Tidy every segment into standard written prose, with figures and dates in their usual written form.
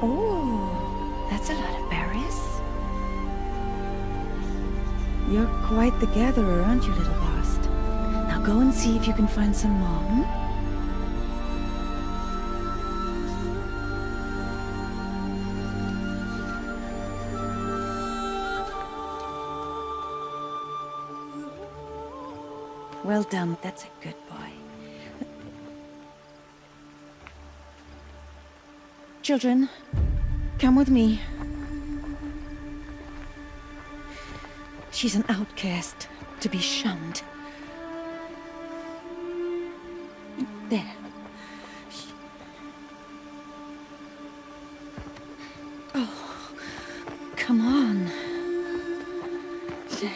Oh, that's a lot of berries. You're quite the gatherer, aren't you, little Bast? Now go and see if you can find some more, hmm? Well done, that's a good boy. Children, come with me. She's an outcast, to be shunned. There. Oh, come on. There.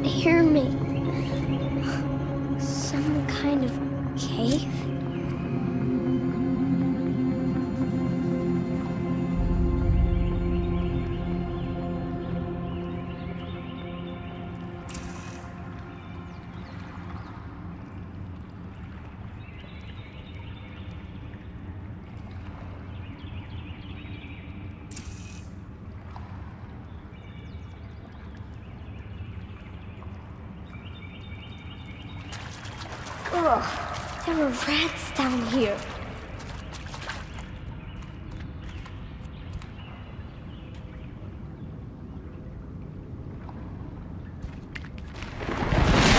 Hear me. Some kind of cave? Ugh, there were rats down here.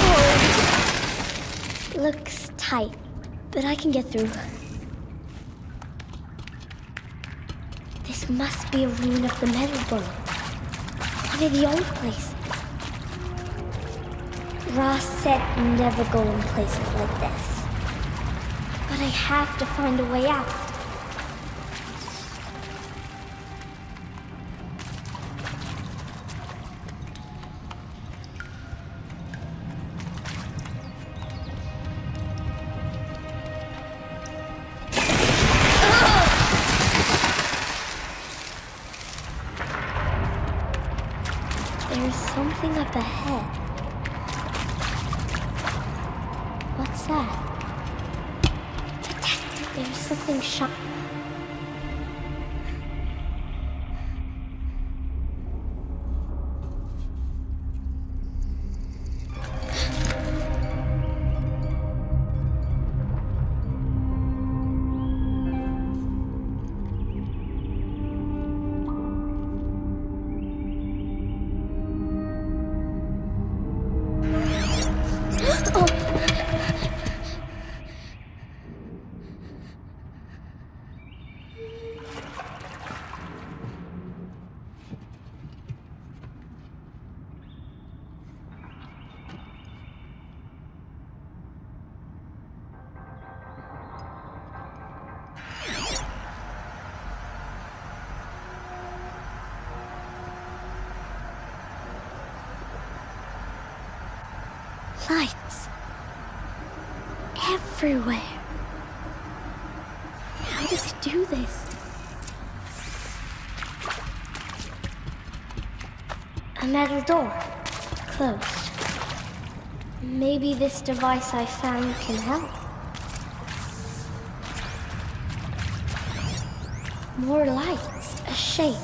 Oh. Looks tight, but I can get through. This must be a ruin of the metal world. One of the old places. Ross said never go in places like this. But I have to find a way out. There's something up ahead. What's that? There's something shot. Lights. Everywhere. How does he do this? A metal door. Closed. Maybe this device I found can help. More lights. A shape.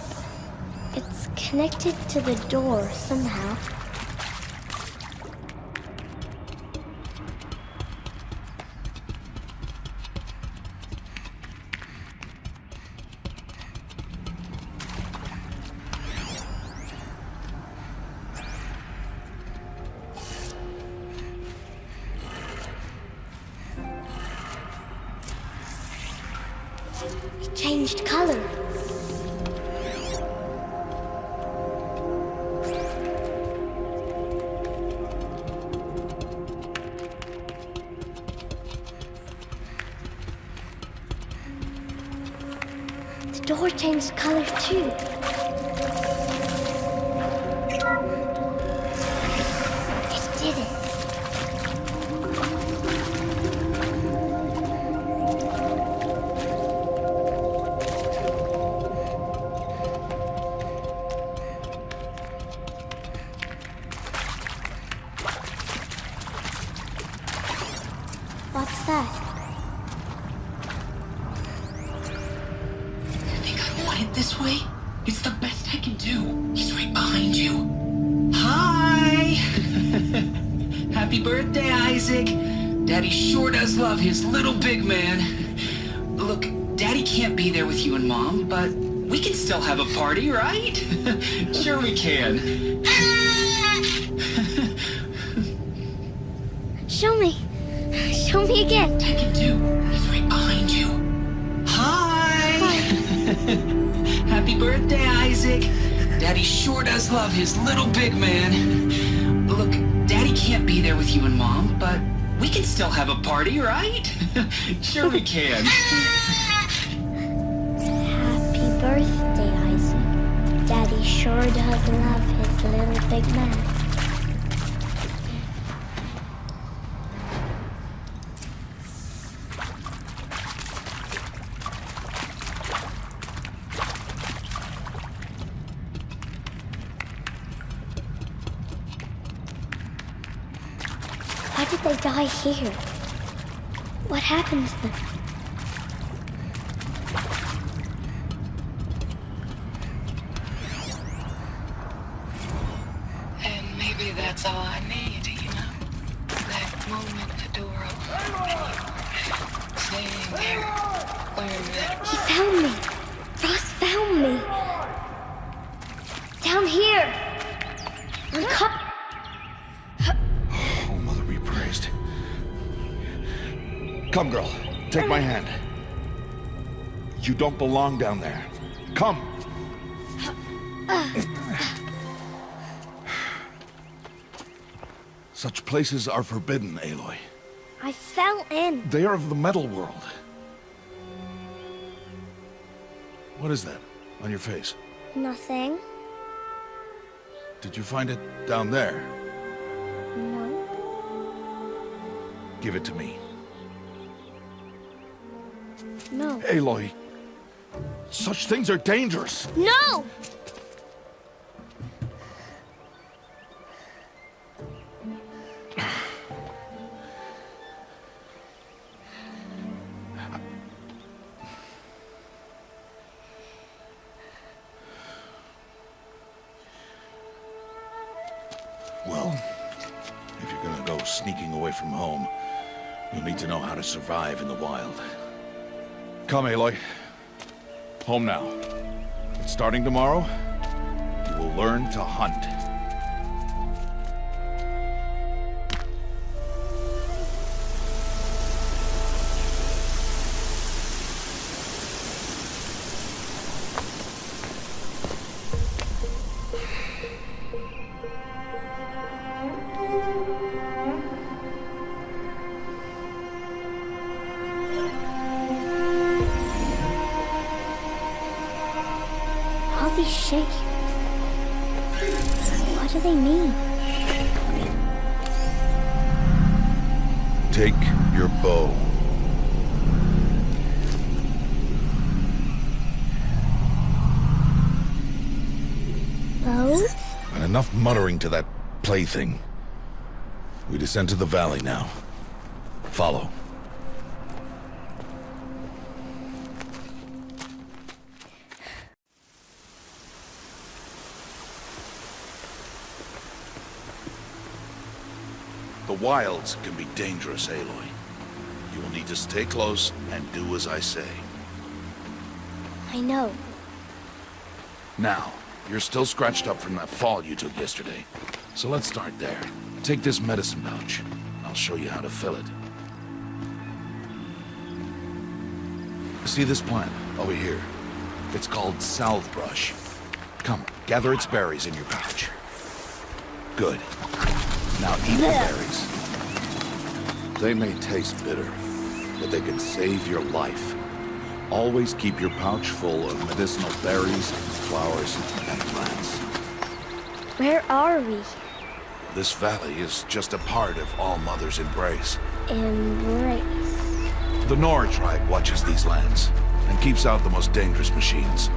It's connected to the door somehow. It changed color. The door changed color too. It did it. What's that? You think I want it this way? It's the best I can do. He's right behind you. Hi! Happy birthday, Isaac. Daddy sure does love his little big man. Look, Daddy can't be there with you and Mom, but we can still have a party, right? Sure we can. Show me. Show me again. I can do. He's right behind you. Hi! Happy birthday, Isaac. Daddy sure does love his little big man. Look, Daddy can't be there with you and Mom, but we can still have a party, right? Sure we can. Happy birthday, Isaac. Daddy sure does love his little big man. Why did they die here? What happened to them? And maybe that's all I need, you know? That moment the door opened and you were standing there wearing that. He found me. Ross found me. Down here. On cup. Oh, Mother be praised. Come, girl. Take my hand. You don't belong down there. Come. Such places are forbidden, Aloy. I fell in. They are of the metal world. What is that on your face? Nothing. Did you find it down there? No. Give it to me. No. Aloy, such things are dangerous. No! Well, if you're gonna go sneaking away from home, you'll need to know how to survive in the wild. Come, Aloy. Home now. But starting tomorrow, you will learn to hunt. All these shapes. What do they mean? Take your bow. Bow? And enough muttering to that plaything. We descend to the valley now. Follow. The wilds can be dangerous, Aloy. You will need to stay close and do as I say. I know. Now, you're still scratched up from that fall you took yesterday. So let's start there. Take this medicine pouch. I'll show you how to fill it. See this plant over here? It's called salve brush. Come, gather its berries in your pouch. Good. Now eat the berries. They may taste bitter, but they can save your life. Always keep your pouch full of medicinal berries, flowers, and plants. Where are we? This valley is just a part of All Mother's embrace. Embrace. The Nora tribe watches these lands and keeps out the most dangerous machines.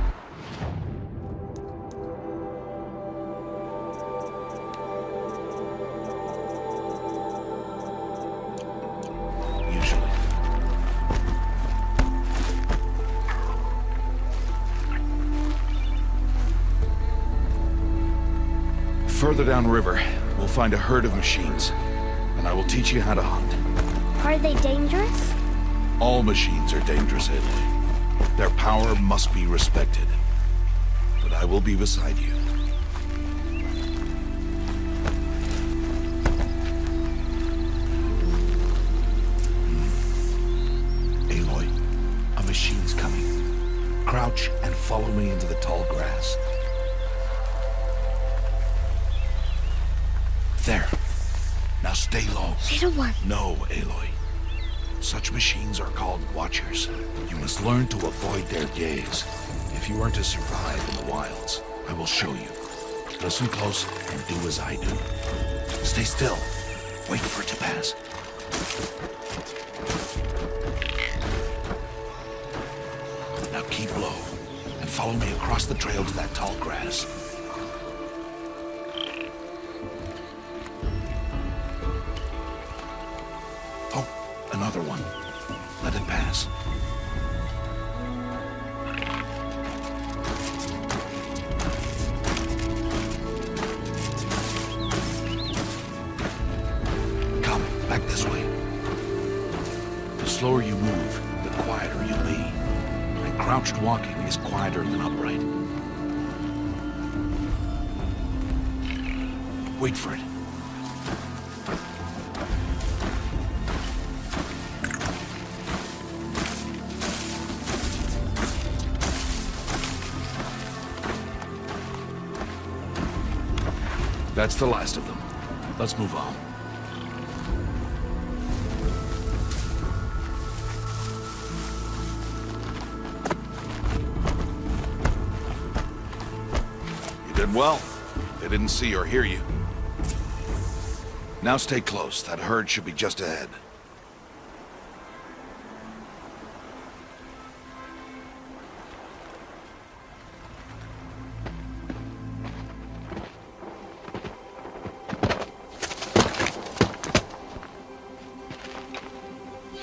Usually. Further downriver, we'll find a herd of machines, and I will teach you how to hunt. Are they dangerous? All machines are dangerous, Aloy. Their power must be respected. But I will be beside you. Aloy, a machine's coming. Crouch and follow me into the tall grass. There. Now stay low. Little one. No, Aloy. Such machines are called Watchers. You must learn to avoid their gaze. If you are to survive in the wilds, I will show you. Listen close and do as I do. Stay still. Wait for it to pass. Now keep low and follow me across the trail to that tall grass. Oh, another one. Let it pass. Come, back this way. The slower you move, the quieter you'll be. And crouched walking is quieter than upright. Wait for it. That's the last of them. Let's move on. You did well. They didn't see or hear you. Now stay close. That herd should be just ahead.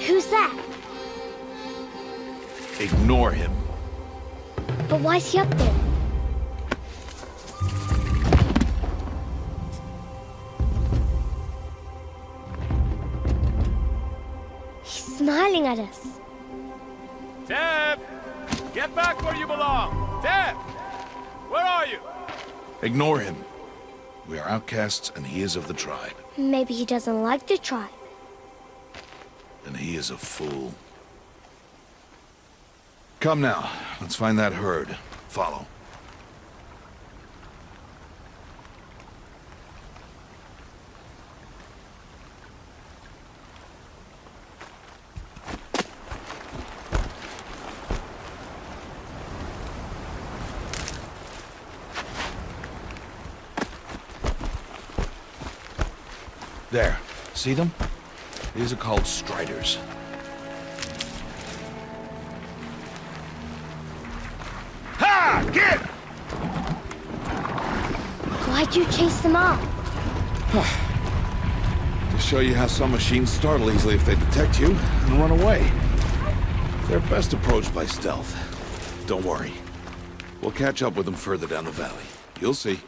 Who's that? Ignore him. But why's he up there? He's smiling at us. Teb! Get back where you belong! Teb! Where are you? Ignore him. We are outcasts and he is of the tribe. Maybe he doesn't like the tribe. And he is a fool. Come now, let's find that herd. Follow. There. See them? These are called striders. Ha! Get! Why'd you chase them off? To show you how some machines startle easily if they detect you and run away. They're best approached by stealth. Don't worry. We'll catch up with them further down the valley. You'll see.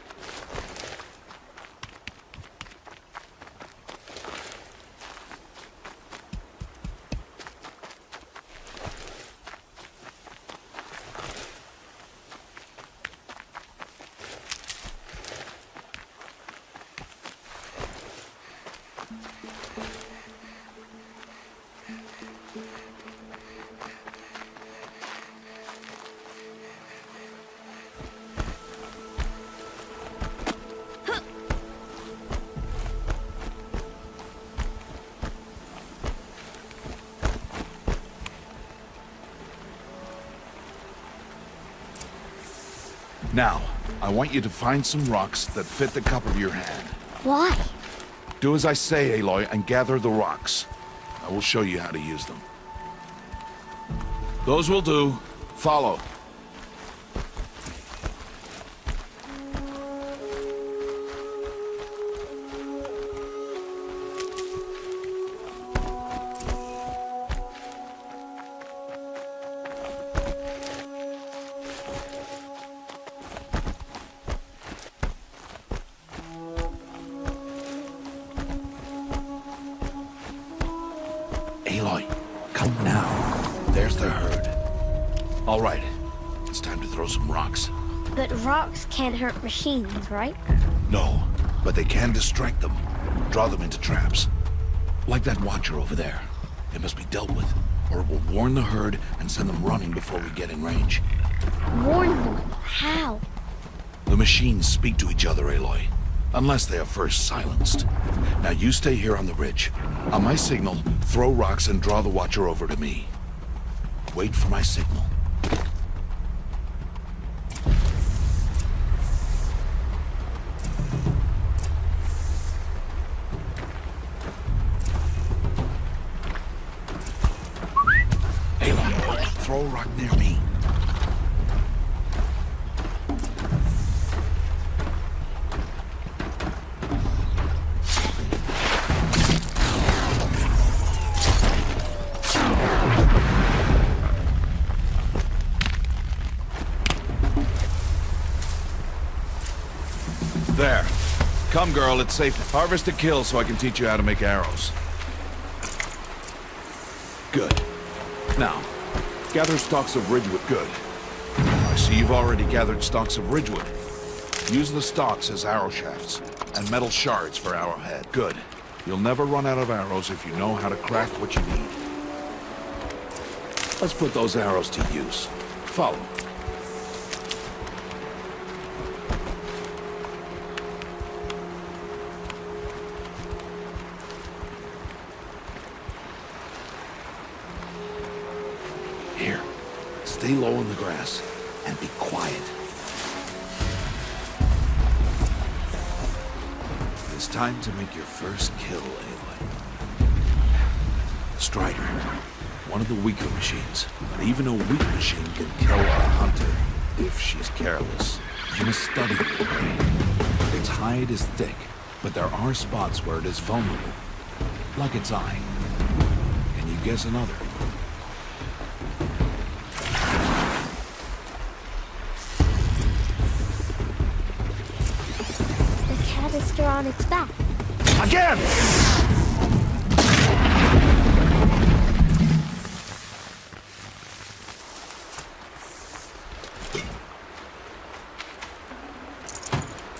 Now, I want you to find some rocks that fit the cup of your hand. Why? Do as I say, Aloy, and gather the rocks. I will show you how to use them. Those will do. Follow. Aloy, come now. There's the herd. All right, it's time to throw some rocks. But rocks can't hurt machines, right? No, but they can distract them. Draw them into traps. Like that watcher over there. It must be dealt with, or it will warn the herd and send them running before we get in range. Warn them. How? The machines speak to each other, Aloy. Unless they are first silenced. Now you stay here on the ridge. On my signal, throw rocks and draw the watcher over to me. Wait for my signal. Aloy, throw a rock near me. There. Come, girl, it's safe. Harvest a kill so I can teach you how to make arrows. Good. Now, gather stalks of ridgewood. Good. I see you've already gathered stalks of ridgewood. Use the stalks as arrow shafts, and metal shards for arrowhead. Good. You'll never run out of arrows if you know how to craft what you need. Let's put those arrows to use. Follow. Here, stay low in the grass, and be quiet. It's time to make your first kill, Aloy. Strider, one of the weaker machines, but even a weak machine can kill a hunter if she's careless. You must study it, Aloy. Its hide is thick, but there are spots where it is vulnerable, like its eye. Can you guess another? Canister on its back. Again!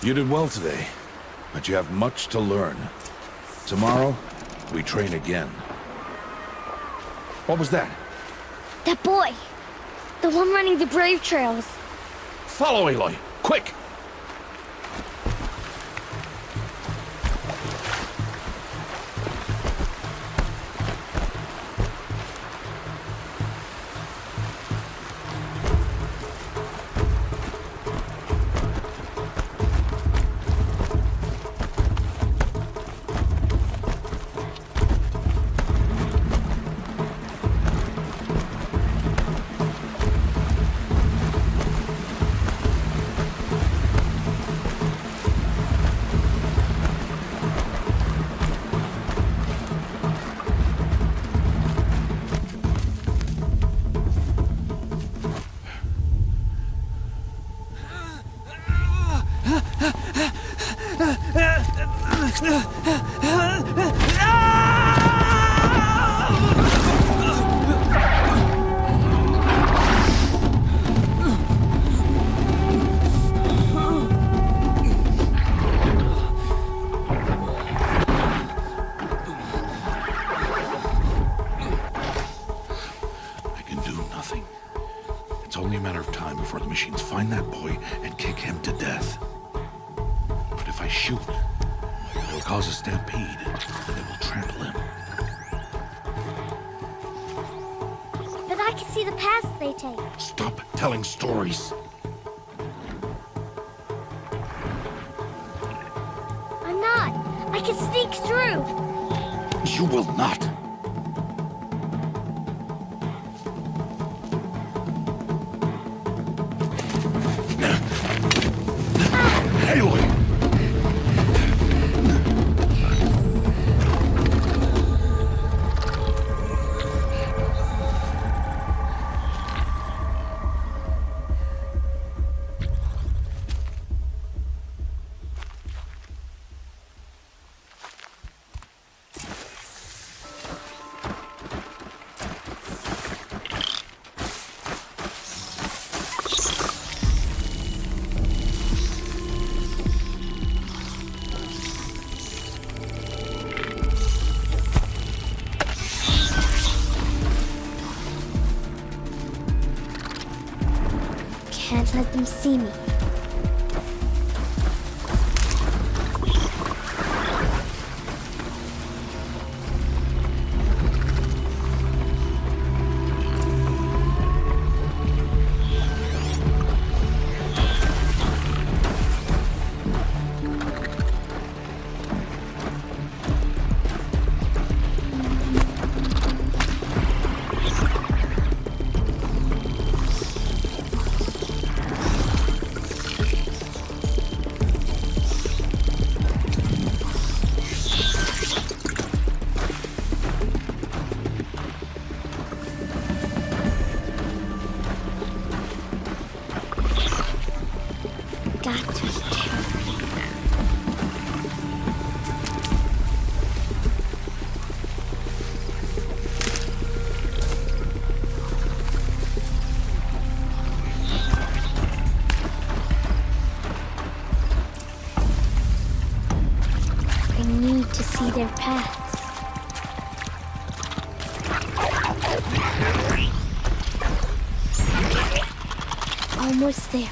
You did well today, but you have much to learn. Tomorrow, we train again. What was that? That boy! The one running the brave trails. Follow, Aloy! Quick! It's only a matter of time before the machines find that boy and kick him to death. But if I shoot, it'll cause a stampede, and it will trample him. But I can see the paths they take. Stop telling stories. I can sneak through! You will not. Aloy! Can't let them see me. Got to be careful. I need to see their paths. Almost there.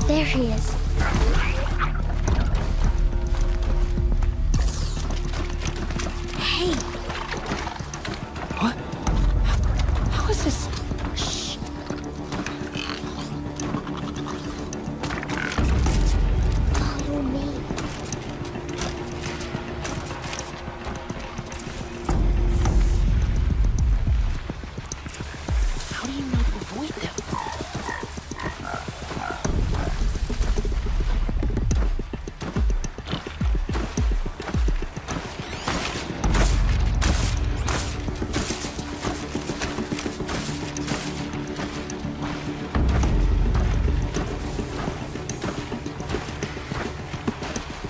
There he is. Hey, What? How is this? Shh. follow me. How do you know to avoid them?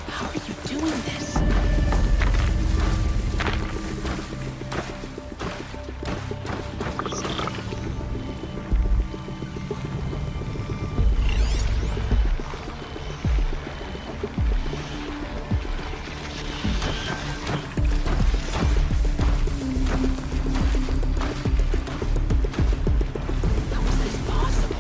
How are you doing this? How is this possible?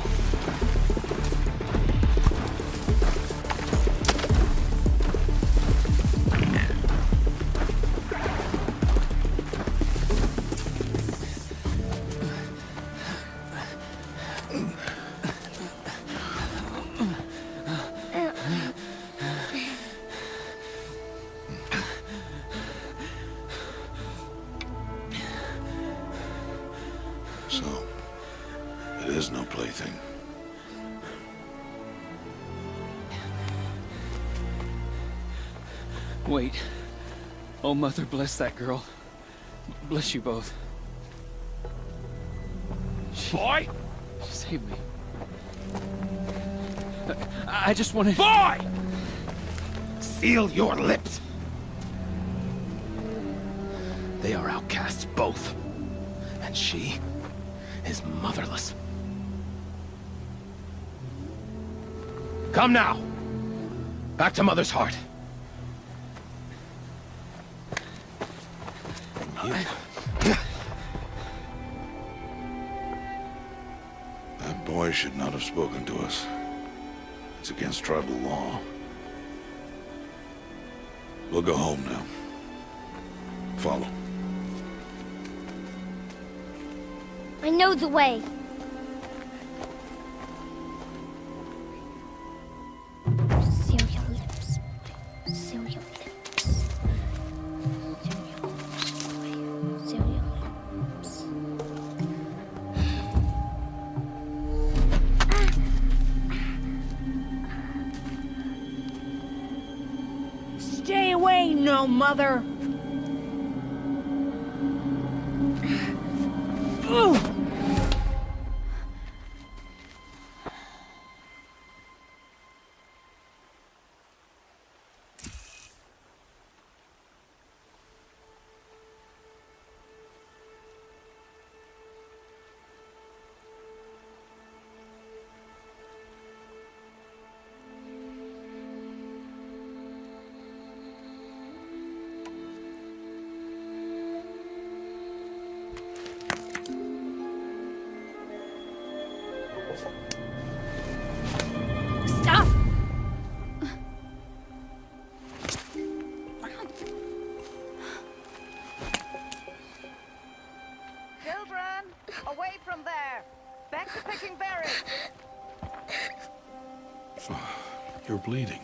So, it is no plaything. Wait. Oh, Mother, bless that girl. Bless you both. Boy! She saved me. I just wanted... Boy! Seal your lips! They are outcasts, both. And she is motherless. Come now! Back to Mother's heart. That boy should not have spoken to us. It's against tribal law. We'll go home now. Follow. I know the way. Seal your lips. Seal your lips. Seal your lips. Stay away, no mother! Stop! Children, away from there. Back to picking berries. You're bleeding.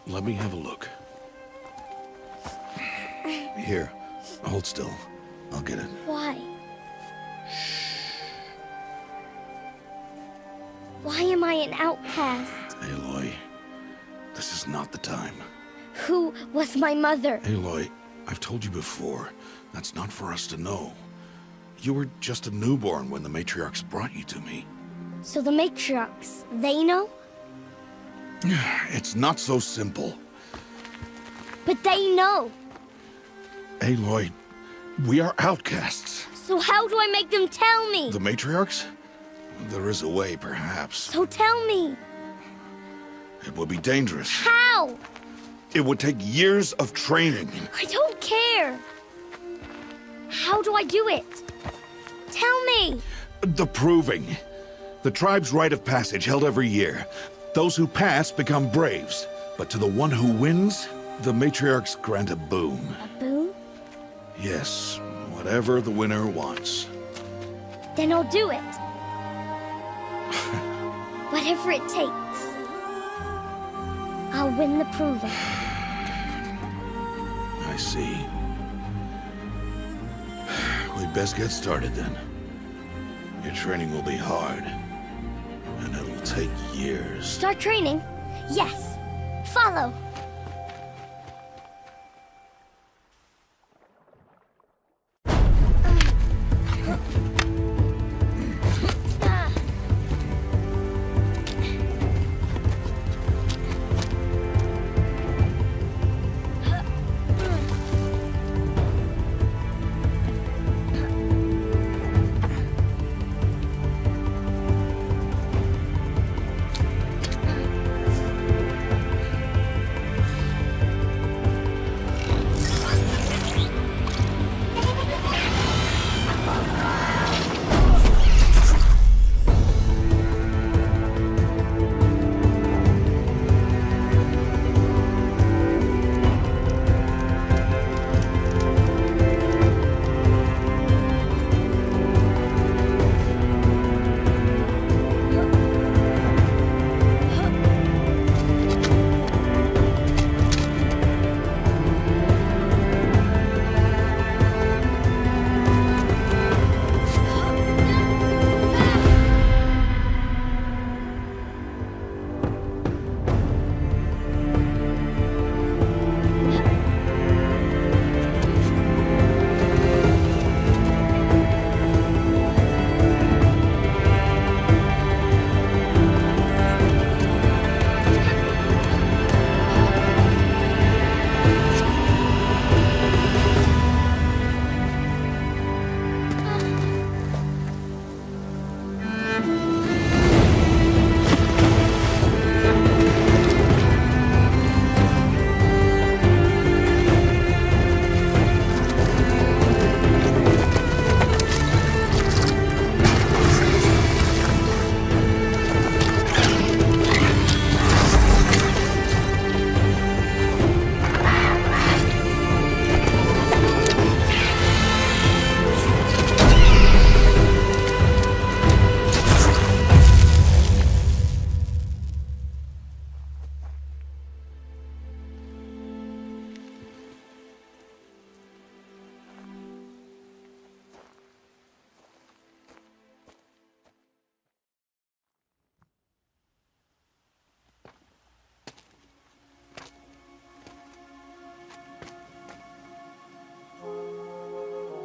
Let me have a look. Here, hold still. I'll get it. Why? Why am I an outcast? Aloy, this is not the time. Who was my mother? Aloy, I've told you before, that's not for us to know. You were just a newborn when the matriarchs brought you to me. So the matriarchs, they know? It's not so simple. But they know. Aloy, we are outcasts. So how do I make them tell me? The matriarchs? There is a way, perhaps. So tell me. It would be dangerous. How? It would take years of training. I don't care. How do I do it? Tell me. The proving. The tribe's rite of passage held every year. Those who pass become braves. But to the one who wins, the matriarchs grant a boon. A boon? Yes, whatever the winner wants. Then I'll do it. Whatever it takes. I'll win the proving. I see. We'd best get started then. Your training will be hard, and it'll take years. Start training? Yes. Follow.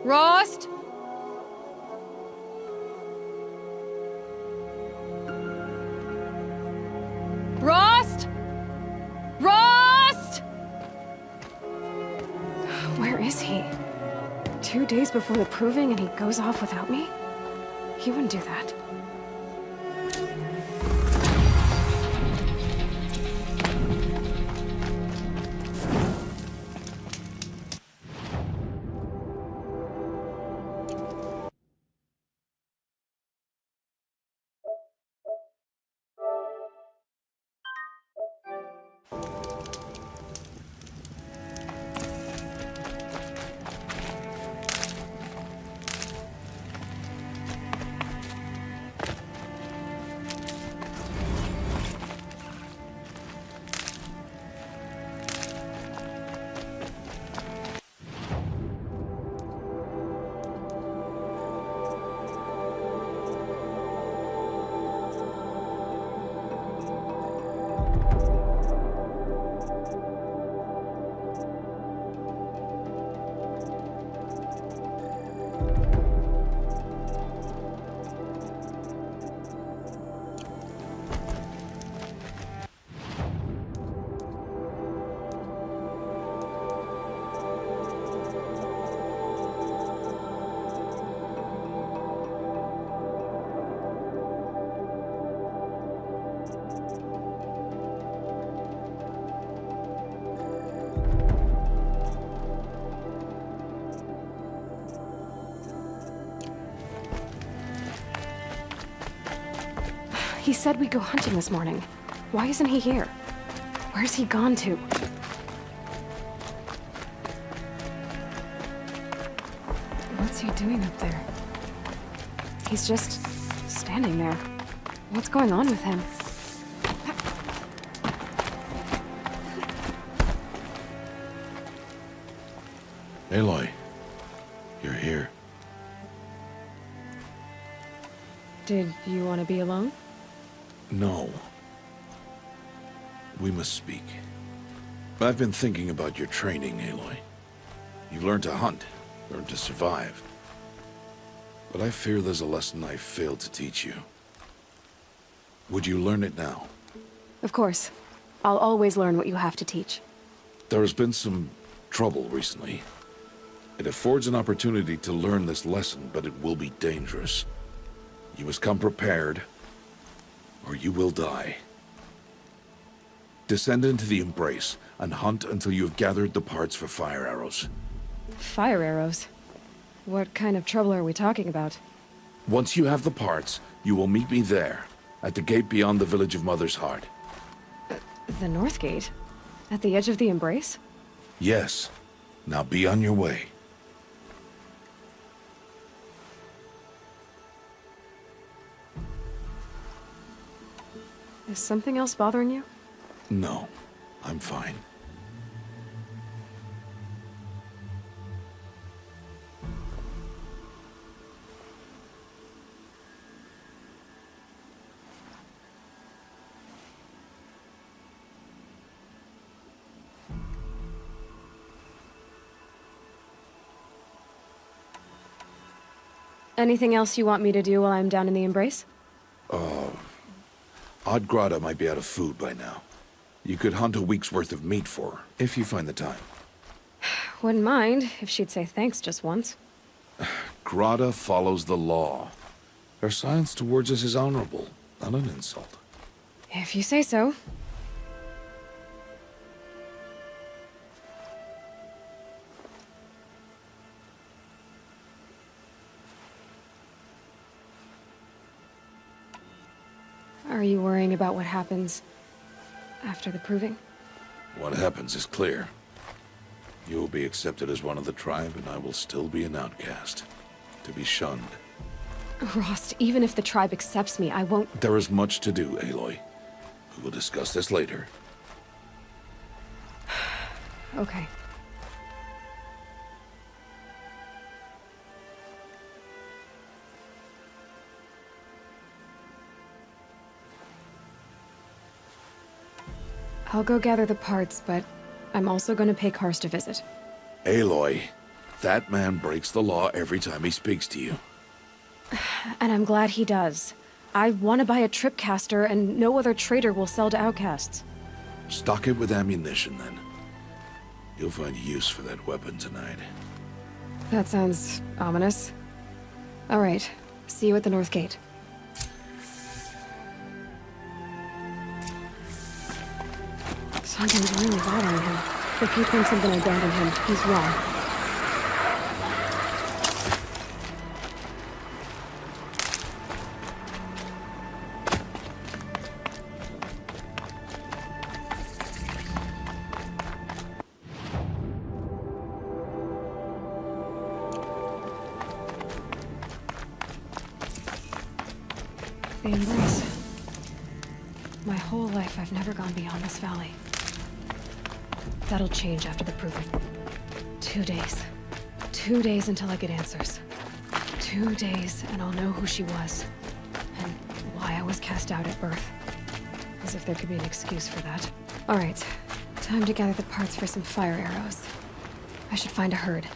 Rost? Rost? Rost? Where is he? 2 days before the proving and he goes off without me? He wouldn't do that. He said we'd go hunting this morning. Why isn't he here? Where's he gone to? What's he doing up there? He's just standing there. What's going on with him? Aloy, you're here. Did you want to be alone? No. We must speak. I've been thinking about your training, Aloy. You've learned to hunt, learned to survive. But I fear there's a lesson I failed to teach you. Would you learn it now? Of course. I'll always learn what you have to teach. There has been some trouble recently. It affords an opportunity to learn this lesson, but it will be dangerous. You must come prepared, or you will die. Descend into the Embrace and hunt until you have gathered the parts for fire arrows. Fire arrows? What kind of trouble are we talking about? Once you have the parts, you will meet me there, at the gate beyond the village of Mother's Heart. The North Gate? At the edge of the Embrace? Yes. Now be on your way. Is something else bothering you? No, I'm fine. Anything else you want me to do while I'm down in the Embrace? Oddgrada might be out of food by now. You could hunt a week's worth of meat for her, if you find the time. Wouldn't mind if she'd say thanks just once. Grada follows the law. Her silence towards us is honorable, not an insult. If you say so. Are you worrying about what happens after the proving? What happens is clear. You will be accepted as one of the tribe, and I will still be an outcast. To be shunned. Rost, even if the tribe accepts me, I won't— There is much to do, Aloy. We will discuss this later. Okay. I'll go gather the parts, but I'm also going to pay Karst a visit. Aloy, That man breaks the law every time he speaks to you. And I'm glad he does. I want to buy a tripcaster, and no other trader will sell to outcasts. Stock it with ammunition, then. You'll find use for that weapon tonight. That sounds ominous. All right. See you at the North Gate. Something's really bothering him. If he thinks I'm gonna abandon him, he's wrong. The embrace. My whole life, I've never gone beyond this valley. That'll change after the proving. 2 days. 2 days until I get answers. 2 days, and I'll know who she was. And why I was cast out at birth. As if there could be an excuse for that. Alright, time to gather the parts for some fire arrows. I should find a herd.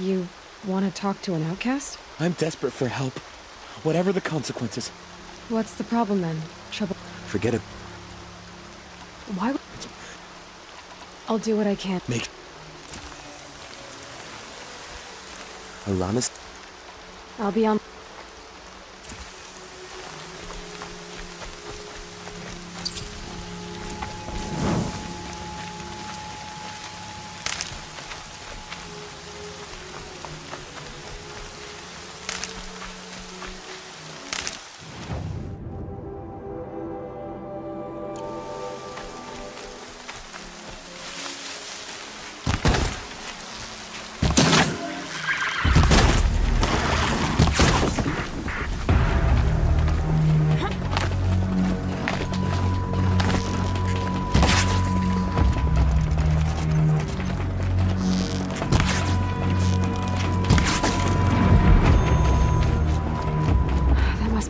You want to talk to an outcast? I'm desperate for help. Whatever the consequences. What's the problem then? Trouble? Forget it. Why would... I'll do what I can. Make... Alana's... I'll be on...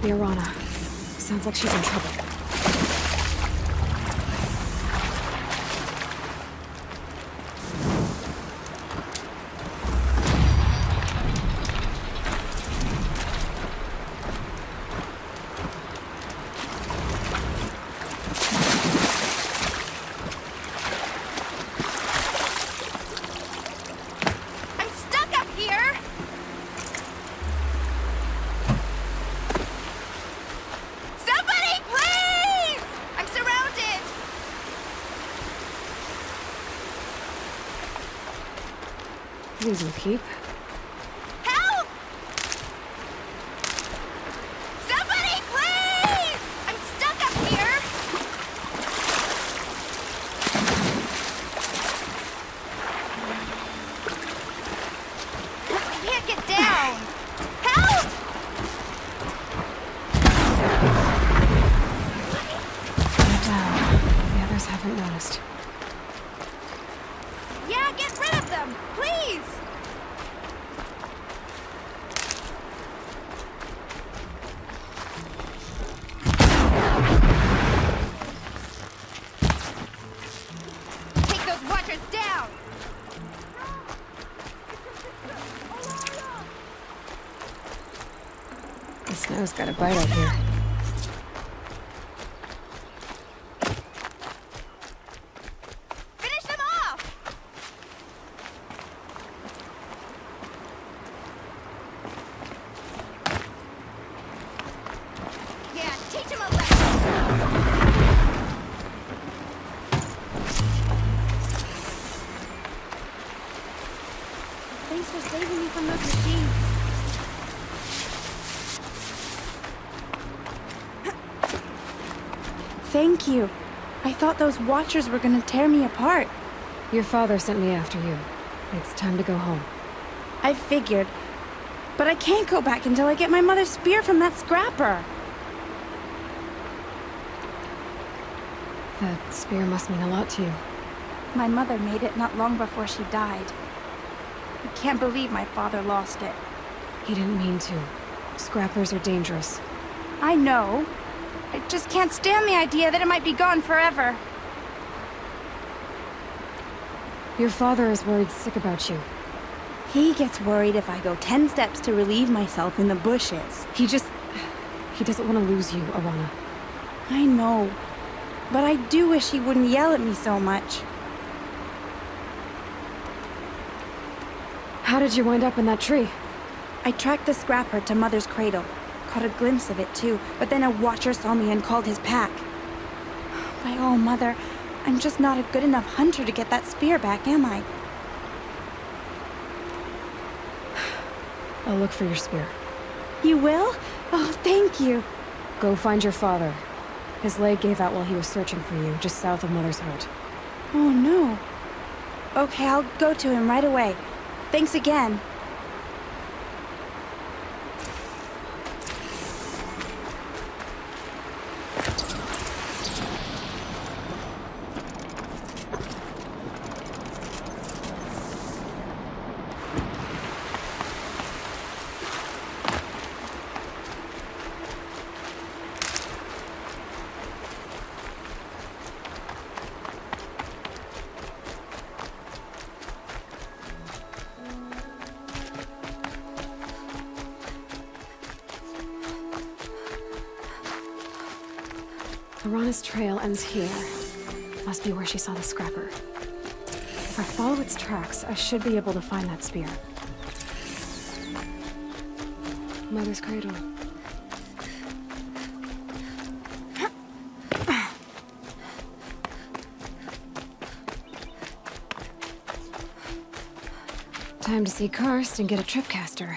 Be Arana. Sounds like she's in trouble. I'm stuck up here! Somebody, please! I'm surrounded! Losing Keep. Help! Somebody, please! I'm stuck up here! I can't get down! Help! Get down. The others haven't noticed. Yeah, get rid of them! Please! Take those watchers down! The snow's got a bite out here. Finish them off! Yeah, teach them a lesson! Thanks for saving me from those machines. Thank you. I thought those watchers were gonna tear me apart. Your father sent me after you. It's time to go home. I figured. But I can't go back until I get my mother's spear from that scrapper. That spear must mean a lot to you. My mother made it not long before she died. I can't believe my father lost it. He didn't mean to. Scrappers are dangerous. I know. I just can't stand the idea that it might be gone forever. Your father is worried sick about you. He gets worried if I go 10 steps to relieve myself in the bushes. He doesn't want to lose you, Arana. I know. But I do wish he wouldn't yell at me so much. How did you wind up in that tree? I tracked the scrapper to Mother's cradle. Caught a glimpse of it too, but then a watcher saw me and called his pack. By all, Mother, I'm just not a good enough hunter to get that spear back, am I? I'll look for your spear. You will? Oh, thank you. Go find your father. His leg gave out while he was searching for you, just south of Mother's Heart. Oh, no. Okay, I'll go to him right away. Thanks again. Piranha's trail ends here. Must be where she saw the scrapper. If I follow its tracks, I should be able to find that spear. Mother's cradle. Time to see Karst and get a tripcaster.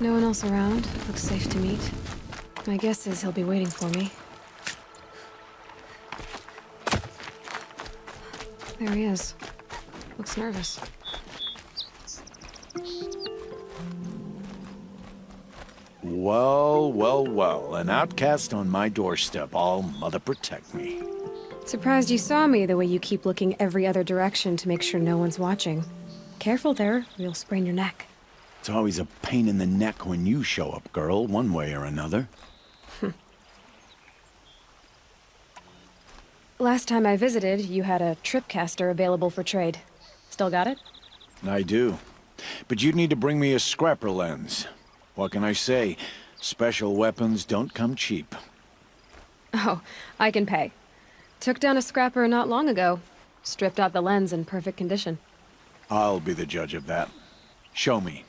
No one else around. Looks safe to meet. My guess is he'll be waiting for me. There he is. Looks nervous. Well, well, well. An outcast on my doorstep. All mother protect me. Surprised you saw me the way you keep looking every other direction to make sure no one's watching. Careful there, or you'll sprain your neck. It's always a pain in the neck when you show up, girl, one way or another. Last time I visited, you had a tripcaster available for trade. Still got it? I do. But you'd need to bring me a scrapper lens. What can I say? Special weapons don't come cheap. Oh, I can pay. Took down a scrapper not long ago. Stripped out the lens in perfect condition. I'll be the judge of that. Show me.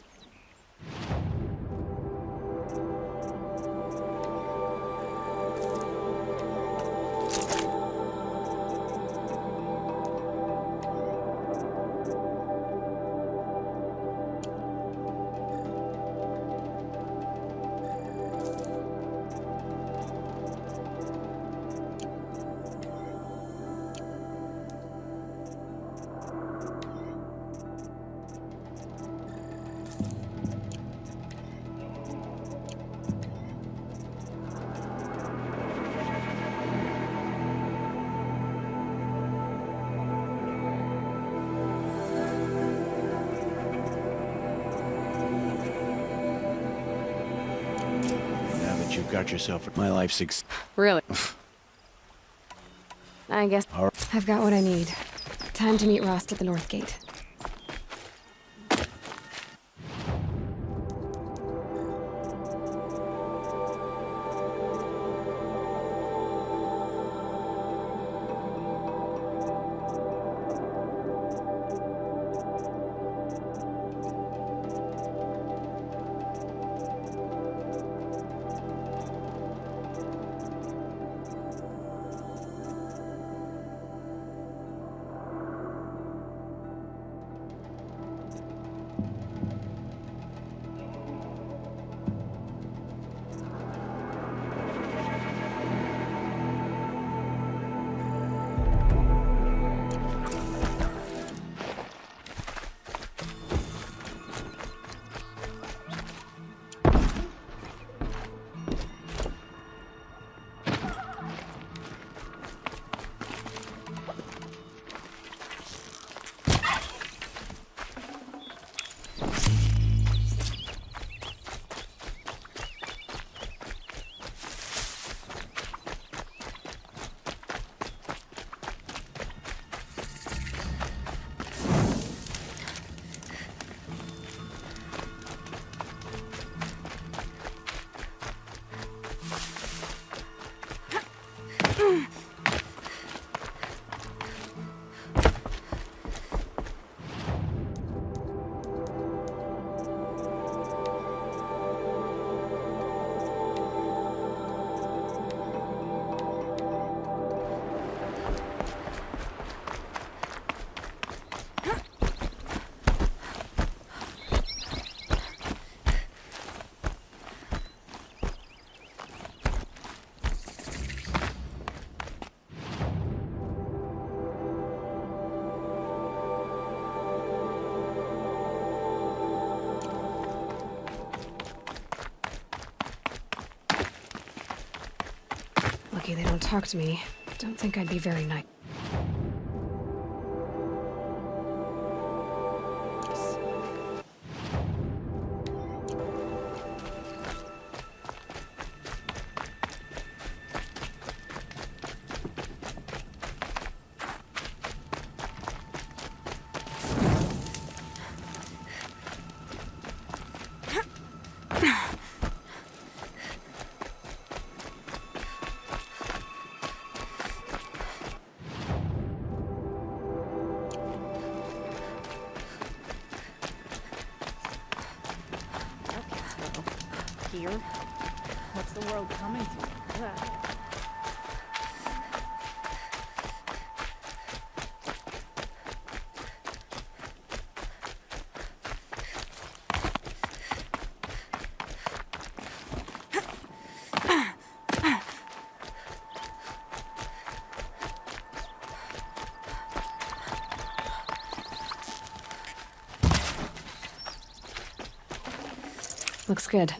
You've got yourself my life's Really? I guess I've got what I need. Time to meet Rost at the North Gate. Lucky they don't talk to me. Don't think I'd be very nice. here. What's the world coming to? Looks good.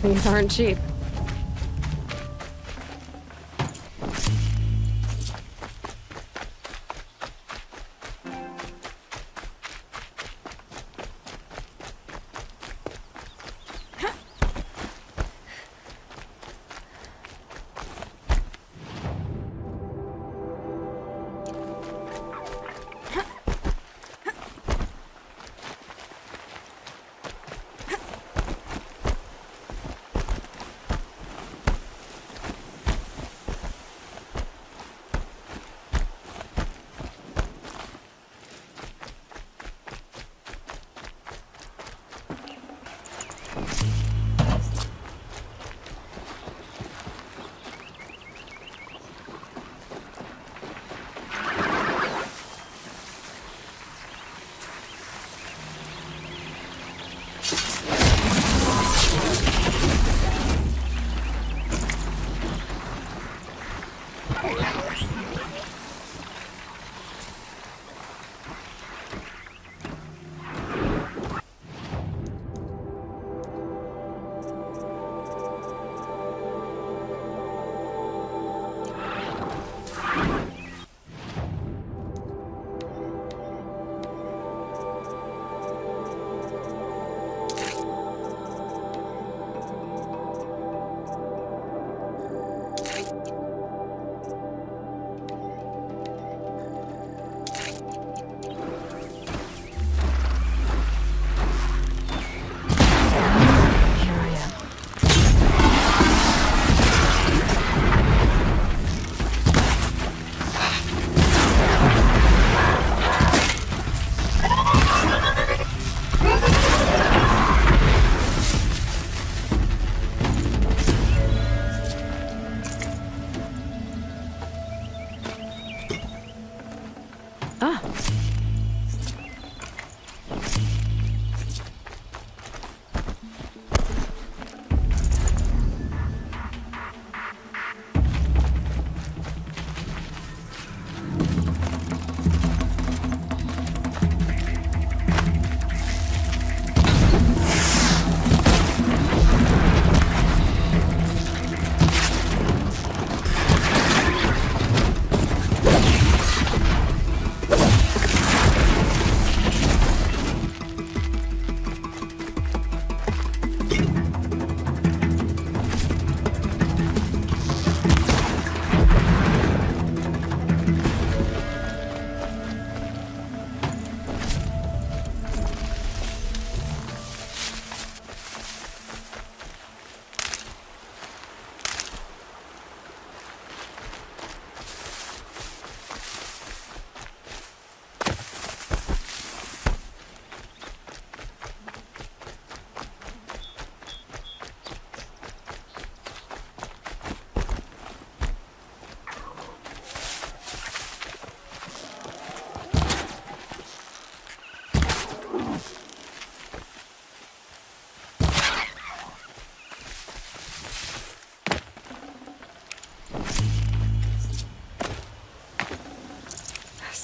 These aren't cheap.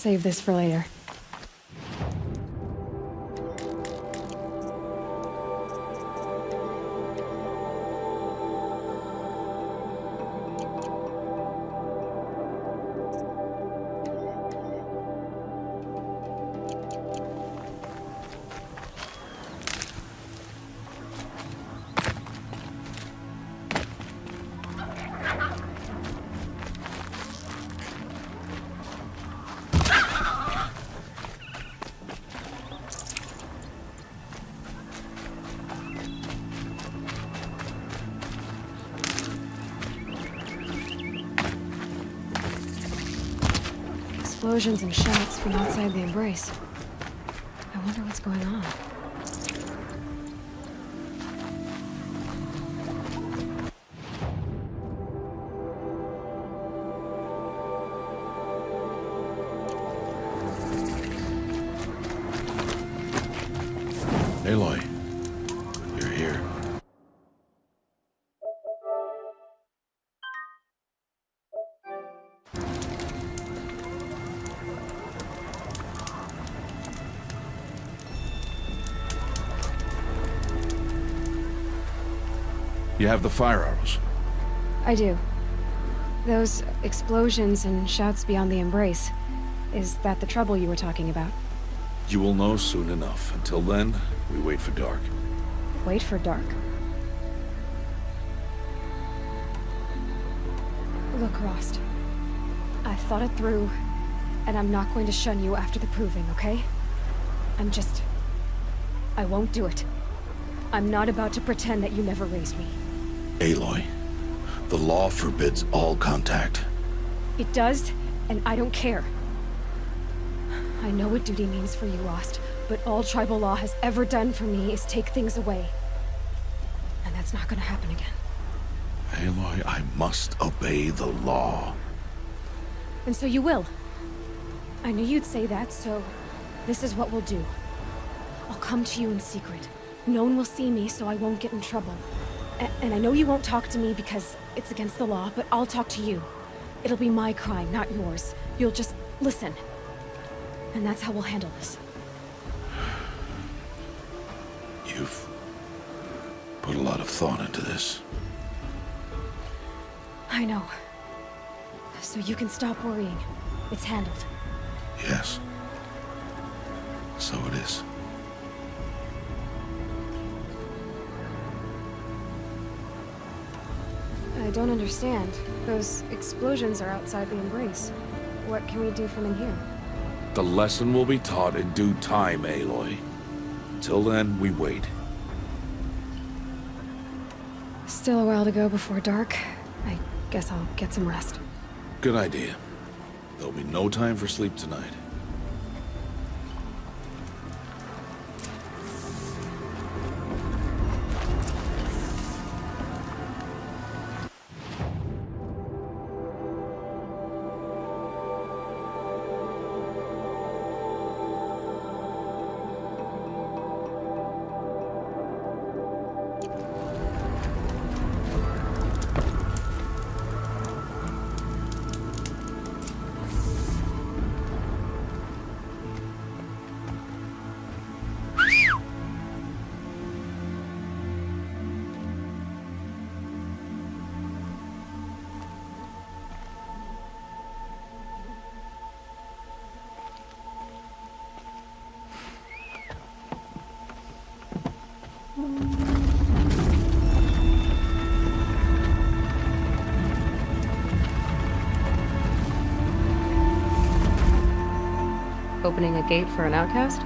save this for later. Explosions and shouts from outside the embrace. I wonder what's going on. Aloy, you're here. You have the fire arrows. I do. Those explosions and shouts beyond the embrace. Is that the trouble you were talking about? You will know soon enough. Until then, we wait for dark. Wait for dark. Look, Rost. I thought it through, and I'm not going to shun you after the proving, okay? I won't do it. I'm not about to pretend that you never raised me. Aloy, the law forbids all contact. It does, and I don't care. I know what duty means for you, Rost, but all tribal law has ever done for me is take things away. And that's not gonna happen again. Aloy, I must obey the law. And so you will. I knew you'd say that, so this is what we'll do. I'll come to you in secret. No one will see me, so I won't get in trouble. And I know you won't talk to me because it's against the law, but I'll talk to you. It'll be my crime, not yours. You'll just listen. And that's how we'll handle this. You've put a lot of thought into this. I know. So you can stop worrying. It's handled. Yes. So it is. I don't understand. Those explosions are outside the embrace. What can we do from in here? The lesson will be taught in due time, Aloy. Till then, we wait. Still a while to go before dark. I guess I'll get some rest. Good idea. There'll be no time for sleep tonight. Opening a gate for an outcast?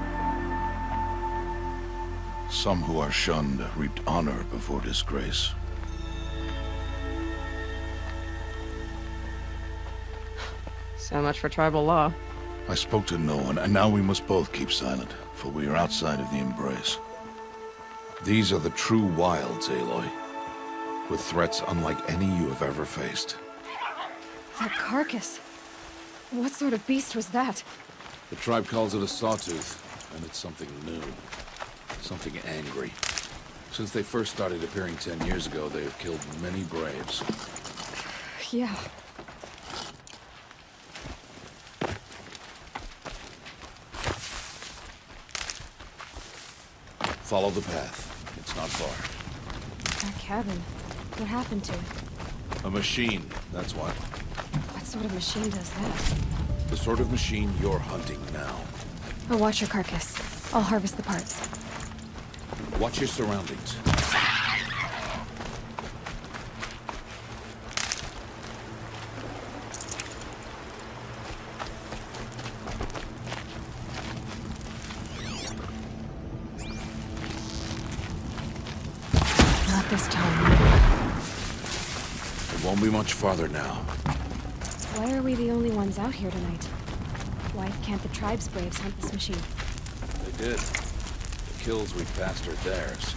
Some who are shunned reaped honor before disgrace. So much for tribal law. I spoke to no one, and now we must both keep silent, for we are outside of the embrace. These are the true wilds, Aloy, with threats unlike any you have ever faced. That carcass. What sort of beast was that? The tribe calls it a sawtooth, and it's something new. Something angry. Since they first started appearing 10 years ago, they have killed many braves. Yeah. Follow the path. It's not far. That cabin. What happened to it? A machine, that's what. What sort of machine does that? The sort of machine you're hunting now. I'll watch your carcass. I'll harvest the parts. Watch your surroundings. Not this time. It won't be much farther now. Why are we the only ones out here tonight? Why can't the tribe's braves hunt this machine? They did. The kills we passed are theirs.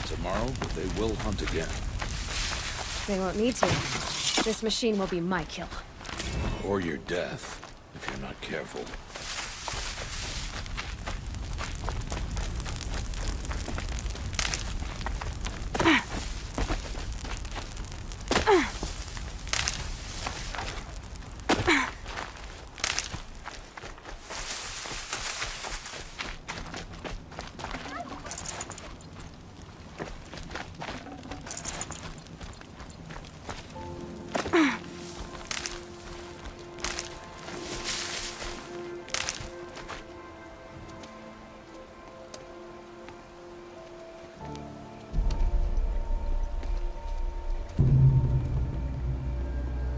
Tomorrow, they will hunt again. They won't need to. This machine will be my kill. Or your death, if you're not careful.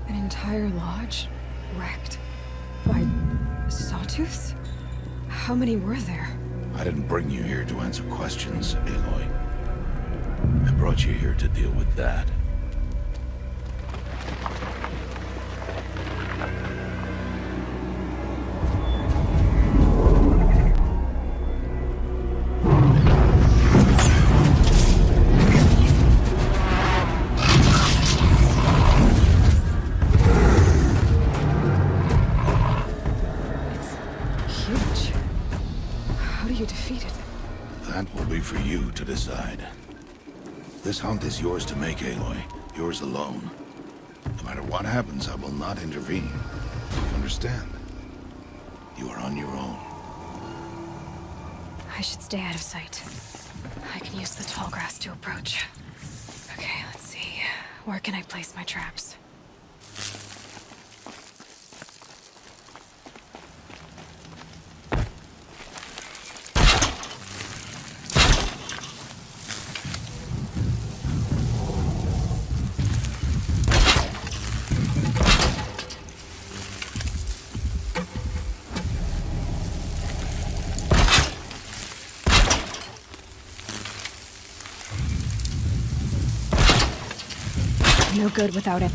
Entire lodge wrecked by sawtooths? How many were there? I didn't bring you here to answer questions, Aloy. I brought you here to deal with that. That will be for you to decide. This hunt is yours to make, Aloy. Yours alone. No matter what happens, I will not intervene. You understand? You are on your own. I should stay out of sight. I can use the tall grass to approach. Okay, let's see. Where can I place my traps? No good without it.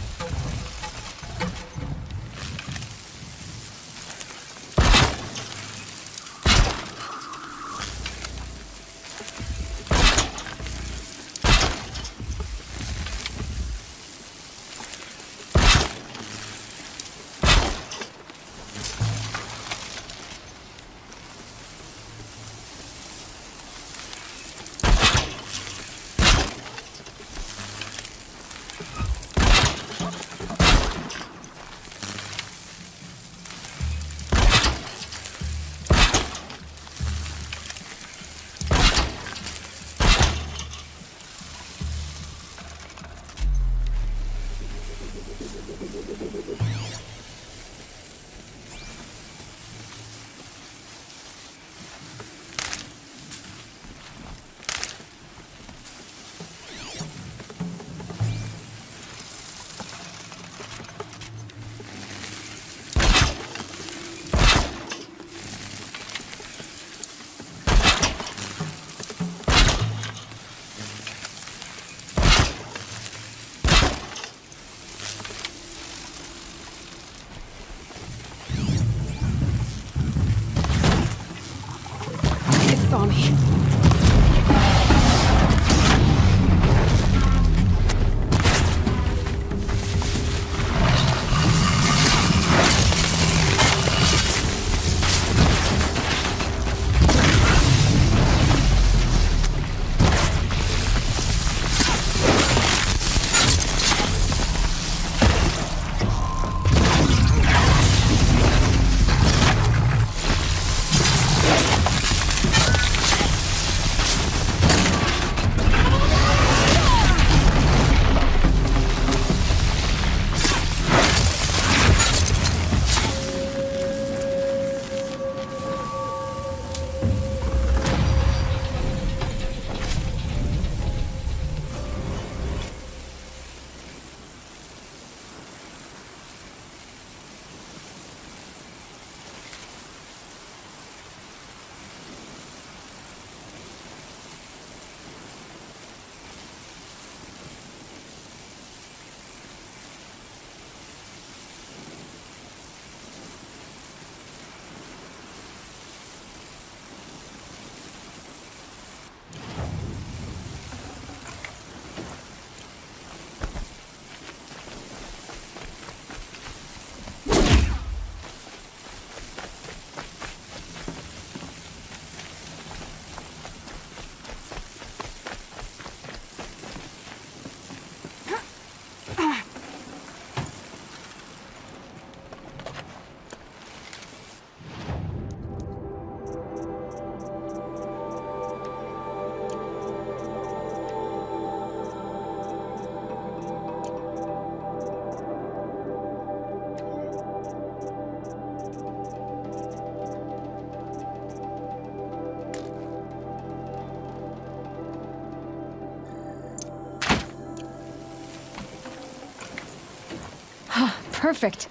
Perfect.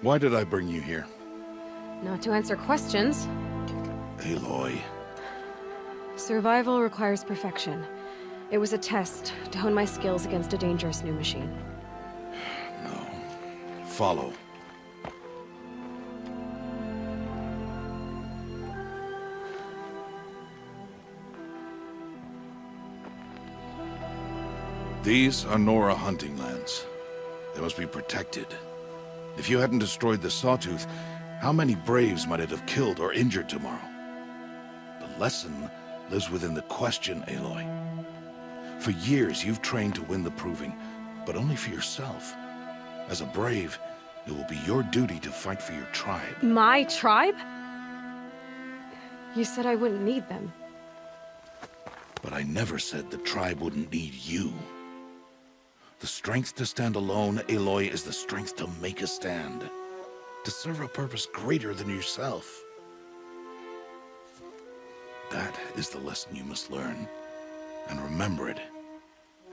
Why did I bring you here? Not to answer questions. Aloy. Survival requires perfection. It was a test to hone my skills against a dangerous new machine. No. Follow. These are Nora hunting lands. They must be protected. If you hadn't destroyed the Sawtooth, how many Braves might it have killed or injured tomorrow? The lesson lives within the question, Aloy. For years, you've trained to win the Proving, but only for yourself. As a Brave, it will be your duty to fight for your tribe. My tribe? You said I wouldn't need them. But I never said the tribe wouldn't need you. The strength to stand alone, Aloy, is the strength to make a stand. To serve a purpose greater than yourself. That is the lesson you must learn. And remember it.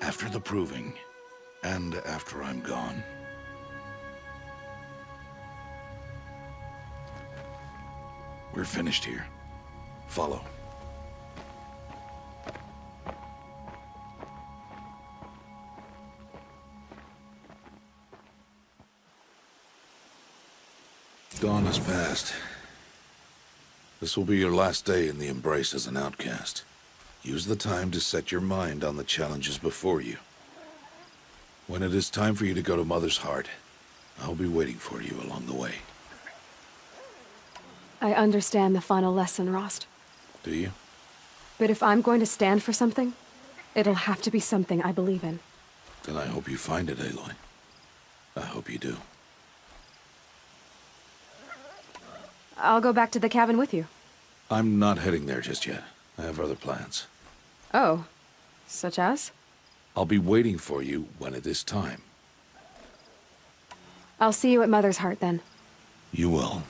After the Proving, and after I'm gone. We're finished here. Follow. Dawn has passed. This will be your last day in the Embrace as an outcast. Use the time to set your mind on the challenges before you. When it is time for you to go to Mother's Heart, I'll be waiting for you along the way. I understand the final lesson, Rost. Do you? But if I'm going to stand for something, it'll have to be something I believe in. Then I hope you find it, Aloy. I hope you do. I'll go back to the cabin with you. I'm not heading there just yet. I have other plans. Oh, such as? I'll be waiting for you when it is time. I'll see you at Mother's Heart then. You will.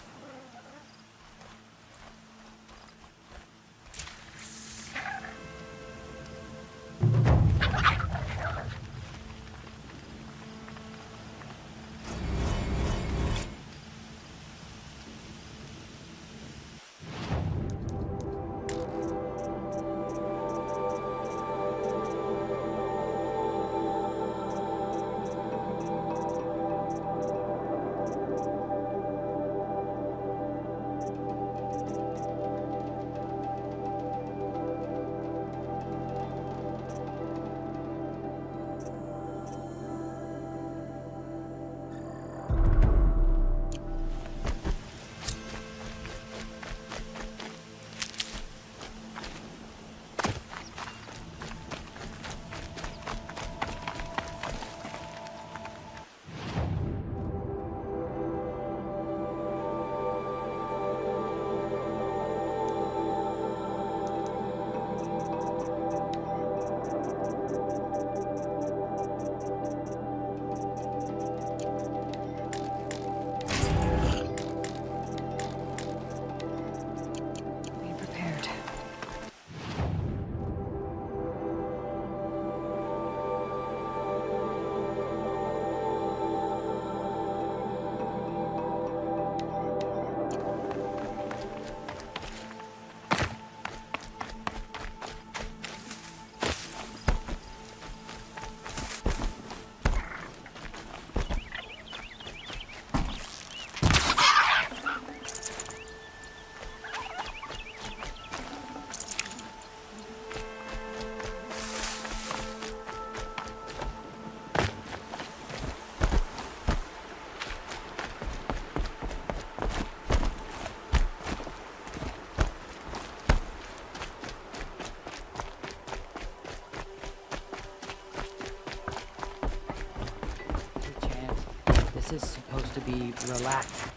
is supposed to be relaxing.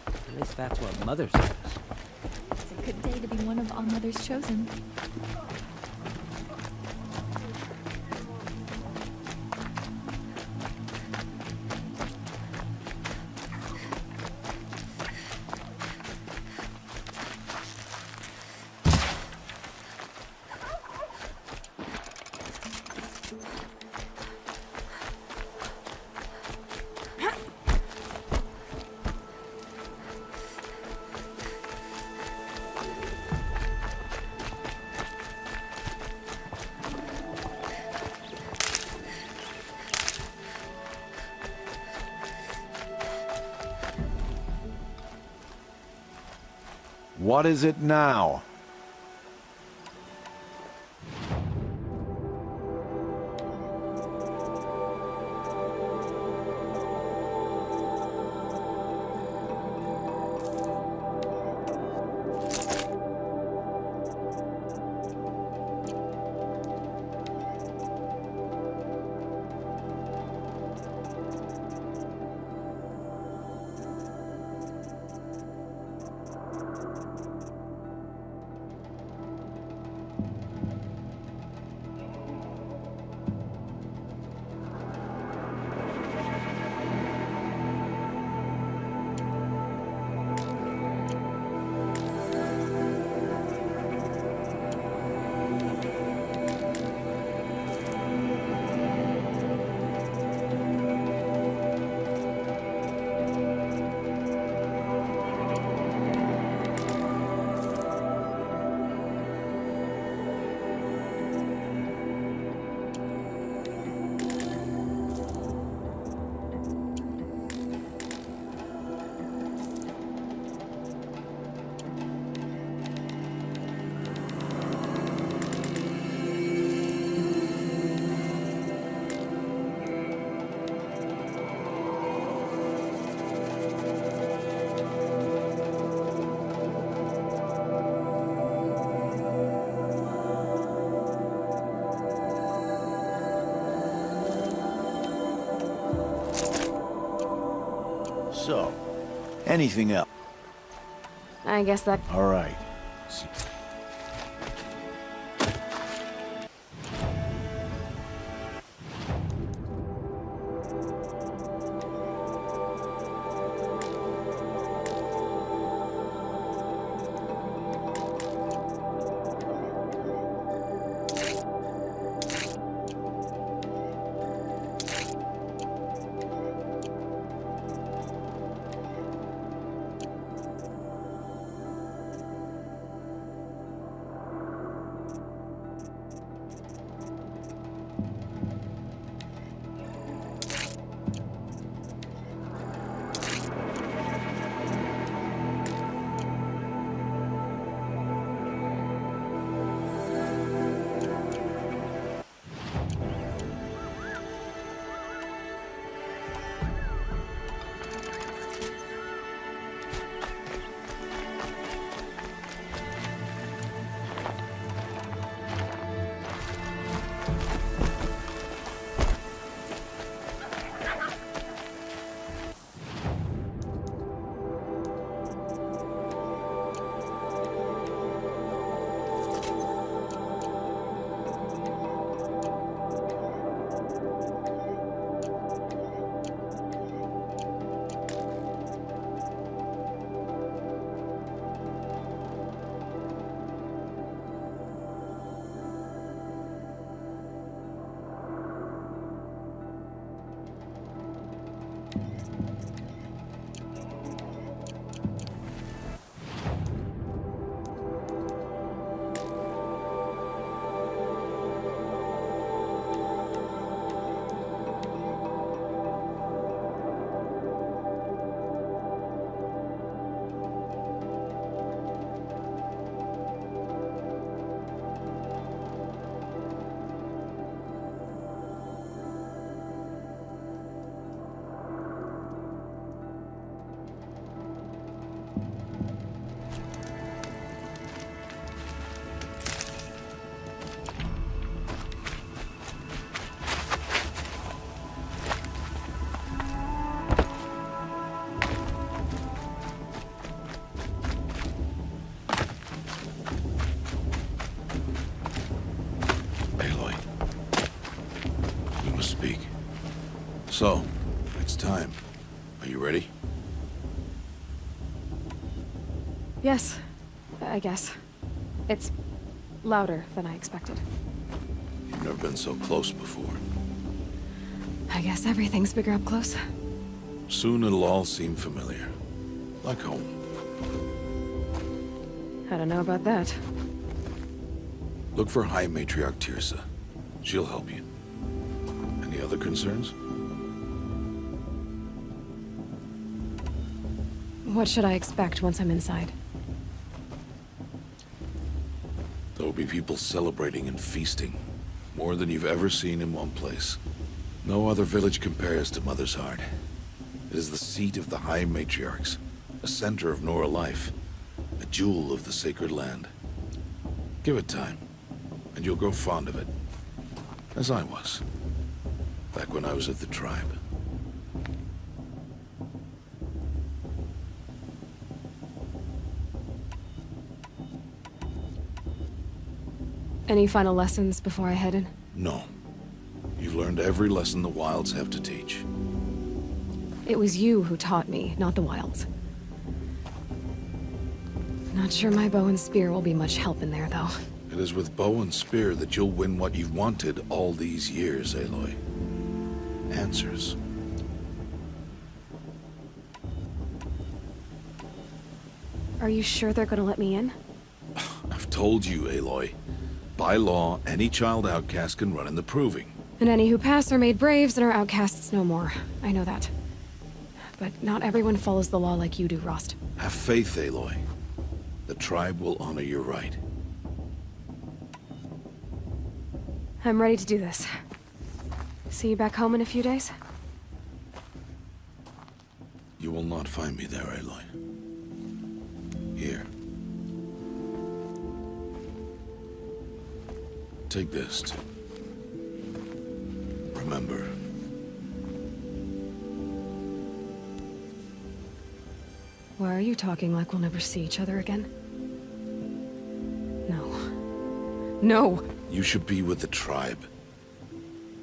At least that's what Mother says. It's a good day to be one of All Mother's chosen. What is it now? So, anything else? I guess that... All right. must speak. So, it's time. Are you ready? Yes, I guess. It's louder than I expected. You've never been so close before. I guess everything's bigger up close. Soon it'll all seem familiar. Like home. I don't know about that. Look for High Matriarch Tirsa. She'll help you. Any other concerns? What should I expect once I'm inside? There will be people celebrating and feasting. More than you've ever seen in one place. No other village compares to Mother's Heart. It is the seat of the High Matriarchs, a center of Nora life, a jewel of the sacred land. Give it time, and you'll grow fond of it. As I was, back when I was at the tribe. Any final lessons before I head in? No. You've learned every lesson the Wilds have to teach. It was you who taught me, not the Wilds. Not sure my bow and spear will be much help in there, though. It is with bow and spear that you'll win what you've wanted all these years, Aloy. Answers. Are you sure they're gonna let me in? I've told you, Aloy. By law, any child outcast can run in the Proving. And any who pass are made braves and are outcasts no more. I know that. But not everyone follows the law like you do, Rost. Have faith, Aloy. The tribe will honor your right. I'm ready to do this. See you back home in a few days? You will not find me there, Aloy. Here. Take this, too. Remember. Why are you talking like we'll never see each other again? No. No! You should be with the tribe.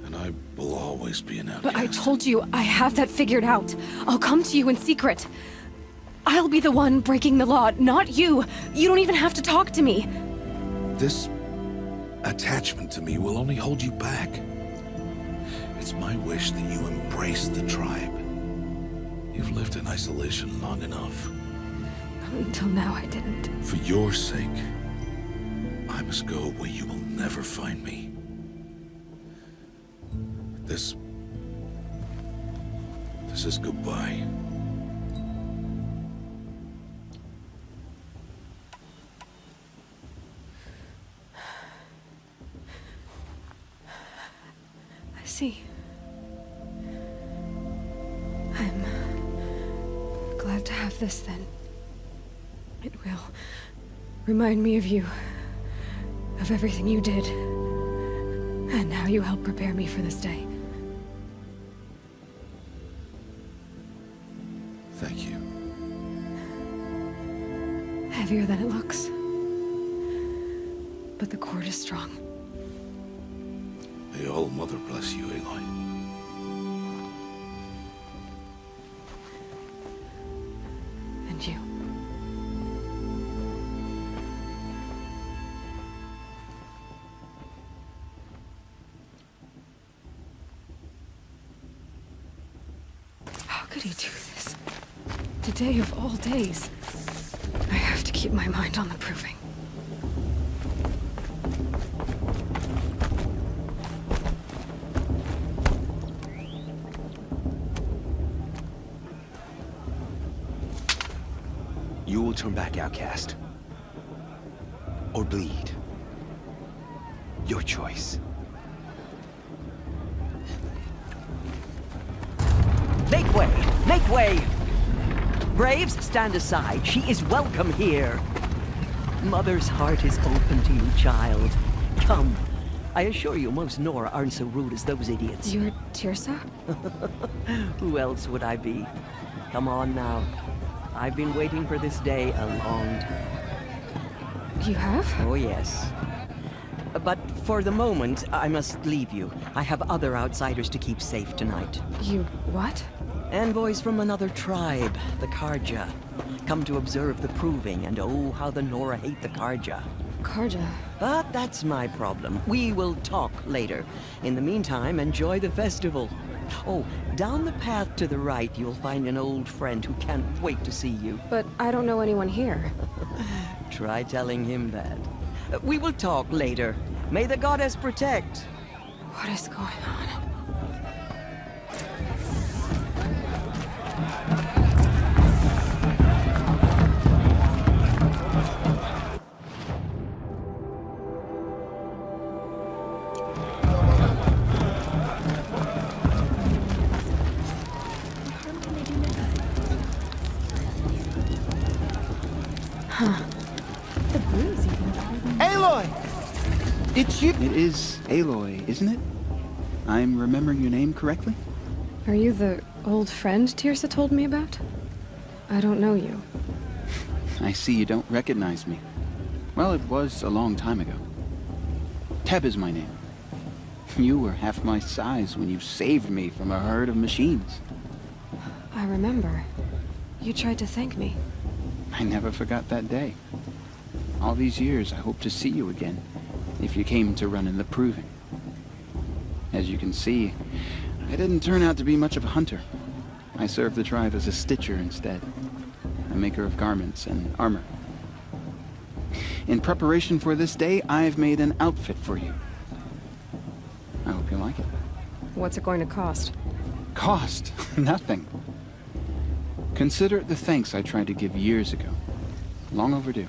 And I will always be an outcast. But I told you, I have that figured out. I'll come to you in secret. I'll be the one breaking the law, not you. You don't even have to talk to me. This attachment to me will only hold you back. It's my wish that you embrace the tribe. You've lived in isolation long enough. Until now, I didn't. For your sake, I must go where you will never find me. This is goodbye. I see. I'm glad to have this then. It will remind me of you, of everything you did, and how you helped prepare me for this day. Thank you. Heavier than it looks. But the cord is strong. May All Mother bless you, Aloy. And you. How could he do this? Today of all days. I have to keep my mind on the Proving. You will turn back, outcast. Or bleed. Your choice. Make way! Make way! Braves, stand aside. She is welcome here. Mother's heart is open to you, child. Come. I assure you, most Nora aren't so rude as those idiots. You're Tirsa? Who else would I be? Come on now. I've been waiting for this day a long time. You have? Oh, yes. But For the moment, I must leave you. I have other outsiders to keep safe tonight. You what? Envoys from another tribe, the Karja. Come to observe the proving, and oh, how the Nora hate the Karja. Karja? But that's my problem. We will talk later. In the meantime, enjoy the festival. Oh, down the path to the right, you'll find an old friend who can't wait to see you. But I don't know anyone here. Try telling him that. We will talk later. May the goddess protect. What is going on? Aloy! It's you! It is Aloy, isn't it? I'm remembering your name correctly? Are you the old friend Tirsa told me about? I don't know you. I see you don't recognize me. Well, it was a long time ago. Teb is my name. You were half my size when you saved me from a herd of machines. I remember. You tried to thank me. I never forgot that day. All these years, I hope to see you again, if you came to run in the proving. As you can see, I didn't turn out to be much of a hunter. I served the tribe as a stitcher instead, a maker of garments and armor. In preparation for this day, I've made an outfit for you. I hope you like it. What's it going to cost? Cost? Nothing. Consider it the thanks I tried to give years ago. Long overdue.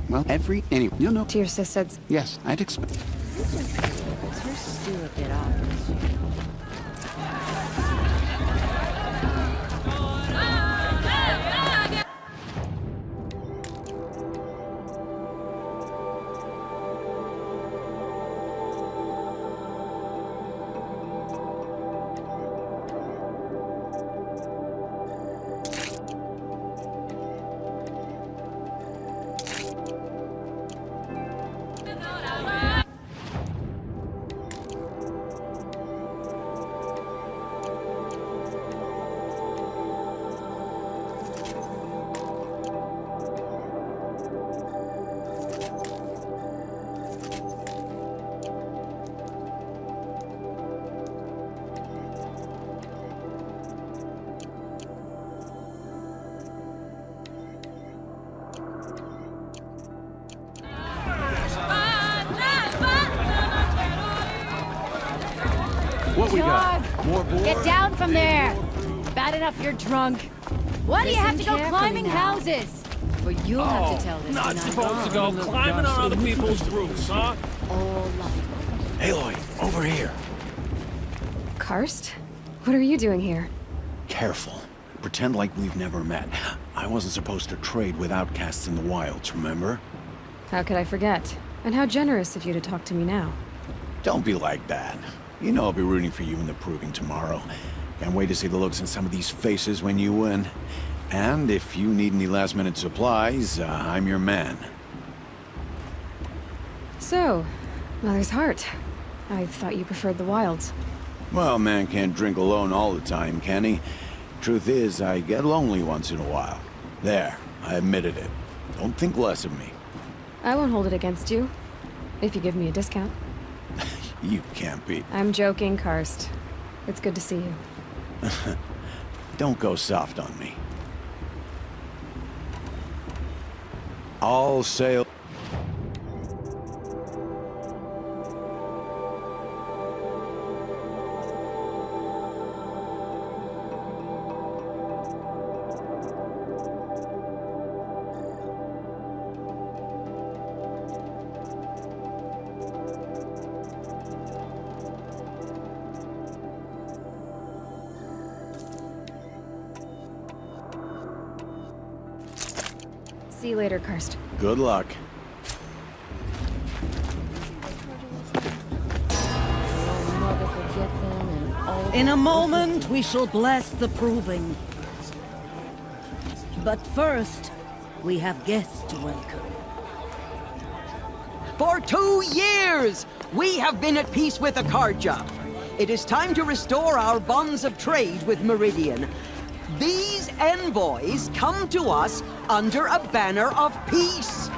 Well, anyway, you'll know. Tirsa said... Yes, I'd expect... Is her stew a bit obvious? What we got? More board? Get down from there! Bad enough you're drunk. Why do you have to go climbing houses? But you'll have to tell this. Not when I'm supposed to gone. go climbing on other people's roofs, huh? All life. Aloy, over here. Karst? What are you doing here? Careful. Pretend like we've never met. I wasn't supposed to trade with outcasts in the wilds, remember? How could I forget? And how generous of you to talk to me now. Don't be like that. You know I'll be rooting for you in the proving tomorrow. Can't wait to see the looks on some of these faces when you win. And if you need any last-minute supplies, I'm your man. So, Mother's Heart. I thought you preferred the wilds. Well, man can't drink alone all the time, can he? Truth is, I get lonely once in a while. There, I admitted it. Don't think less of me. I won't hold it against you, if you give me a discount. You can't be. I'm joking, Karst. It's good to see you. Don't go soft on me. All sail. See you later, Karst. Good luck. In a moment, we shall bless the proving. But first, we have guests to welcome. For 2 years, we have been at peace with Akarja. It is time to restore our bonds of trade with Meridian. These envoys come to us under a banner of peace.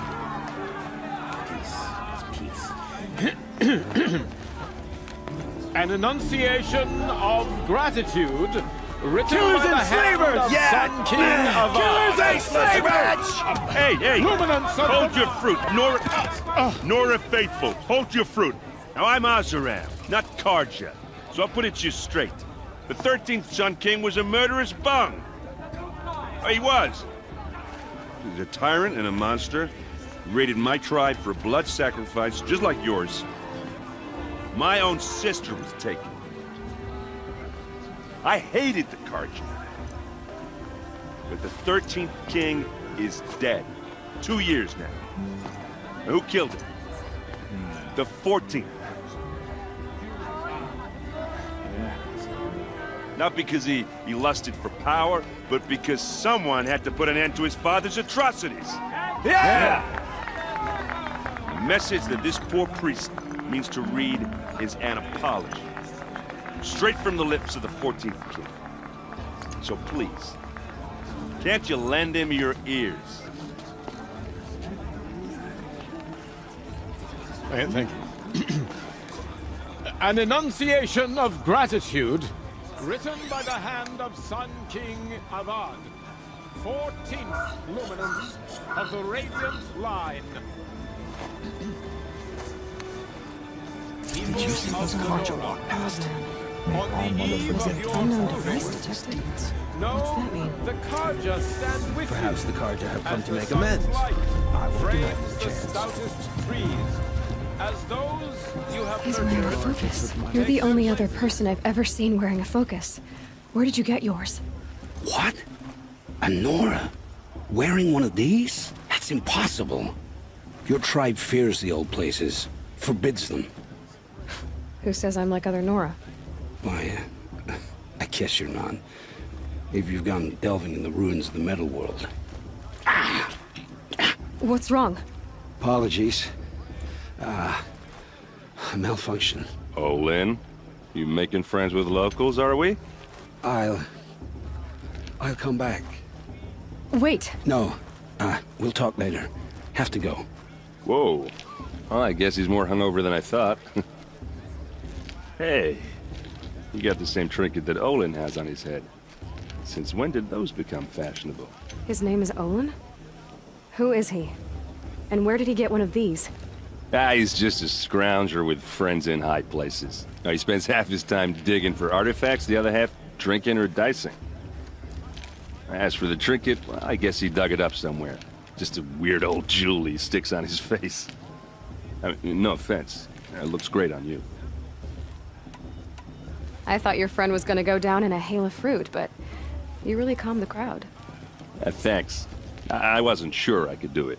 An enunciation of gratitude written Killers by the and hand slavers! of Yeah! Sun King of Killers and Ars. slavers! Hey! Luminance of Hold the- your fruit, Nora Faithful. Hold your fruit. Now, I'm Azaram, not Karja, so I'll put it to you straight. The 13th Sun King was a murderous bung. Oh, he was. He's a tyrant and a monster. He raided my tribe for a blood sacrifice, just like yours. My own sister was taken. I hated the Karja. But the 13th king is dead. 2 years now. Now, who killed him? The 14th. Not because he lusted for power, but because someone had to put an end to his father's atrocities. Yeah! The message that this poor priest means to read is an apology. Straight from the lips of the 14th king. So please, can't you lend him your ears? Thank you. An enunciation of gratitude written by the hand of Sun King Avad, 14th luminance of the Radiant Line. Did you see those Karja walk past? On the eve of your Unknown proving, device detected. know What's that mean? the Karja stand with Perhaps you. the Karja have come as to the make sun's amends. light I won't deny frames the the chance. stoutest trees, as those you have He's wearing a nurtured. focus. You're the only other person I've ever seen wearing a focus. Where did you get yours? What? A Nora? Wearing one of these? That's impossible. Your tribe fears the old places, forbids them. Who says I'm like other Nora? Why, I guess you're not. If you've gone delving in the ruins of the metal world. What's wrong? Apologies. A malfunction. Oh, Lynn, you making friends with locals, are we? I'll come back. Wait. No, we'll talk later. Have to go. Whoa. Well, I guess he's more hungover than I thought. Hey, you got the same trinket that Olin has on his head. Since when did those become fashionable? His name is Olin? Who is he? And where did he get one of these? He's just a scrounger with friends in high places. Now, he spends half his time digging for artifacts, the other half drinking or dicing. As for the trinket, well, I guess he dug it up somewhere. Just a weird old jewel he sticks on his face. I mean, no offense. It looks great on you. I thought your friend was gonna go down in a hail of fruit, but you really calmed the crowd. Thanks. I wasn't sure I could do it.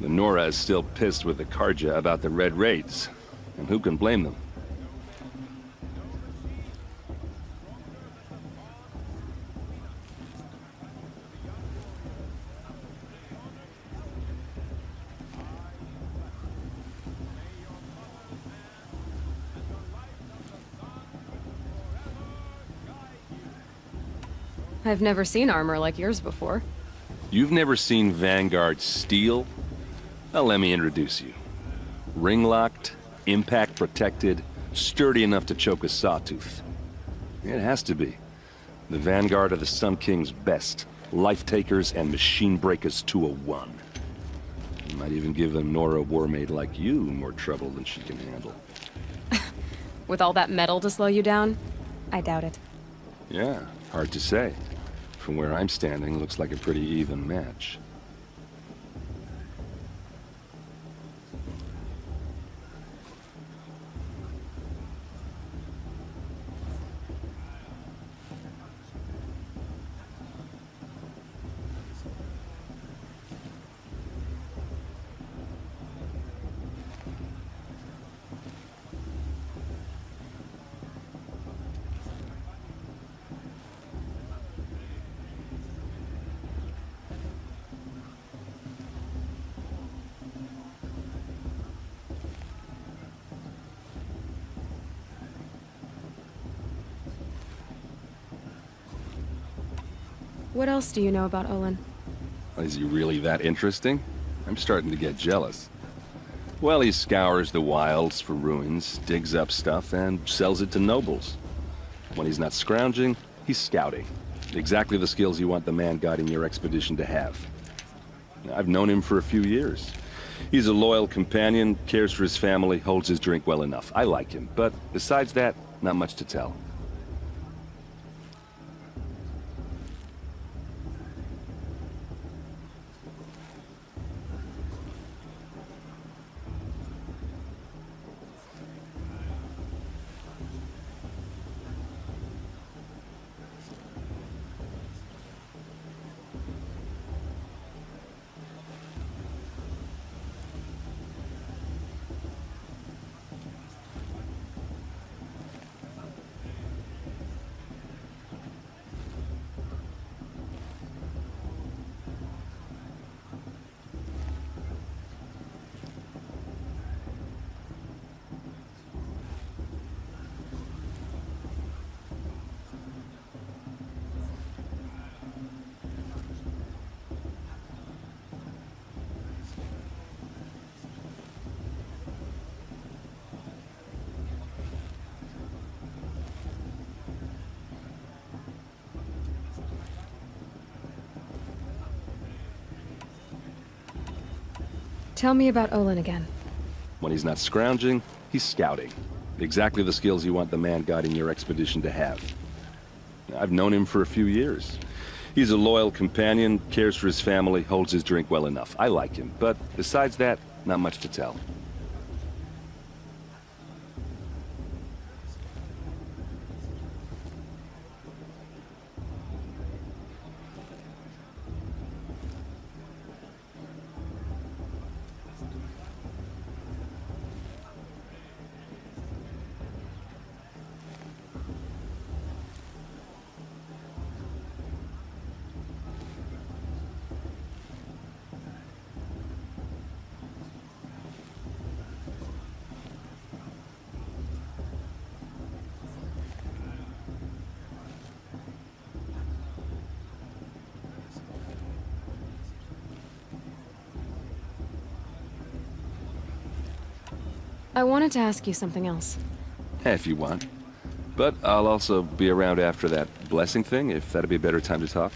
The Nora is still pissed with the Karja about the Red Raids, and who can blame them? I've never seen armor like yours before. You've never seen Vanguard steel? Well, let me introduce you. Ring-locked, impact-protected, sturdy enough to choke a sawtooth. It has to be. The Vanguard are the Sun King's best. Life-takers and machine breakers to a one. You might even give a Nora warmaid like you more trouble than she can handle. With all that metal to slow you down? I doubt it. Yeah, hard to say. From where I'm standing, looks like a pretty even match. What else do you know about Olin? Is he really that interesting? I'm starting to get jealous. Well, he scours the wilds for ruins, digs up stuff, and sells it to nobles. When he's not scrounging, he's scouting. Exactly the skills you want the man guiding your expedition to have. I've known him for a few years. He's a loyal companion, cares for his family, holds his drink well enough. I like him, but besides that, not much to tell. Tell me about Olin again. When he's not scrounging, he's scouting. Exactly the skills you want the man guiding your expedition to have. I've known him for a few years. He's a loyal companion, cares for his family, holds his drink well enough. I like him, but besides that, not much to tell. I wanted to ask you something else. If you want. But I'll also be around after that blessing thing, if that'd be a better time to talk.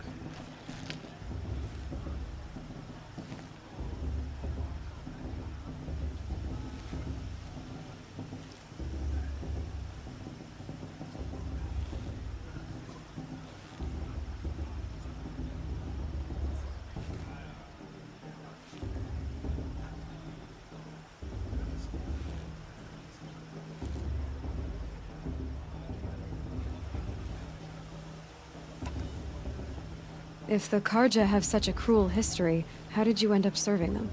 If the Karja have such a cruel history, how did you end up serving them?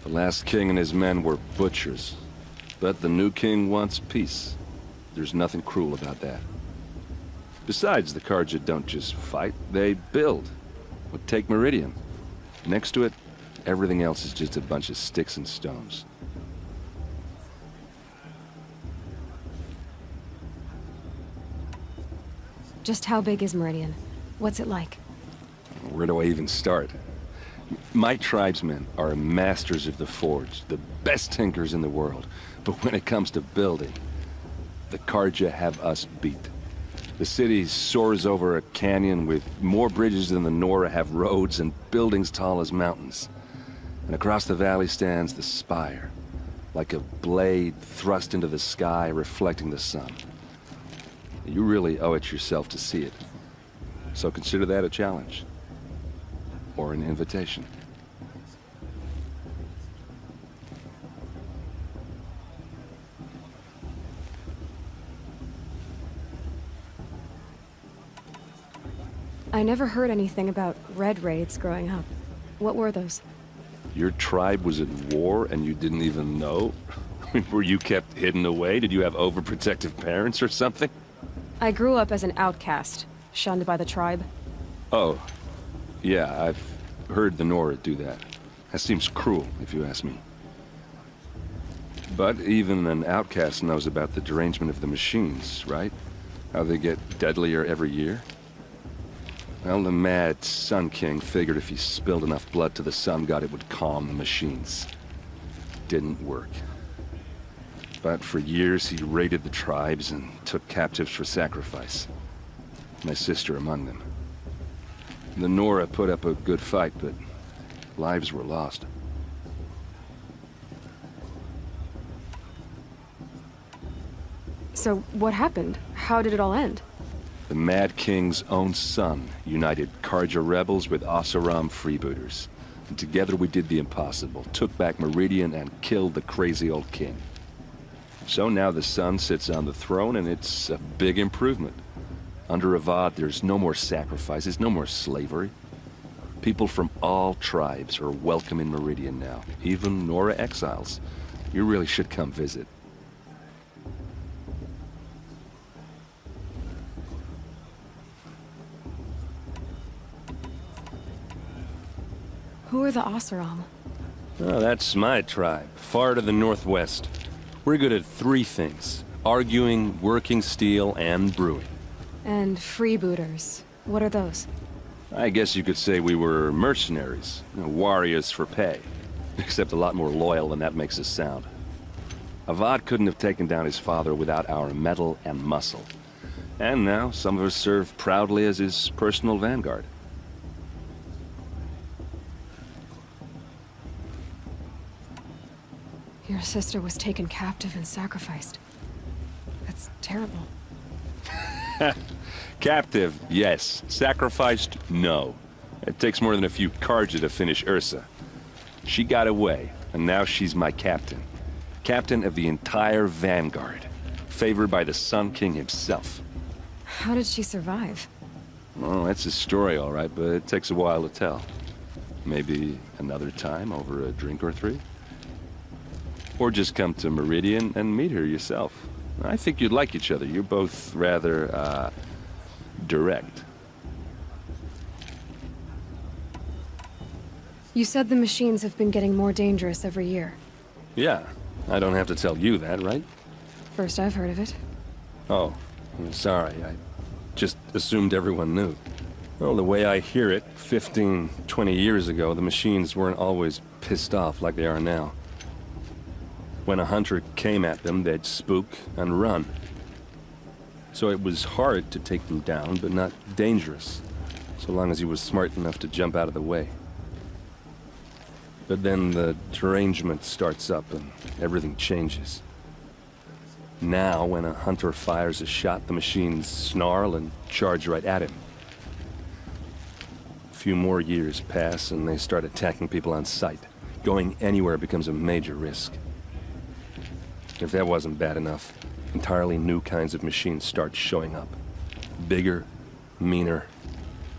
The last king and his men were butchers. But the new king wants peace. There's nothing cruel about that. Besides, the Karja don't just fight, they build. But take Meridian. Next to it, everything else is just a bunch of sticks and stones. Just how big is Meridian? What's it like? Where do I even start? My tribesmen are masters of the forge, the best tinkers in the world. But when it comes to building, the Karja have us beat. The city soars over a canyon with more bridges than the Nora have roads and buildings tall as mountains. And across the valley stands the spire, like a blade thrust into the sky reflecting the sun. You really owe it yourself to see it. So consider that a challenge. Or an invitation. I never heard anything about red raids growing up. What were those? Your tribe was at war and you didn't even know? Were you kept hidden away? Did you have overprotective parents or something? I grew up as an outcast, shunned by the tribe. Oh, yeah, I've heard the Nora do that. That seems cruel, if you ask me. But even an outcast knows about the derangement of the machines, right? How they get deadlier every year? Well, the mad Sun King figured if he spilled enough blood to the Sun God, it would calm the machines. Didn't work. But for years, he raided the tribes and took captives for sacrifice. My sister among them. The Nora put up a good fight, but lives were lost. So, what happened? How did it all end? The Mad King's own son united Karja rebels with Oseram freebooters. And together we did the impossible, took back Meridian and killed the crazy old king. So now the son sits on the throne and it's a big improvement. Under Avad, there's no more sacrifices, no more slavery. People from all tribes are welcome in Meridian now, even Nora exiles. You really should come visit. Who are the Oseram? Oh, that's my tribe, far to the northwest. We're good at three things: arguing, working steel, and brewing. And freebooters. What are those? I guess you could say we were mercenaries, warriors for pay. Except a lot more loyal than that makes us sound. Avad couldn't have taken down his father without our metal and muscle. And now some of us serve proudly as his personal vanguard. Your sister was taken captive and sacrificed. That's terrible. Captive, yes. Sacrificed, no. It takes more than a few Karja to finish Ursa. She got away, and now she's my captain. Captain of the entire Vanguard. Favored by the Sun King himself. How did she survive? Well, that's a story, all right, but it takes a while to tell. Maybe another time over a drink or three? Or just come to Meridian and meet her yourself. I think you'd like each other. You're both rather, direct. You said the machines have been getting more dangerous every year. Yeah, I don't have to tell you that, right? First I've heard of it. Oh, I'm sorry. I just assumed everyone knew. Well, the way I hear it, 15, 20 years ago, the machines weren't always pissed off like they are now. When a hunter came at them, they'd spook and run. So it was hard to take them down, but not dangerous, so long as he was smart enough to jump out of the way. But then the derangement starts up and everything changes. Now, when a hunter fires a shot, the machines snarl and charge right at him. A few more years pass and they start attacking people on sight. Going anywhere becomes a major risk. If that wasn't bad enough, entirely new kinds of machines start showing up. Bigger, meaner,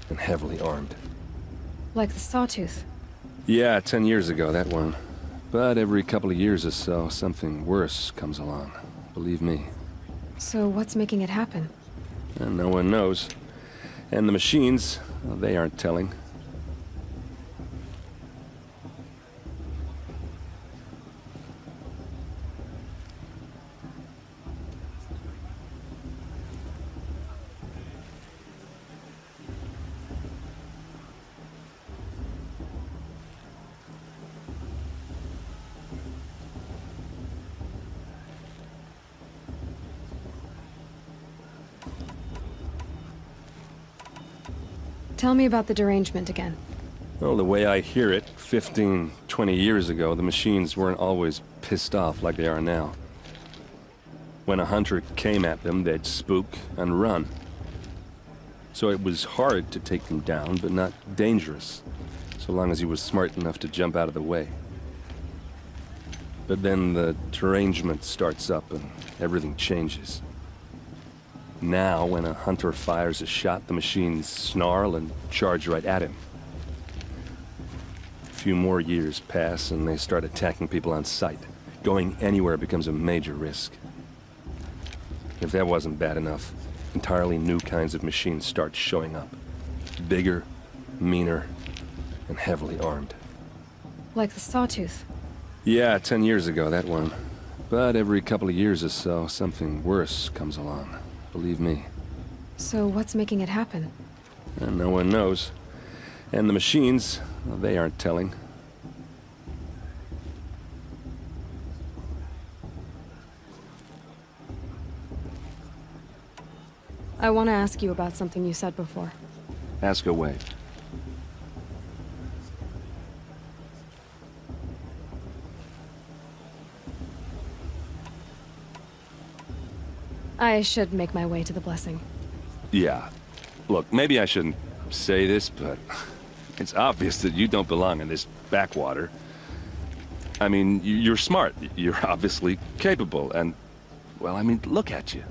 and heavily armed. Like the Sawtooth. Yeah, 10 years ago, that one. But every couple of years or so, something worse comes along. Believe me. So what's making it happen? And no one knows. And the machines, well, they aren't telling. Tell me about the derangement again. Well, the way I hear it, 15, 20 years ago, the machines weren't always pissed off like they are now. When a hunter came at them, they'd spook and run. So it was hard to take them down, but not dangerous, so long as he was smart enough to jump out of the way. But then the derangement starts up and everything changes. Now, when a hunter fires a shot, the machines snarl and charge right at him. A few more years pass and they start attacking people on sight. Going anywhere becomes a major risk. If that wasn't bad enough, entirely new kinds of machines start showing up. Bigger, meaner, and heavily armed. Like the Sawtooth. Yeah, 10 years ago, that one. But every couple of years or so, something worse comes along. Believe me. So what's making it happen? And no one knows. And the machines, well, they aren't telling. I want to ask you about something you said before. Ask away. I should make my way to the blessing. Yeah. Look, maybe I shouldn't say this, but it's obvious that you don't belong in this backwater. I mean, you're smart. You're obviously capable, and, well, I mean, look at you.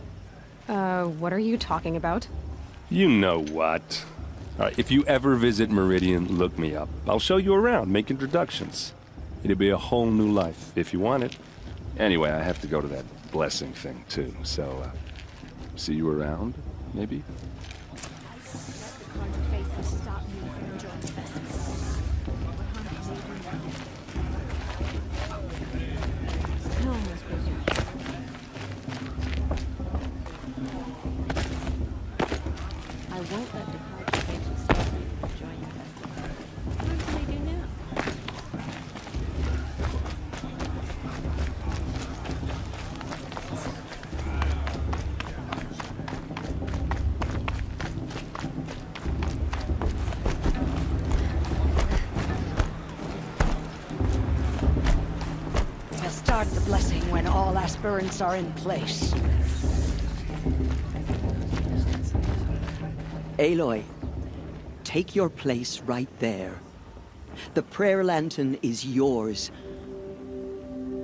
What are you talking about? You know what. All right, if you ever visit Meridian, look me up. I'll show you around, make introductions. It'll be a whole new life, if you want it. Anyway, I have to go to that blessing thing, too, so, see you around, maybe? I won't let the congregation stop me from joining the festival. What can I do now? We'll start the blessing when all aspirants are in place. Aloy, take your place right there. The prayer lantern is yours.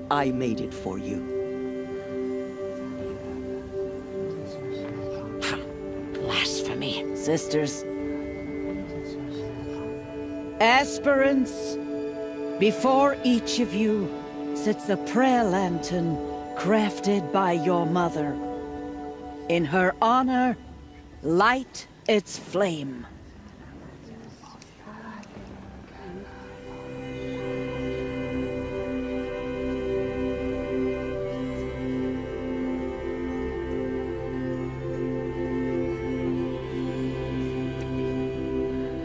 I made it for you. Blasphemy, sisters. Aspirants, before each of you sits a prayer lantern crafted by your mother. In her honor, light its flame.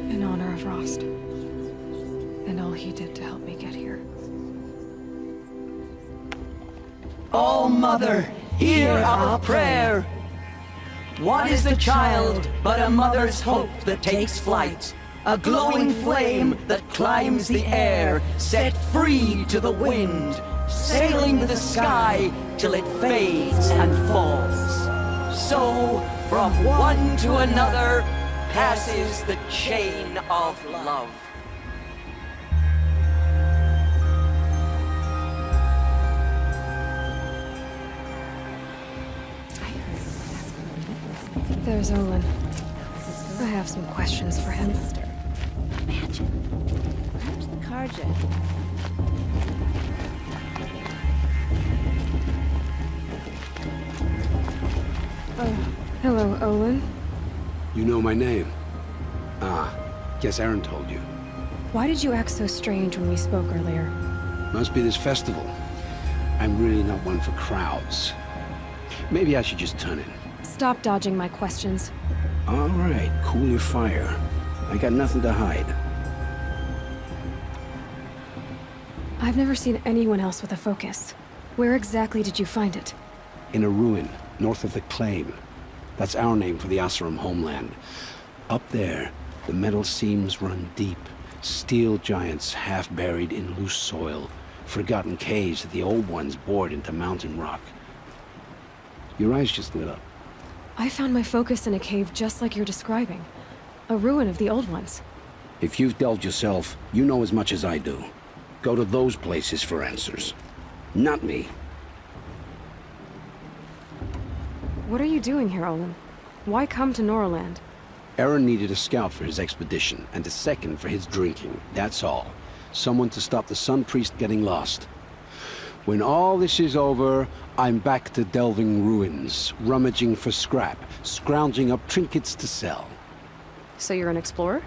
In honor of Rost. And all he did to help me get here. Oh, Mother, hear our prayer. What is the child but a mother's hope that takes flight? A glowing flame that climbs the air, set free to the wind, sailing the sky till it fades and falls. So, from one to another, passes the chain of love. There's Olin. I have some questions for him. Imagine. Perhaps the Karja. Hello, Olin. You know my name? Ah, guess Aaron told you. Why did you act so strange when we spoke earlier? Must be this festival. I'm really not one for crowds. Maybe I should just turn in. Stop dodging my questions. All right, cool your fire. I got nothing to hide. I've never seen anyone else with a focus. Where exactly did you find it? In a ruin, north of the Claim. That's our name for the Oseram homeland. Up there, the metal seams run deep. Steel giants half buried in loose soil. Forgotten caves that the old ones bored into mountain rock. Your eyes just lit up. I found my focus in a cave just like you're describing. A ruin of the old ones. If you've delved yourself, you know as much as I do. Go to those places for answers. Not me. What are you doing here, Olin? Why come to Norland? Aaron needed a scout for his expedition, and a second for his drinking. That's all. Someone to stop the Sun Priest getting lost. When all this is over, I'm back to delving ruins, rummaging for scrap, scrounging up trinkets to sell. So you're an explorer?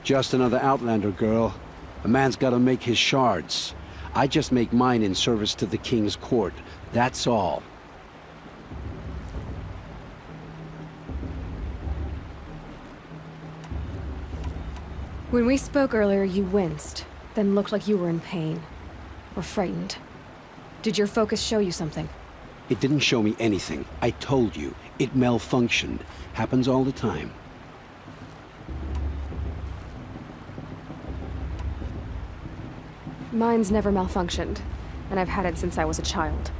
Just another Outlander, girl. A man's gotta make his shards. I just make mine in service to the King's court. That's all. When we spoke earlier, you winced, then looked like you were in pain. Or frightened. Did your focus show you something? It didn't show me anything. I told you. It malfunctioned. Happens all the time. Mine's never malfunctioned, and I've had it since I was a child.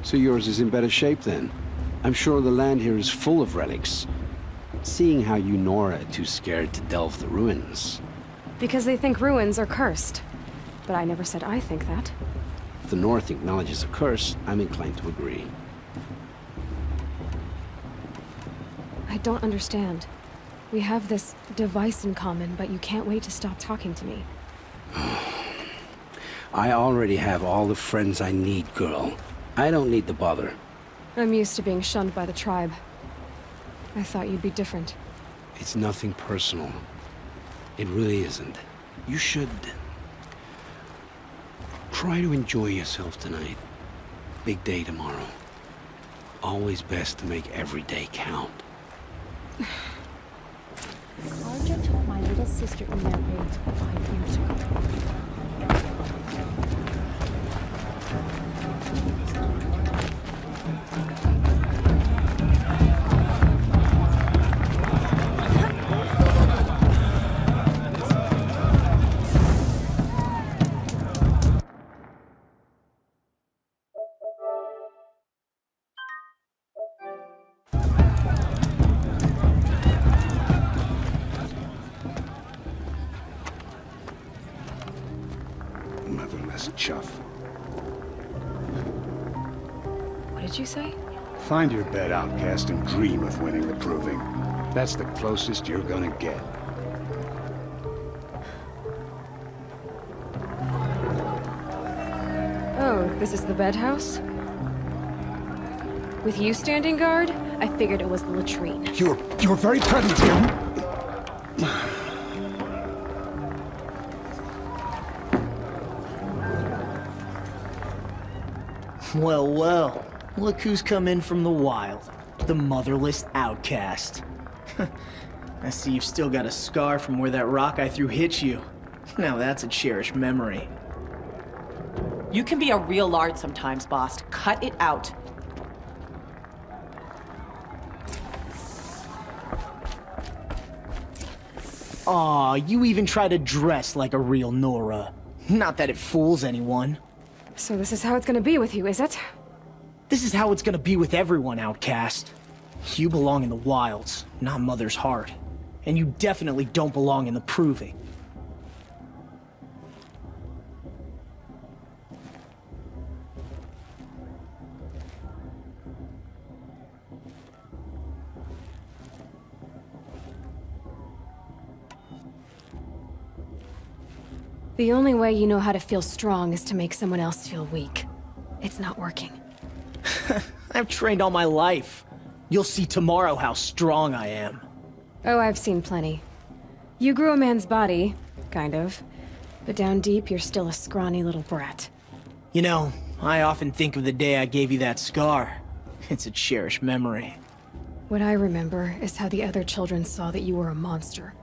So yours is in better shape then. I'm sure the land here is full of relics. Seeing how you Nora are too scared to delve the ruins. Because they think ruins are cursed. But I never said I think that. If the North acknowledges a curse, I'm inclined to agree. I don't understand. We have this device in common, but you can't wait to stop talking to me. I already have all the friends I need, girl. I don't need the bother. I'm used to being shunned by the tribe. I thought you'd be different. It's nothing personal. It really isn't. You should... try to enjoy yourself tonight. Big day tomorrow. Always best to make every day count. Karja took my little sister in their raids 5 years ago. Motherless chuff. What did you say? Find your bed, outcast, and dream of winning the proving. That's the closest you're gonna get. Oh, this is the bedhouse? With you standing guard, I figured it was the latrine. You're very present here. Well, well. Look who's come in from the wild. The motherless outcast. I see you've still got a scar from where that rock I threw hit you. Now that's a cherished memory. You can be a real lard sometimes, boss. Cut it out. Aw, you even try to dress like a real Nora. Not that it fools anyone. So this is how it's gonna be with you, is it? This is how it's gonna be with everyone, outcast. You belong in the wilds, not Mother's heart. And you definitely don't belong in the proving. The only way you know how to feel strong is to make someone else feel weak. It's not working. I've trained all my life. You'll see tomorrow how strong I am. Oh, I've seen plenty. You grew a man's body, kind of. But down deep, you're still a scrawny little brat. You know, I often think of the day I gave you that scar. It's a cherished memory. What I remember is how the other children saw that you were a monster.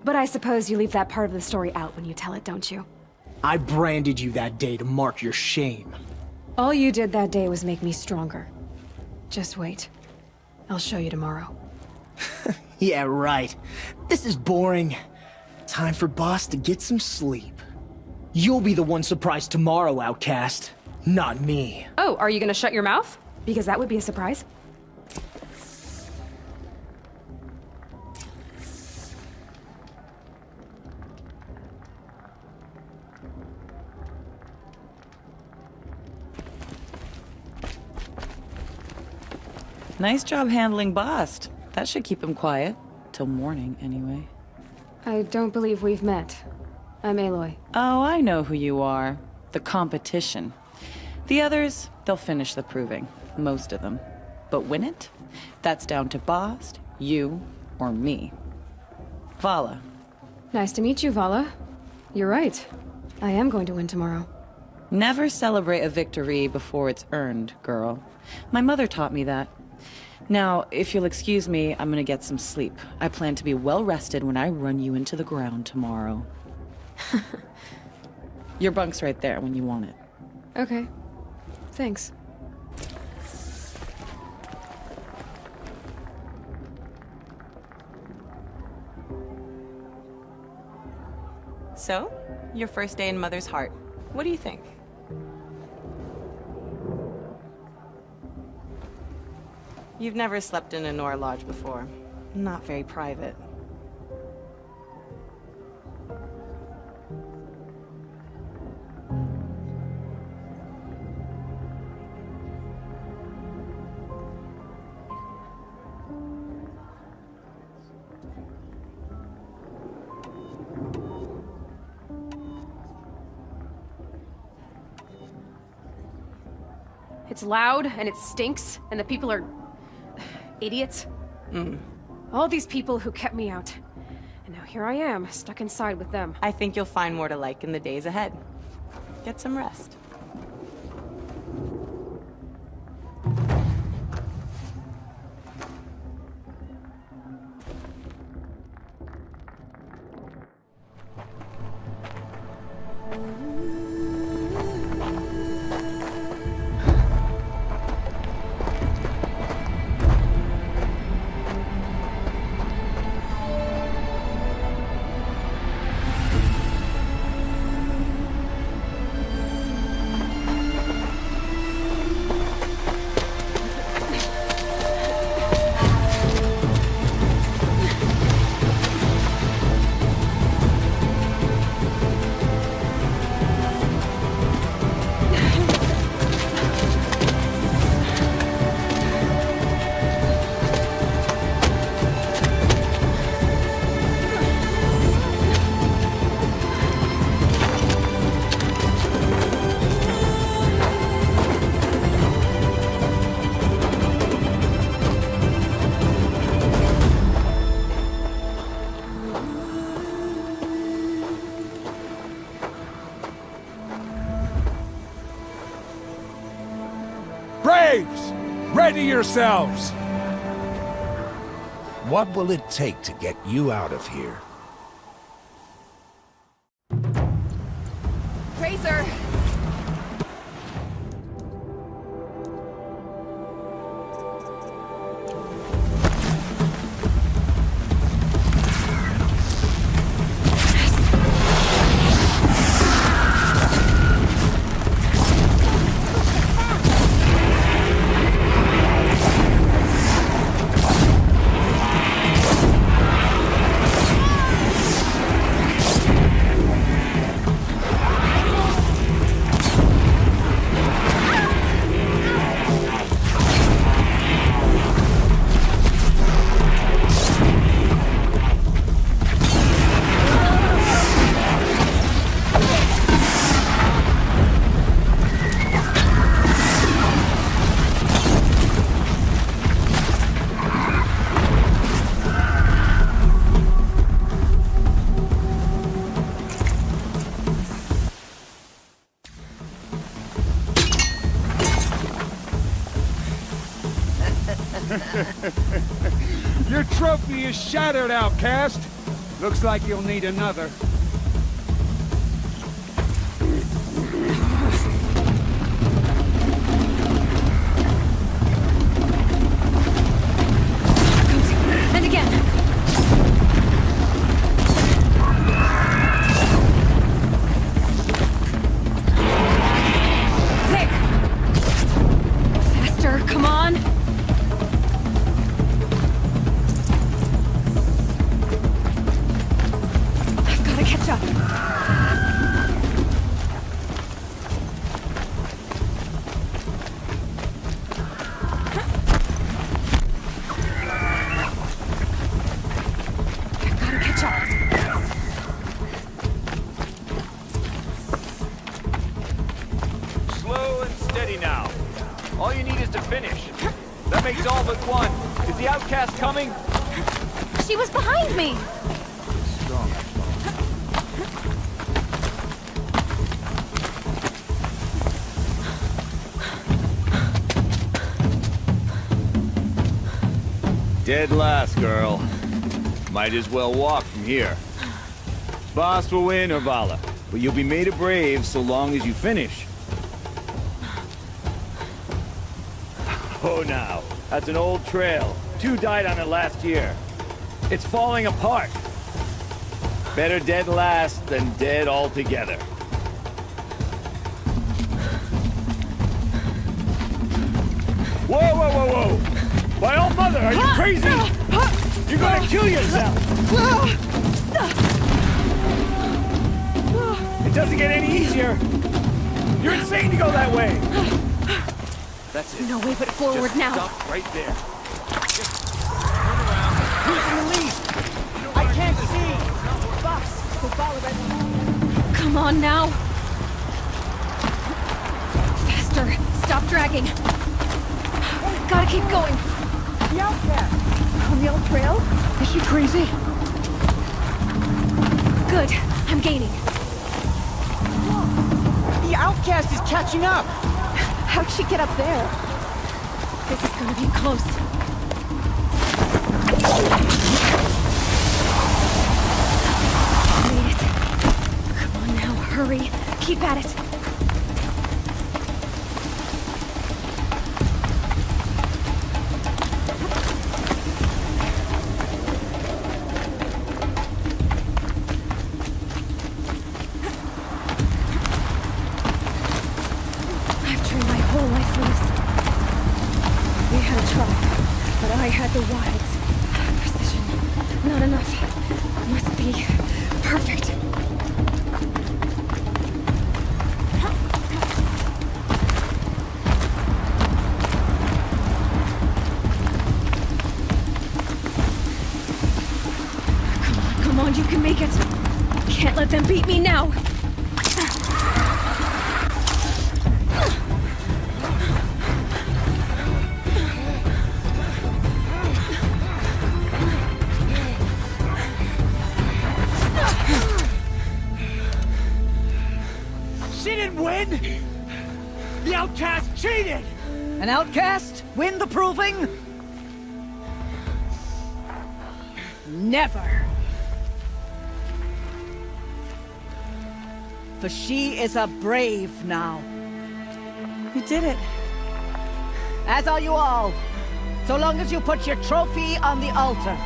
But I suppose you leave that part of the story out when you tell it, don't you? I branded you that day to mark your shame. All you did that day was make me stronger. Just wait. I'll show you tomorrow. Yeah, right. This is boring. Time for Boss to get some sleep. You'll be the one surprised tomorrow, outcast. Not me. Oh, are you gonna shut your mouth? Because that would be a surprise. Nice job handling Bast. That should keep him quiet. Till morning, anyway. I don't believe we've met. I'm Aloy. Oh, I know who you are. The competition. The others, they'll finish the proving. Most of them. But win it? That's down to Bast, you, or me. Vala. Nice to meet you, Vala. You're right. I am going to win tomorrow. Never celebrate a victory before it's earned, girl. My mother taught me that. Now, if you'll excuse me, I'm gonna get some sleep. I plan to be well rested when I run you into the ground tomorrow. Your bunk's right there when you want it. Okay. Thanks. So, your first day in Mother's heart. What do you think? You've never slept in a Nora lodge before. Not very private. It's loud, and it stinks, and the people are... idiots. All these people who kept me out. And now here I am, stuck inside with them. I think you'll find more to like in the days ahead. Get some rest. Braves! Ready yourselves! What will it take to get you out of here? Razor! Your trophy is shattered, outcast. Looks like you'll need another. And again. There. Faster, come on. I've got to catch up. Slow and steady now. All you need is to finish. That makes all but one. Is the outcast coming? She was behind me. Strong. Dead last, girl. Might as well walk from here. Boss will win or Vala, but you'll be made a brave so long as you finish. Oh, now, that's an old trail. 2 died on it last year. It's falling apart. Better dead last than dead altogether. Whoa, whoa, whoa, whoa! My old mother, are you crazy? You're gonna kill yourself! It doesn't get any easier! You're insane to go that way! That's it. No way but forward Just now. stop right there. Just turn around. Who's in the lead? I can't see! Boss, go follow that. Come on now. Faster. Stop dragging. Gotta keep going. The outcast! On the old trail? Is she crazy? Good. I'm gaining. The outcast is catching up! How'd she get up there? This is gonna be close. Made it. Come on now, hurry. Keep at it. The wilds. Precision. Not enough. Must be perfect. Come on, you can make it. Can't let them beat me now. The outcast cheated! An outcast win the proving? Never. For she is a brave now. You did it. As are you all. So long as you put your trophy on the altar.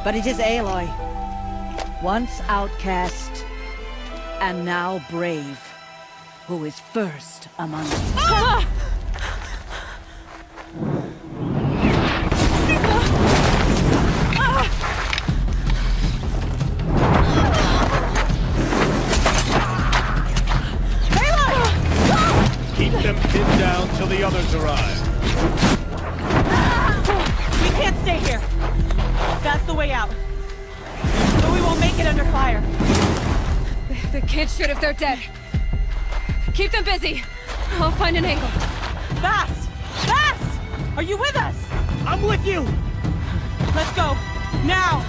But it is Aloy. Once outcast, and now brave, who is first among us. Ah! Keep them pinned down till the others arrive. We can't stay here. That's the way out. But we won't make it under fire. They can't shoot if they're dead. Keep them busy. I'll find an angle. Fast! Fast! Are you with us? I'm with you! Let's go. Now!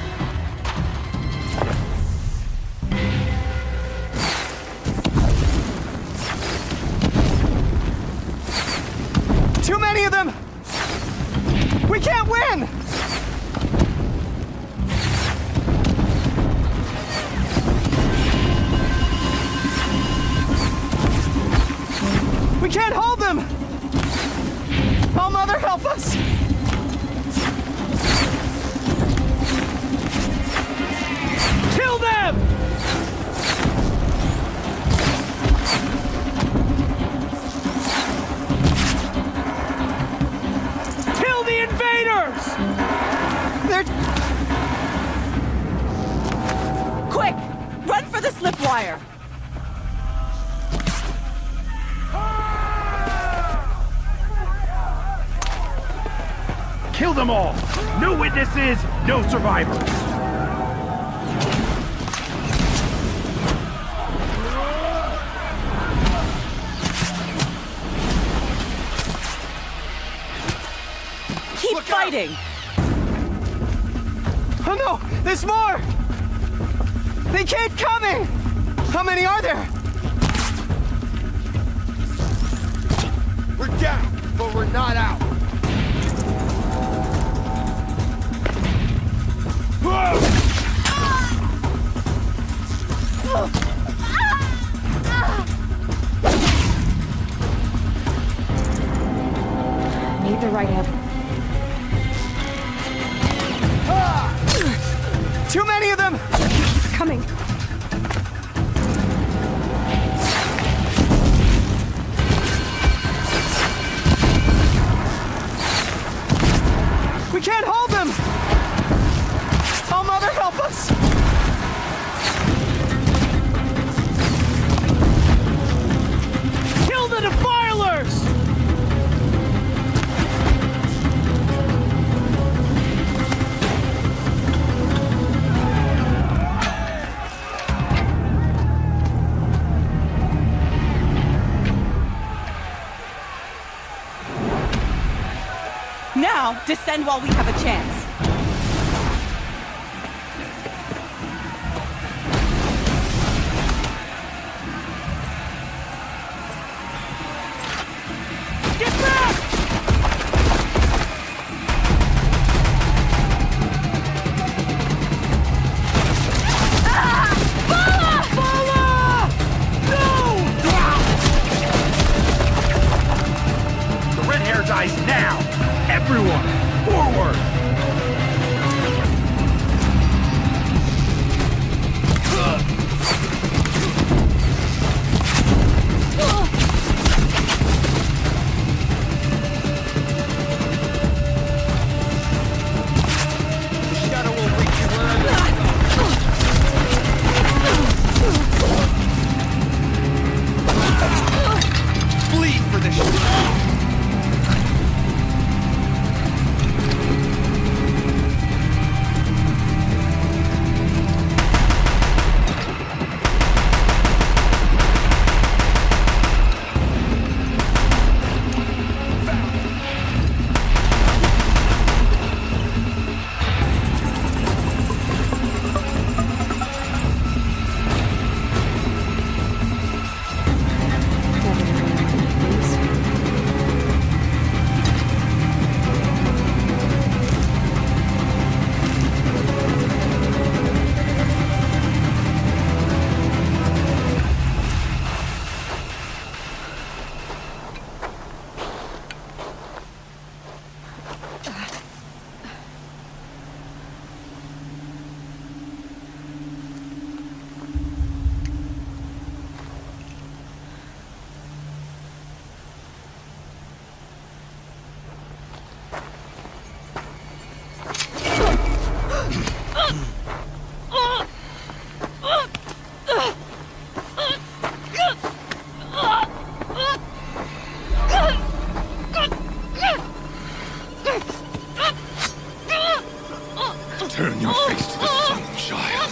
Too many of Quick! Run for the slip wire! Kill them all! No witnesses, no survivors! Keep fighting! Oh no! There's more! They keep coming! How many are there? We're down, but we're not out. Need the right hip. Too many of them! Coming. We can't hold them! Oh, Mother, help us! Kill the defilers! Now, descend while we have a chance. The red hair dies now! Everyone, forward! Bleed for this shit! Turn your face to the sun, child.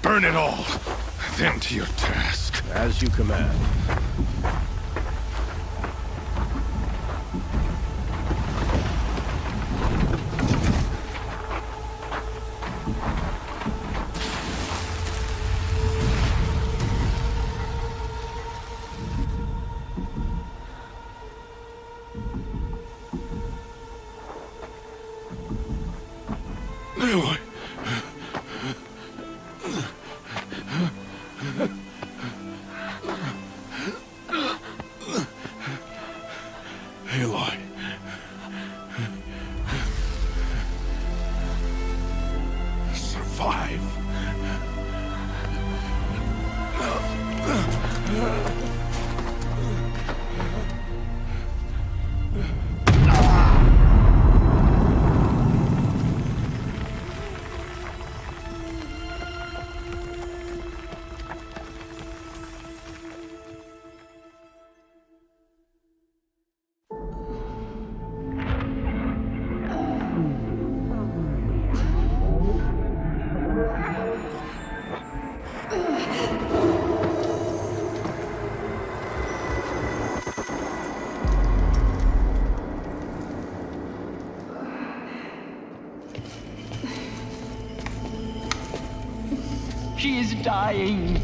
Burn it all, then to your task. As you command. Aloy. Aloy. Survive. She is dying.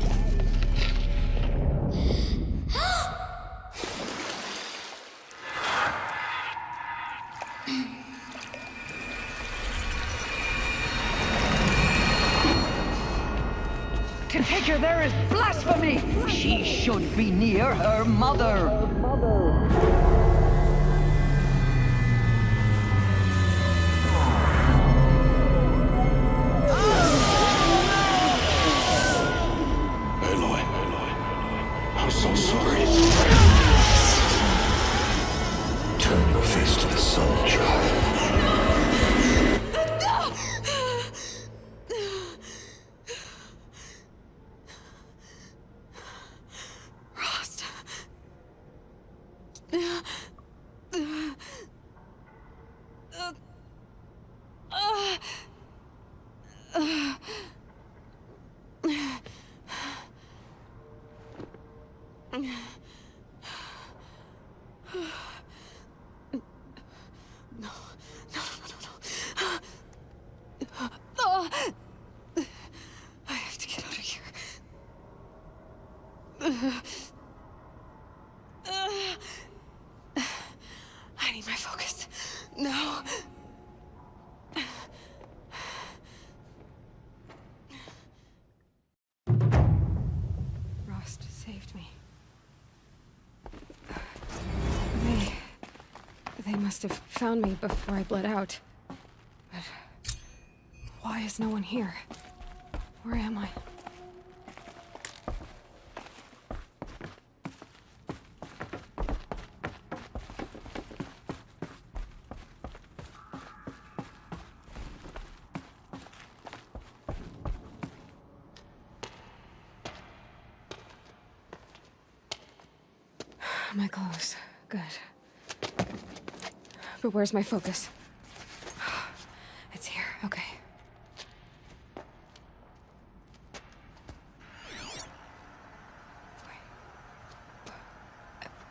To take her there is blasphemy. She should be near her mother. I'm so sorry. Turn your face to the sun, child. Rost. I have to get out of here. I need my focus. No. Rost saved me. They must have found me before I bled out. But why is no one here? Where am I? My clothes. Good. But where's my focus? It's here. Okay.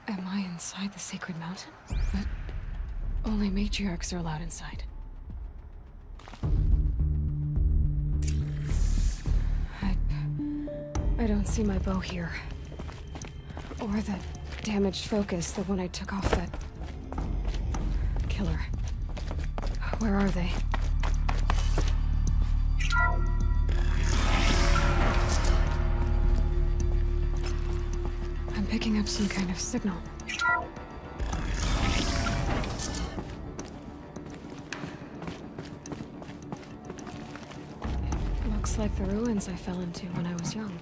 Am I inside the sacred mountain? But only matriarchs are allowed inside. I don't see my bow here. Or the damaged focus, the one I took off that killer. Where are they? I'm picking up some kind of signal. It looks like the ruins I fell into when I was young.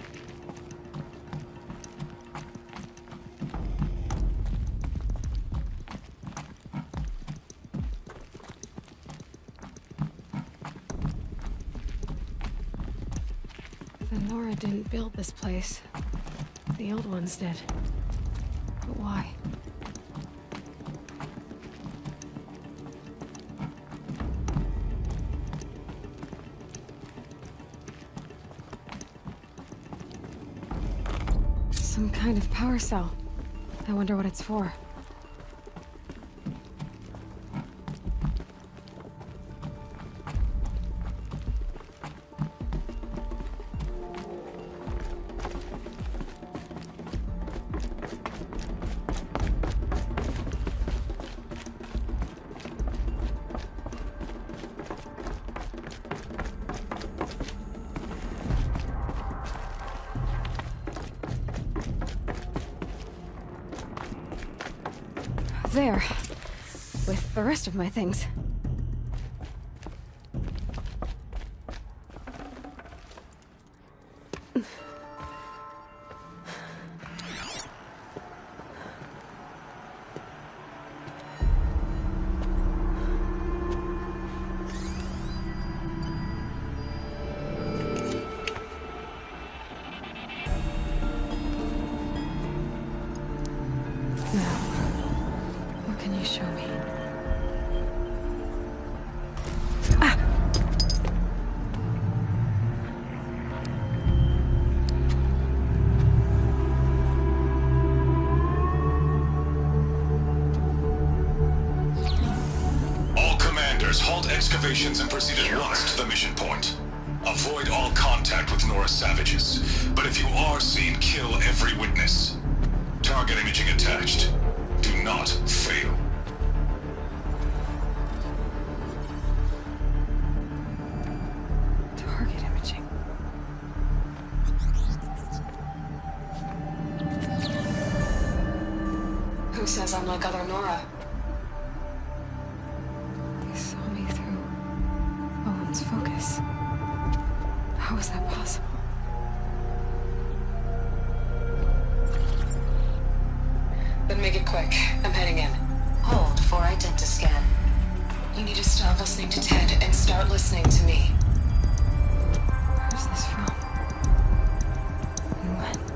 The Nora didn't build this place. The old ones did. But why? Some kind of power cell. I wonder what it's for. there. With the rest of my things. Halt excavations and proceed at once to the mission point. Avoid all contact with Nora savages, but if you are seen, kill every witness. Target imaging attached. Do not fail. Target imaging. Who says I'm like other Nora? Focus. How is that possible? Then make it quick. I'm heading in. Hold for identiscan. You need to stop listening to Ted and start listening to me. Where's this from? And when?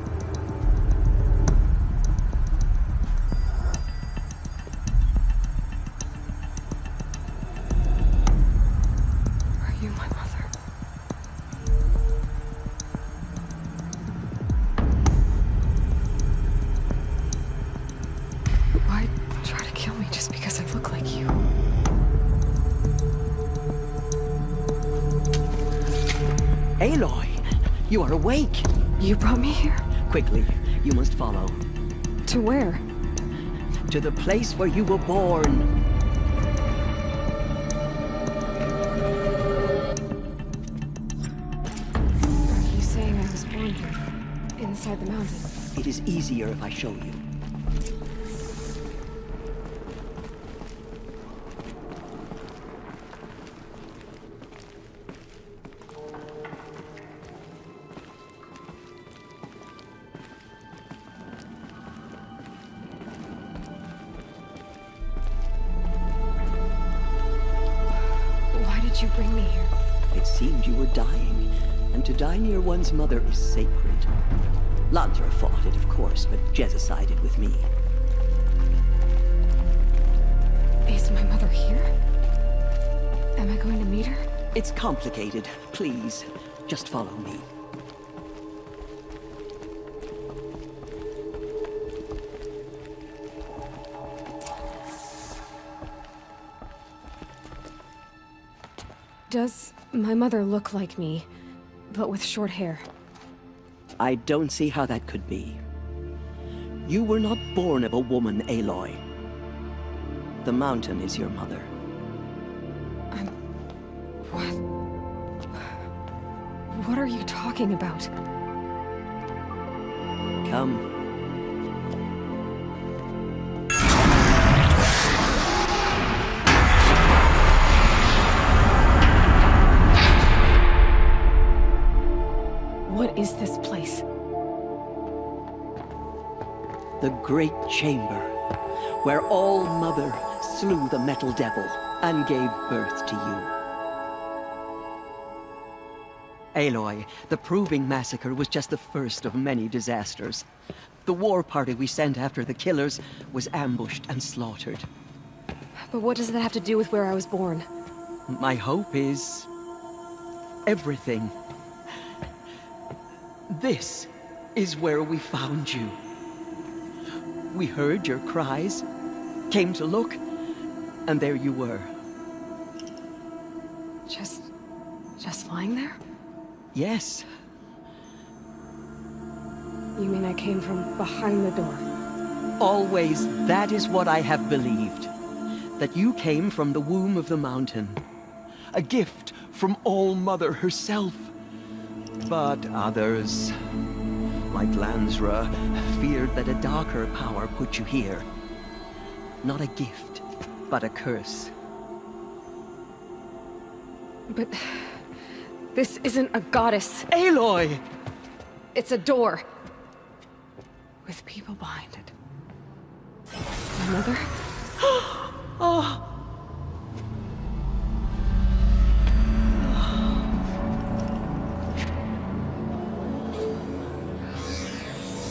Aloy, you are awake. You brought me here? Quickly, you must follow. To where? To the place where you were born. Are you saying I was born here? Inside the mountain? It is easier if I show you. You bring me here? It seemed you were dying, and to die near one's mother is sacred. Lansra fought it, of course, but Jezza sided with me. Is my mother here? Am I going to meet her? It's complicated. Please, just follow me. Does my mother look like me, but with short hair? I don't see how that could be. You were not born of a woman, Aloy. The mountain is your mother. What are you talking about? Come. What is this place? The Great Chamber, where All-Mother slew the Metal Devil and gave birth to you. Aloy, the Proving Massacre was just the first of many disasters. The war party we sent after the killers was ambushed and slaughtered. But what does that have to do with where I was born? My hope is... everything. This is where we found you. We heard your cries, came to look, and there you were. Just lying there? Yes. You mean I came from behind the door? Always, that is what I have believed. That you came from the womb of the mountain. A gift from All-Mother herself. But others, like Lansra, feared that a darker power put you here. Not a gift, but a curse. But this isn't a goddess. Aloy! It's a door. With people behind it. My mother? Oh!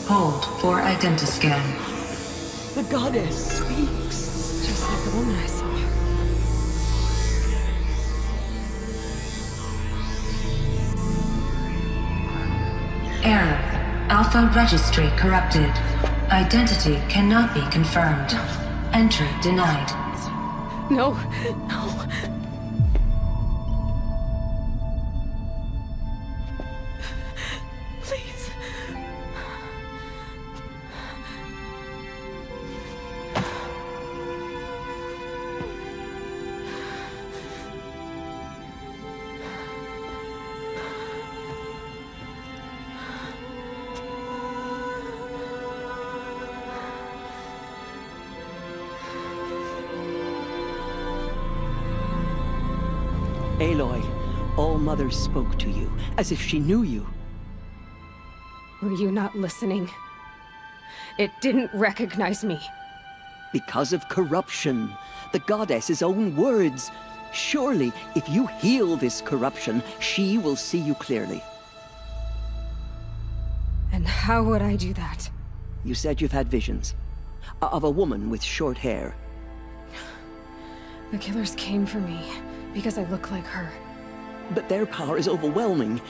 Hold for identiscan. The goddess speaks. Just like the woman I saw. Error. Alpha registry corrupted. Identity cannot be confirmed. Entry denied. No, no. Please. Aloy, All Mother spoke to you, as if she knew you. Were you not listening? It didn't recognize me. Because of corruption. The goddess's own words. Surely, if you heal this corruption, she will see you clearly. And how would I do that? You said you've had visions. Of a woman with short hair. The killers came for me because I look like her. But their power is overwhelming.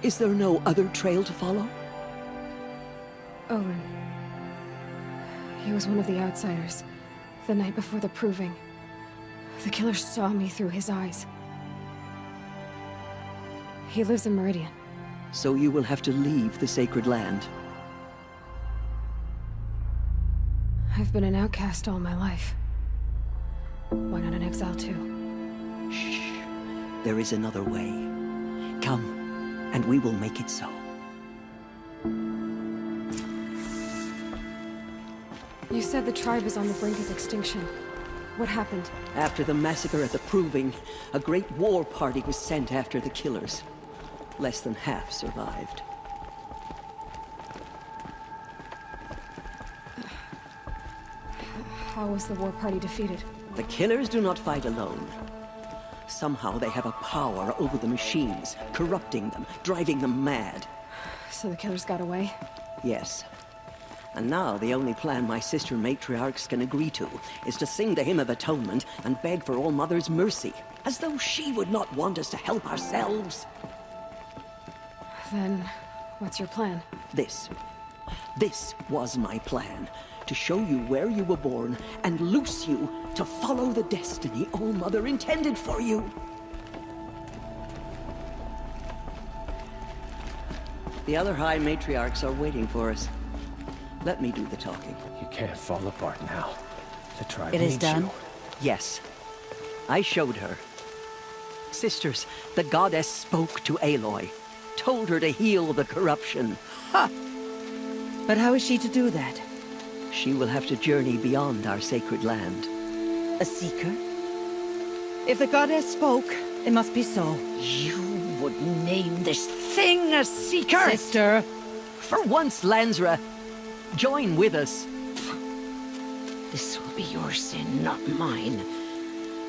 Is there no other trail to follow? Owen. He was one of the outsiders. The night before the proving. The killers saw me through his eyes. He lives in Meridian. So you will have to leave the sacred land. I've been an outcast all my life. Why not an exile too? Shh. There is another way. Come, and we will make it so. You said the tribe is on the brink of extinction. What happened? After the massacre at the Proving, a great war party was sent after the killers. Less than half survived. How was the war party defeated? The killers do not fight alone. Somehow they have a power over the machines, corrupting them, driving them mad. So the killers got away? Yes. And now the only plan my sister matriarchs can agree to is to sing the Hymn of Atonement and beg for All Mother's mercy, as though she would not want us to help ourselves. Then, what's your plan? This was my plan. To show you where you were born and loose you to follow the destiny All Mother intended for you. The other High Matriarchs are waiting for us. Let me do the talking. You can't fall apart now. The tribe It is needs done? you. Yes. I showed her. Sisters, the goddess spoke to Aloy. Told her to heal the corruption. Ha! But how is she to do that? She will have to journey beyond our sacred land. A seeker? If the goddess spoke, it must be so. You would name this thing a seeker? Sister! For once, Lansra, join with us. This will be your sin, not mine.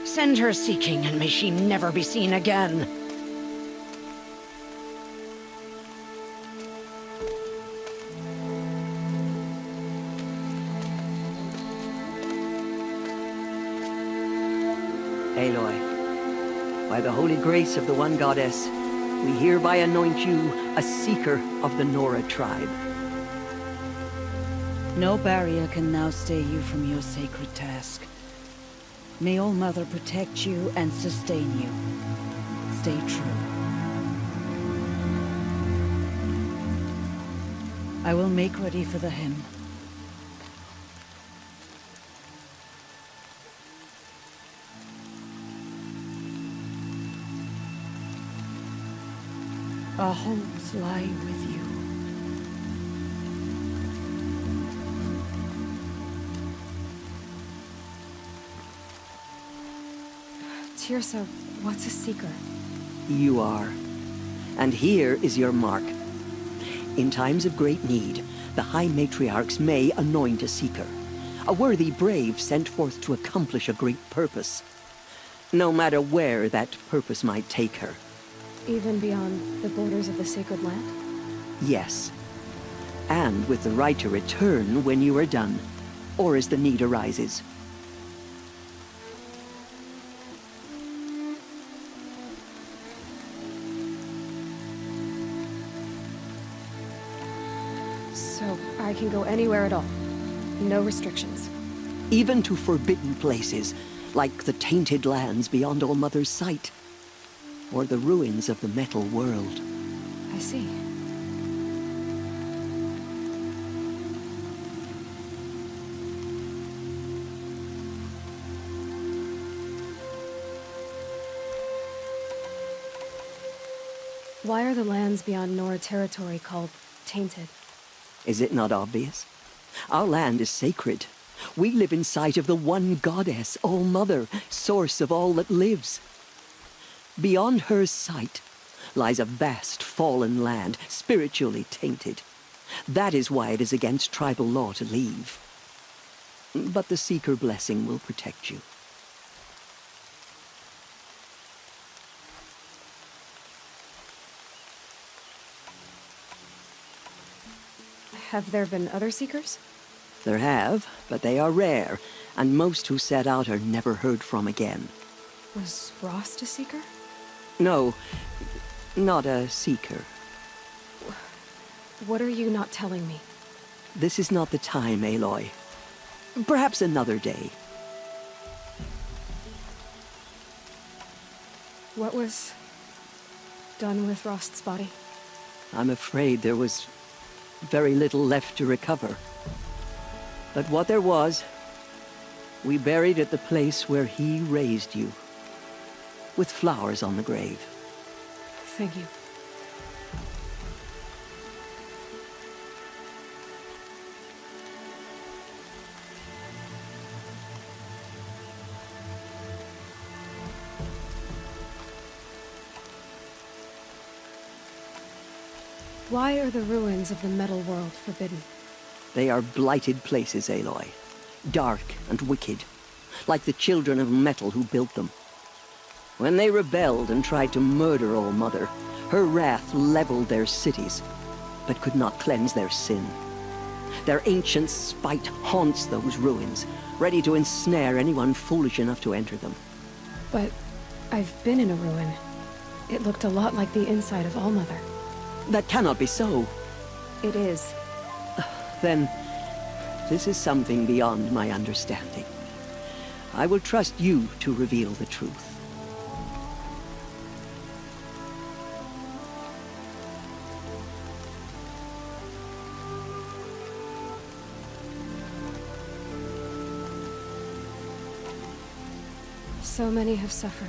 Send her seeking, and may she never be seen again. Aloy, by the holy grace of the one goddess, we hereby anoint you a seeker of the Nora tribe. No barrier can now stay you from your sacred task. May All Mother protect you and sustain you. Stay true. I will make ready for the hymn. Our homes lie with you. Tirsa, what's a seeker? You are. And here is your mark. In times of great need, the High Matriarchs may anoint a seeker. A worthy brave sent forth to accomplish a great purpose. No matter where that purpose might take her. Even beyond the borders of the sacred land? Yes. And with the right to return when you are done, or as the need arises. So, I can go anywhere at all. No restrictions. Even to forbidden places, like the tainted lands beyond All-Mother's sight. Or the ruins of the metal world. I see. Why are the lands beyond Nora territory called tainted? Is it not obvious? Our land is sacred. We live in sight of the one goddess, All-Mother, source of all that lives. Beyond her sight lies a vast fallen land, spiritually tainted. That is why it is against tribal law to leave. But the Seeker blessing will protect you. Have there been other Seekers? There have, but they are rare, and most who set out are never heard from again. Was Rost a Seeker? No, not a Seeker. What are you not telling me? This is not the time, Aloy. Perhaps another day. What was done with Rost's body? I'm afraid there was very little left to recover. But what there was, we buried at the place where he raised you, with flowers on the grave. Thank you. Why are the ruins of the metal world forbidden? They are blighted places, Aloy. Dark and wicked, like the children of metal who built them. When they rebelled and tried to murder All-Mother, her wrath leveled their cities, but could not cleanse their sin. Their ancient spite haunts those ruins, ready to ensnare anyone foolish enough to enter them. But I've been in a ruin. It looked a lot like the inside of All-Mother. That cannot be so. It is. Then, this is something beyond my understanding. I will trust you to reveal the truth. So many have suffered.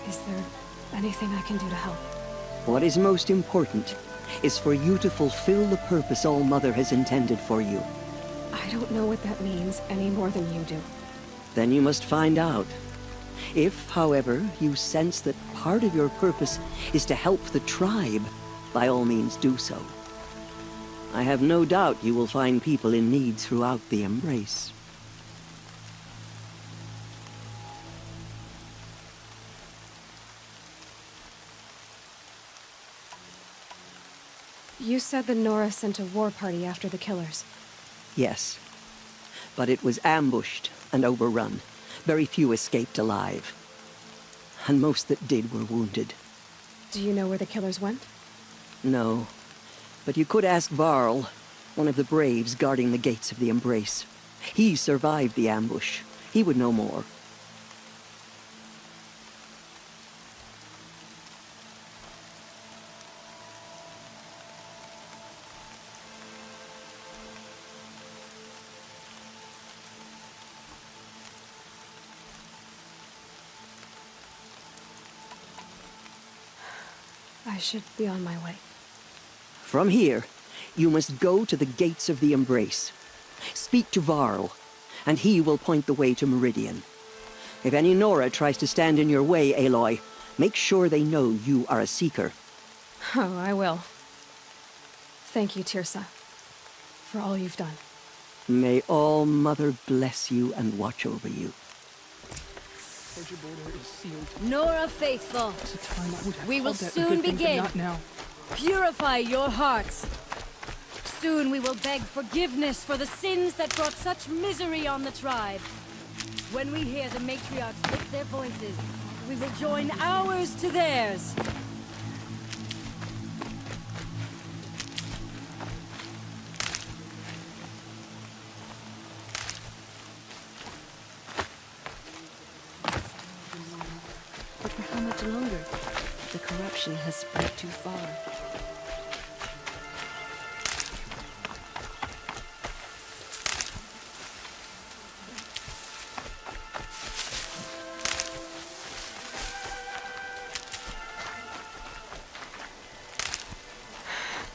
Is there anything I can do to help? What is most important is for you to fulfill the purpose All-Mother has intended for you. I don't know what that means any more than you do. Then you must find out. If, however, you sense that part of your purpose is to help the tribe, by all means do so. I have no doubt you will find people in need throughout the Embrace. You said the Nora sent a war party after the killers. Yes, but it was ambushed and overrun. Very few escaped alive. And most that did were wounded. Do you know where the killers went? No, but you could ask Varl, one of the braves guarding the gates of the Embrace. He survived the ambush. He would know more. I should be on my way. From here, you must go to the gates of the Embrace. Speak to Varl, and he will point the way to Meridian. If any Nora tries to stand in your way, Aloy, make sure they know you are a Seeker. Oh, I will. Thank you, Tirsa, for all you've done. May All Mother bless you and watch over you. Nora Faithful, we will soon begin. Purify your hearts. Soon we will beg forgiveness for the sins that brought such misery on the tribe. When we hear the matriarchs lift their voices, we will join ours to theirs. But for how much longer? The corruption has spread too far.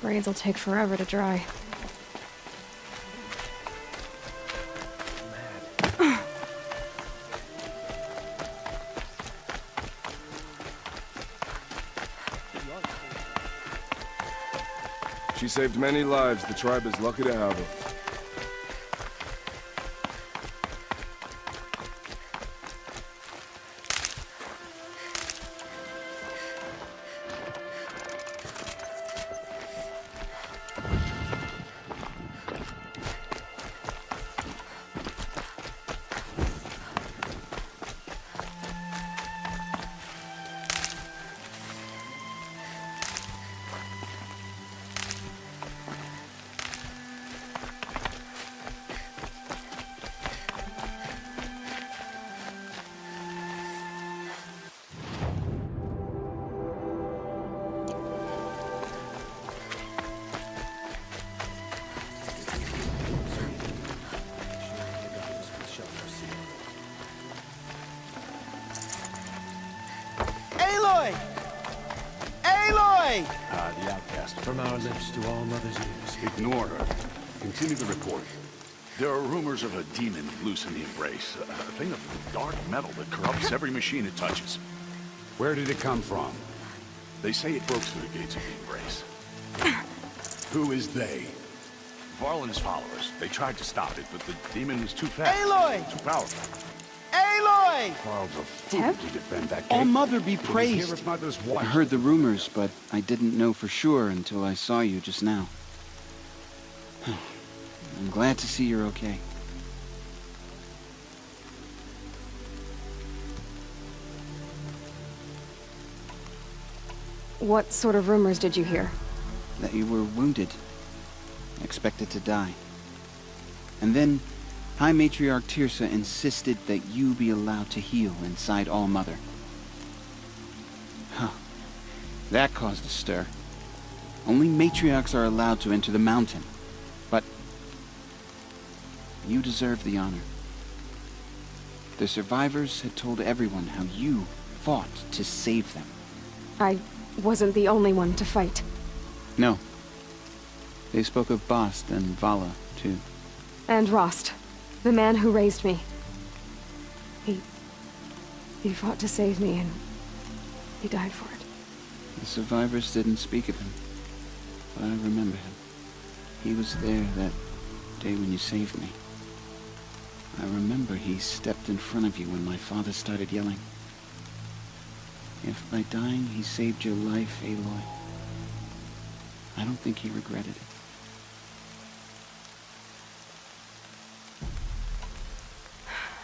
Braids will take forever to dry. She saved many lives. The tribe is lucky to have her. Aloy! Aloy! The outcast. From our lips to all mother's ears. Ignore her. Continue the report. There are rumors of a demon loose in the Embrace. A thing of dark metal that corrupts every machine it touches. Where did it come from? They say it broke through the gates of the Embrace. Who is they? Varl and his followers. They tried to stop it, but the demon was too fast. Aloy! Too powerful. Aloy! Varl's a fool to defend that gate. All Mother be It was here praised! if Mother's I wife. heard the rumors, but I didn't know for sure until I saw you just now. I'm glad to see you're okay. What sort of rumors did you hear? That you were wounded, expected to die. And then High Matriarch Tirsa insisted that you be allowed to heal inside All Mother. Huh. That caused a stir. Only matriarchs are allowed to enter the mountain. But you deserve the honor. The survivors had told everyone how you fought to save them. I wasn't the only one to fight. No. They spoke of Bast and Vala, too. And Rost, the man who raised me. He fought to save me, and he died for it. The survivors didn't speak of him, but I remember him. He was there that day when you saved me. I remember he stepped in front of you when my father started yelling. If by dying he saved your life, Aloy, I don't think he regretted it.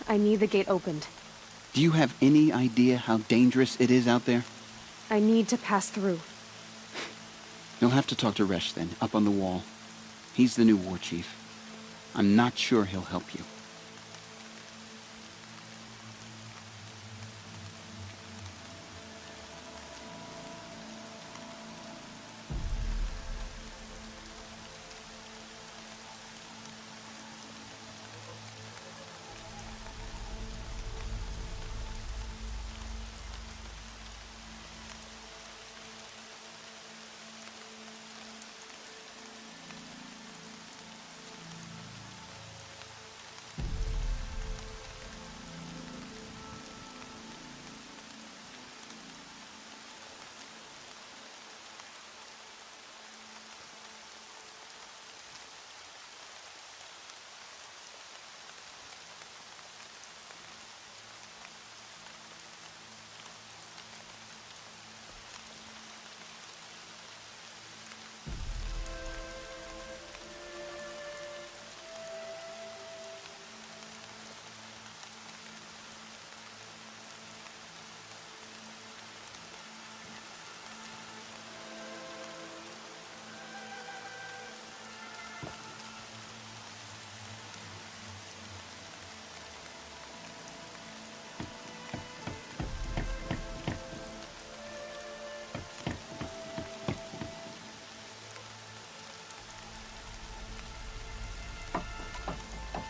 I need the gate opened. Do you have any idea how dangerous it is out there? I need to pass through. You'll have to talk to Resh then, up on the wall. He's the new war chief. I'm not sure he'll help you.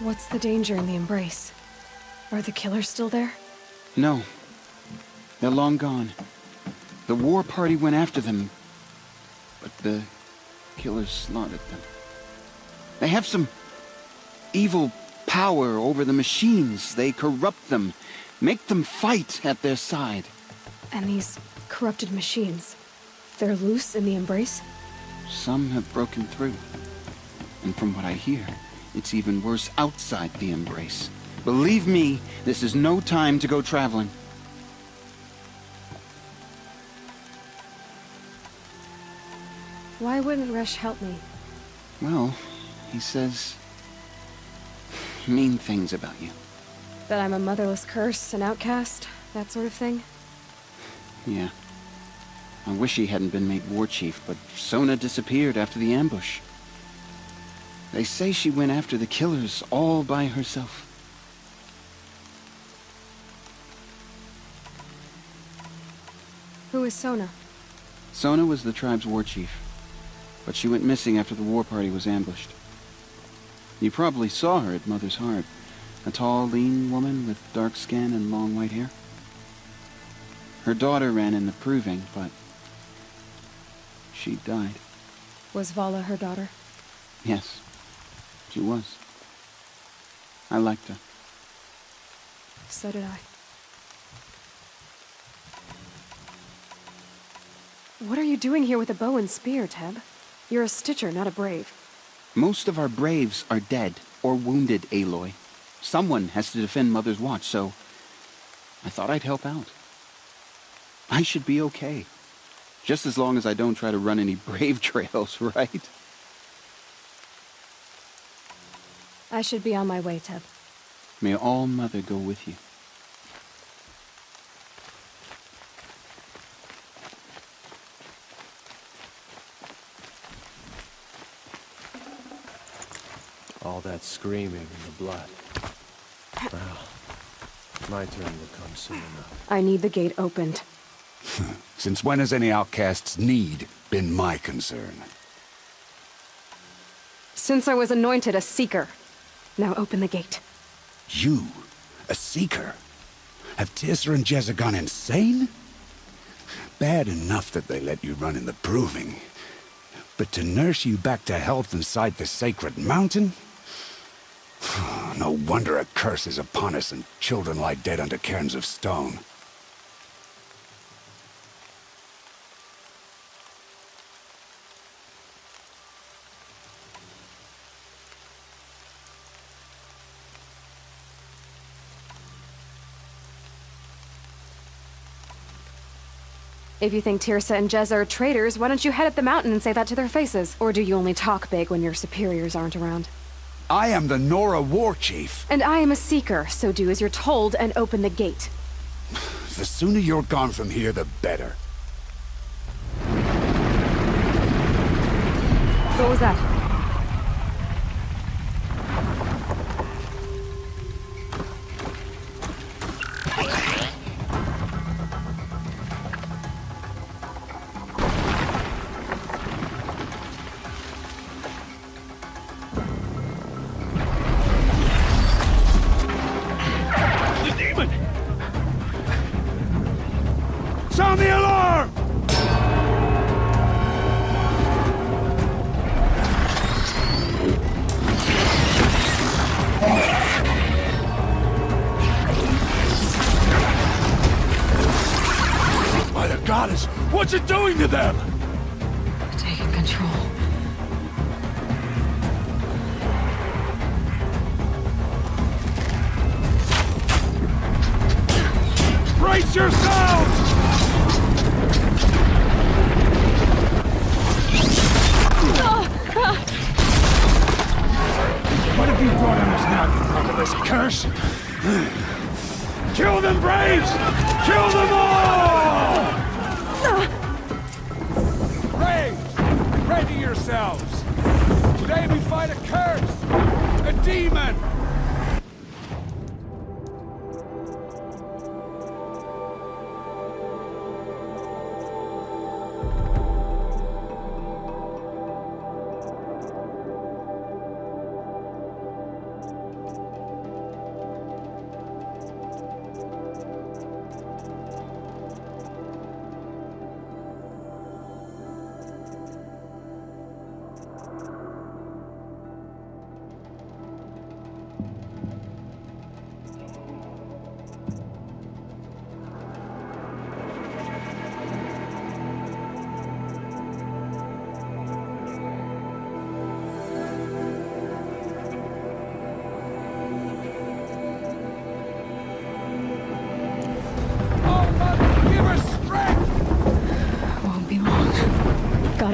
What's the danger in the embrace? Are the killers still there? No. They're long gone. The war party went after them, but the killers slaughtered them. They have some evil power over the machines. They corrupt them, make them fight at their side. And these corrupted machines, they're loose in the embrace? Some have broken through. And from what I hear, it's even worse outside the embrace. Believe me, this is no time to go traveling. Why wouldn't Resh help me? Well, he says mean things about you. That I'm a motherless curse, an outcast, that sort of thing? Yeah. I wish he hadn't been made war chief, but Sona disappeared after the ambush. They say she went after the killers all by herself. Who is Sona? Sona was the tribe's war chief, but she went missing after the war party was ambushed. You probably saw her at Mother's Heart. A tall, lean woman with dark skin and long white hair. Her daughter ran in the proving, but she died. Was Vala her daughter? Yes, she was. I liked her. So did I. What are you doing here with a bow and spear, Teb? You're a Stitcher, not a Brave. Most of our Braves are dead or wounded, Aloy. Someone has to defend Mother's Watch, so I thought I'd help out. I should be okay. Just as long as I don't try to run any Brave trails, right? I should be on my way, Teb. May All Mother go with you. All that screaming and the blood. Well, my turn will come soon enough. I need the gate opened. Since when has any outcast's need been my concern? Since I was anointed a Seeker. Now open the gate. You? A Seeker? Have Tirsa and Jezza gone insane? Bad enough that they let you run in the proving. But to nurse you back to health inside the sacred mountain? No wonder a curse is upon us and children lie dead under cairns of stone. If you think Tirsa and Jezza are traitors, why don't you head up the mountain and say that to their faces? Or do you only talk big when your superiors aren't around? I am the Nora War Chief. And I am a Seeker, so do as you're told and open the gate. The sooner you're gone from here, the better. What was that? Sound the alarm! By the goddess, what's it doing to them? Taking control. Brace yourselves! What have you brought on us now, you motherless curse? Kill them, Braves! Kill them all! Braves, ready yourselves! Today we fight a curse! A demon!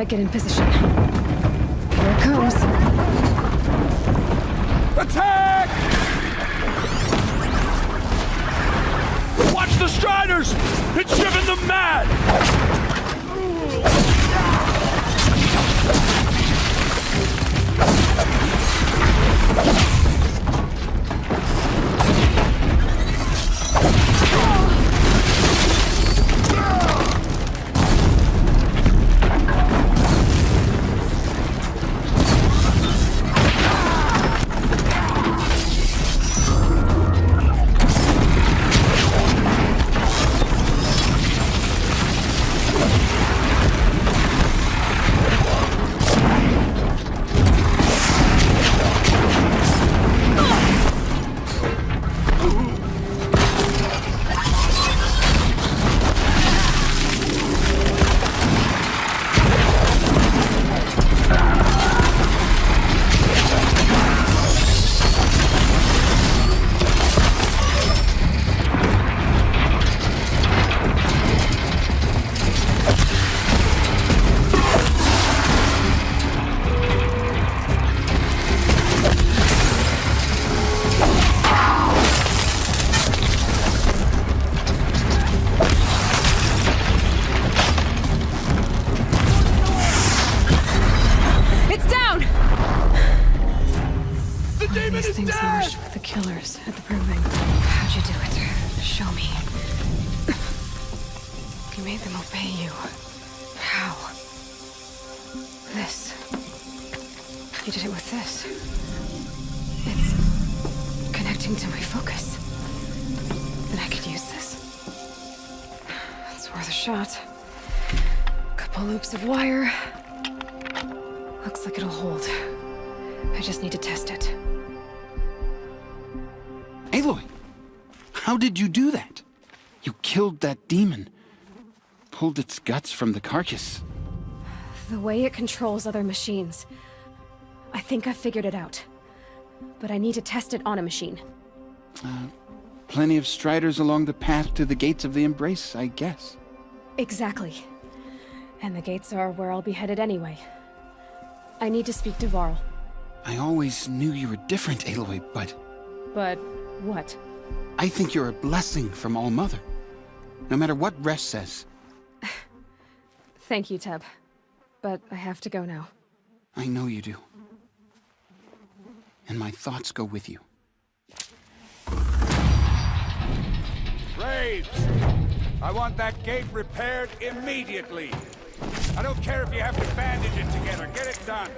Gotta get in position. Here it comes. Attack! Watch the Striders! It's driven them mad! These things merged with the killers at the proving. How'd you do it? Show me. You made them obey you. How? This. You did it with this. It's connecting to my focus. Then I could use this. It's worth a shot. Couple loops of wire. Looks like it'll hold. I just need to test it. Aloy! How did you do that? You killed that demon. Pulled its guts from the carcass. The way it controls other machines. I think I figured it out. But I need to test it on a machine. Plenty of striders along the path to the gates of the Embrace, I guess. Exactly. And the gates are where I'll be headed anyway. I need to speak to Varl. I always knew you were different, Aloy, but... But what? I think you're a blessing from All-Mother. No matter what Resh says. Thank you, Teb. But I have to go now. I know you do. And my thoughts go with you. Braves! I want that gate repaired immediately. I don't care if you have to bandage it together. Get it done.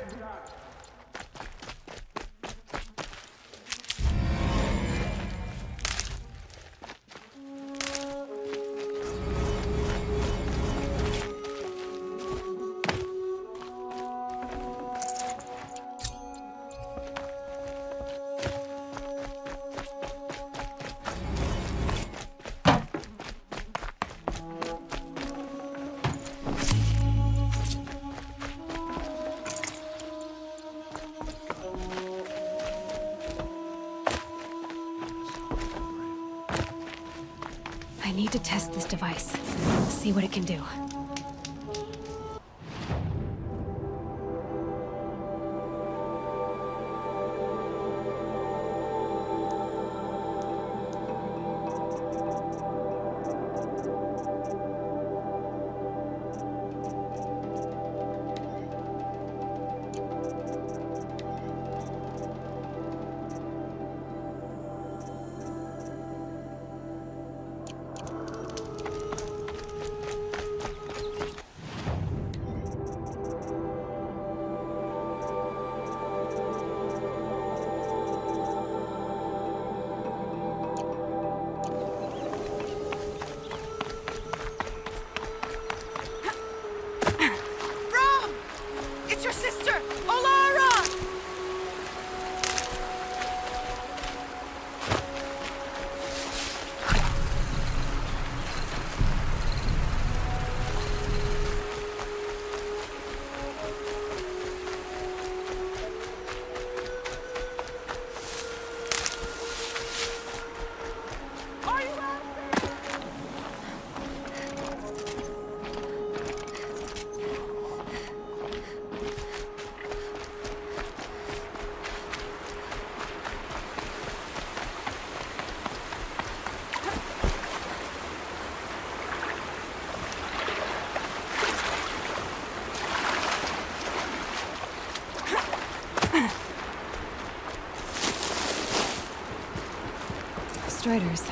I need to test this device. See what it can do. Striders.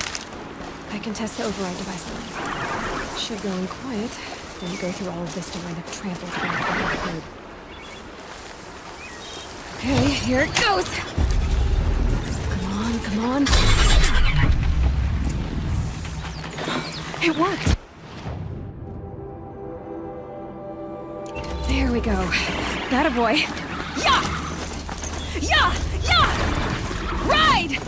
I can test the override device. Should go in quiet. Didn't go through all of this to wind up trampled by the code. Okay, here it goes! Come on, come on. It worked! There we go. That a boy. Yeah! Yeah! Yeah! Ride!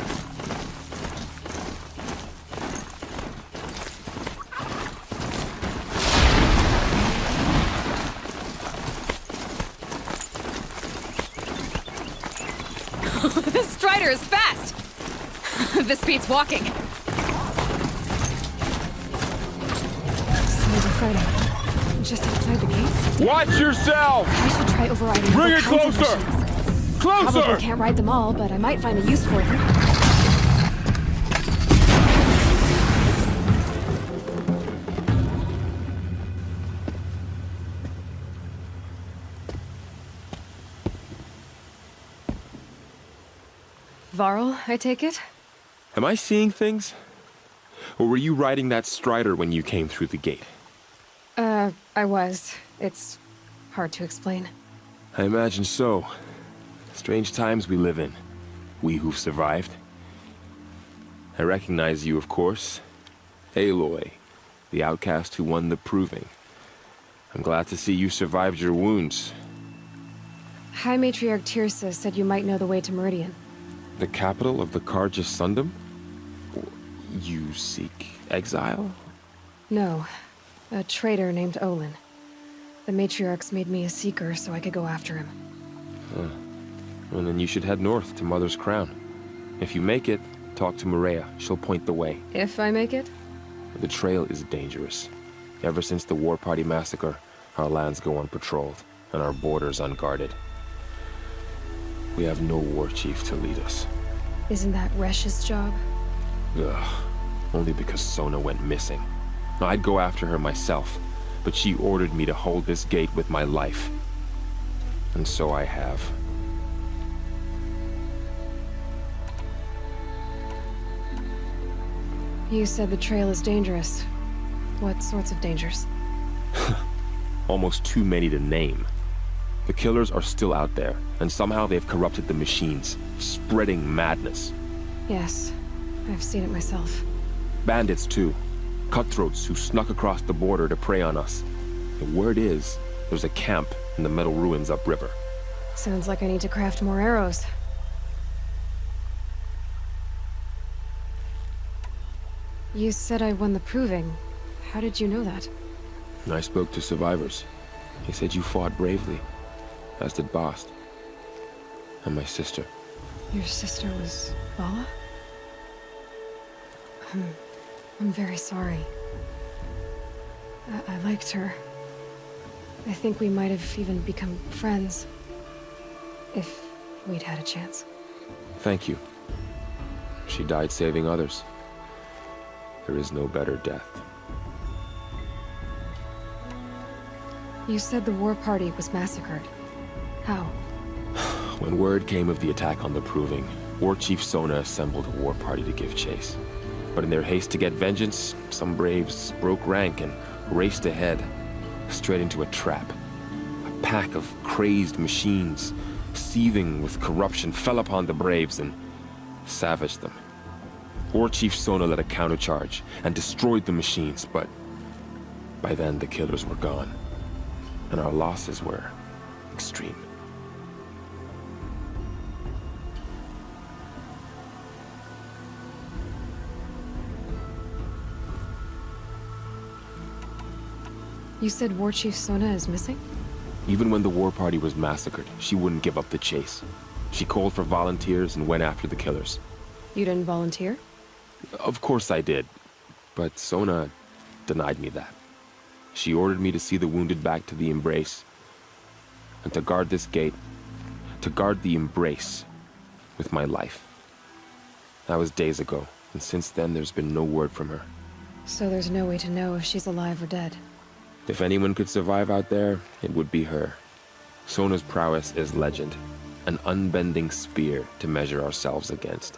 This Strider is fast! This beats walking. Sounds of fighting. Just outside the gates? Watch yourself! I should try overriding Bring other it kinds of closer! machines. Closer! Probably can't ride them all, but I might find a use for them. Varl, I take it? Am I seeing things? Or were you riding that Strider when you came through the gate? I was. It's hard to explain. I imagine so. Strange times we live in. We who've survived. I recognize you, of course. Aloy, the outcast who won the proving. I'm glad to see you survived your wounds. High Matriarch Tirsa said you might know the way to Meridian. The capital of the Carja Sundom? You seek exile? No. A traitor named Olin. The Matriarchs made me a seeker so I could go after him. Huh. Well, then you should head north to Mother's Crown. If you make it, talk to Maria. She'll point the way. If I make it? The trail is dangerous. Ever since the War Party massacre, our lands go unpatrolled, and our borders unguarded. We have no war chief to lead us. Isn't that Resh's job? Ugh. Only because Sona went missing. I'd go after her myself, but she ordered me to hold this gate with my life. And so I have. You said the trail is dangerous. What sorts of dangers? Almost too many to name. The killers are still out there, and somehow they've corrupted the machines, spreading madness. Yes, I've seen it myself. Bandits, too. Cutthroats who snuck across the border to prey on us. The word is, there's a camp in the metal ruins upriver. Sounds like I need to craft more arrows. You said I won the proving. How did you know that? I spoke to survivors. They said you fought bravely, as did Bast. And my sister. Your sister was Vala? I'm very sorry. I liked her. I think we might have even become friends. If we'd had a chance. Thank you. She died saving others. There is no better death. You said the war party was massacred. How? When word came of the attack on the Proving, War Chief Sona assembled a war party to give chase. But in their haste to get vengeance, some braves broke rank and raced ahead, straight into a trap. A pack of crazed machines, seething with corruption, fell upon the braves and savaged them. War Chief Sona led a countercharge and destroyed the machines, but by then the killers were gone, and our losses were extreme. You said War Chief Sona is missing? Even when the war party was massacred, she wouldn't give up the chase. She called for volunteers and went after the killers. You didn't volunteer? Of course I did, but Sona denied me that. She ordered me to see the wounded back to the Embrace, and to guard this gate, to guard the Embrace with my life. That was days ago, and since then there's been no word from her. So there's no way to know if she's alive or dead. If anyone could survive out there, it would be her. Sona's prowess is legend, an unbending spear to measure ourselves against.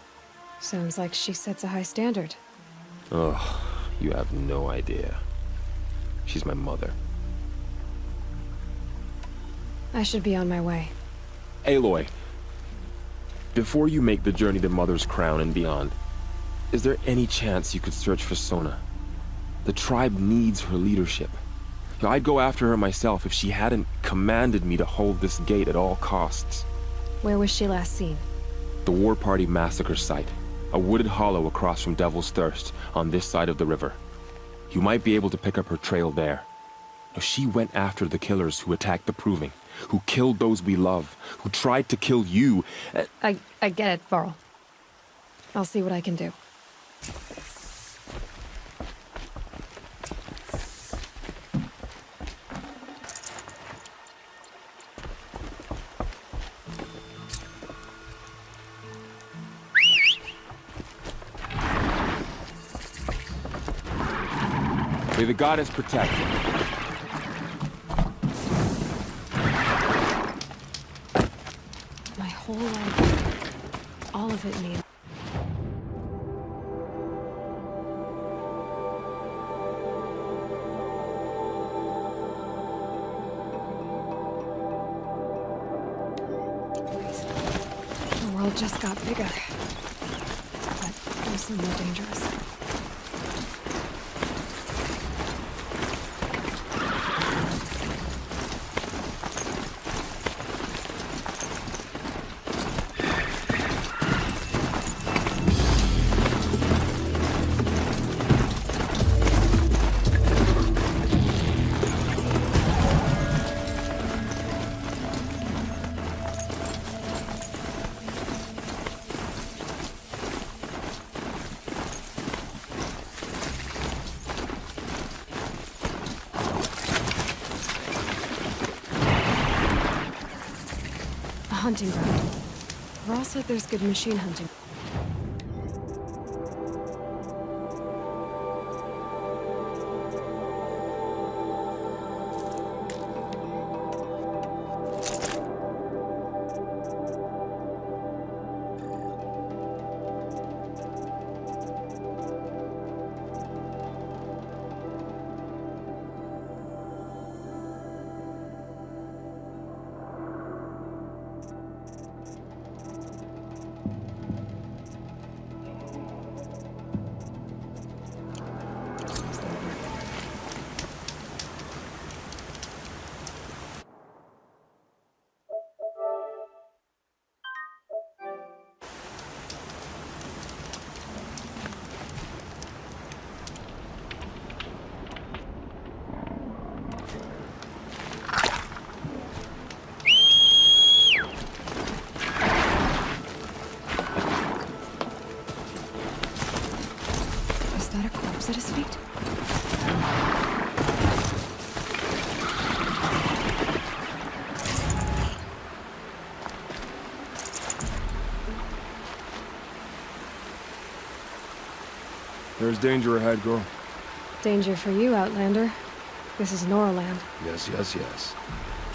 Sounds like she sets a high standard. Ugh, you have no idea. She's my mother. I should be on my way. Aloy, before you make the journey to Mother's Crown and beyond, is there any chance you could search for Sona? The tribe needs her leadership. I'd go after her myself if she hadn't commanded me to hold this gate at all costs. Where was she last seen? The War Party massacre site. A wooded hollow across from Devil's Thirst, on this side of the river. You might be able to pick up her trail there. She went after the killers who attacked the Proving, who killed those we love, who tried to kill you. I get it, Varl. I'll see what I can do. May the goddess protect. My whole life, all of it means... The world just got bigger, but also more dangerous. Hunting ground. Varl said there's good machine hunting. At his feet. There's danger ahead, girl. Danger for you, Outlander. This is Noraland. Yes, yes, yes.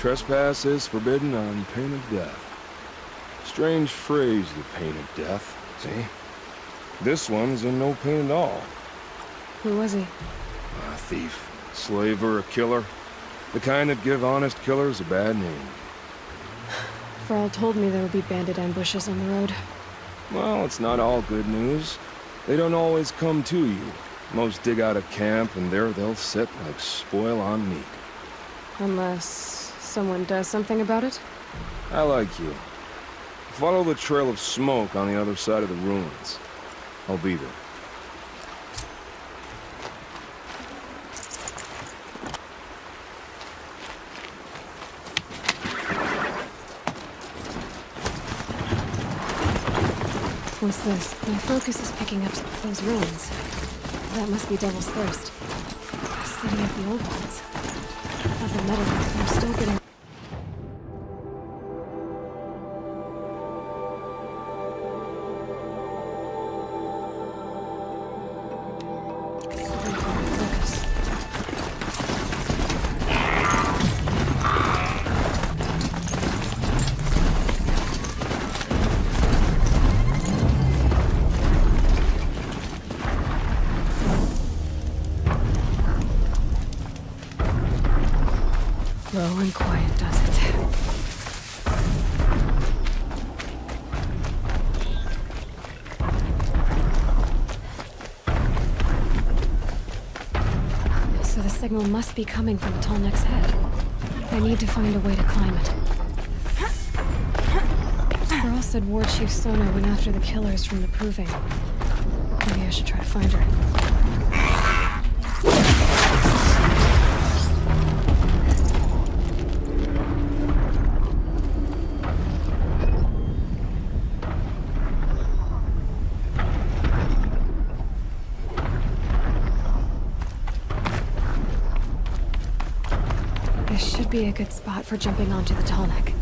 Trespass is forbidden on pain of death. Strange phrase, the pain of death, see? This one's in no pain at all. Who was he? A thief, slaver, a killer. The kind that give honest killers a bad name. Varl told me there would be bandit ambushes on the road. Well, it's not all good news. They don't always come to you. Most dig out a camp, and there they'll sit like spoil on meat. Unless someone does something about it? I like you. Follow the trail of smoke on the other side of the ruins. I'll be there. What's this? My focus is picking up those ruins. That must be Devil's Thirst. City of the old ones. Of the metal, I'm still getting... quiet, does it? So the signal must be coming from the Tallneck's head. I need to find a way to climb it. Earl said War Chief Sona went after the killers from the Proving. Maybe I should try to find her. This should be a good spot for jumping onto the Tallneck.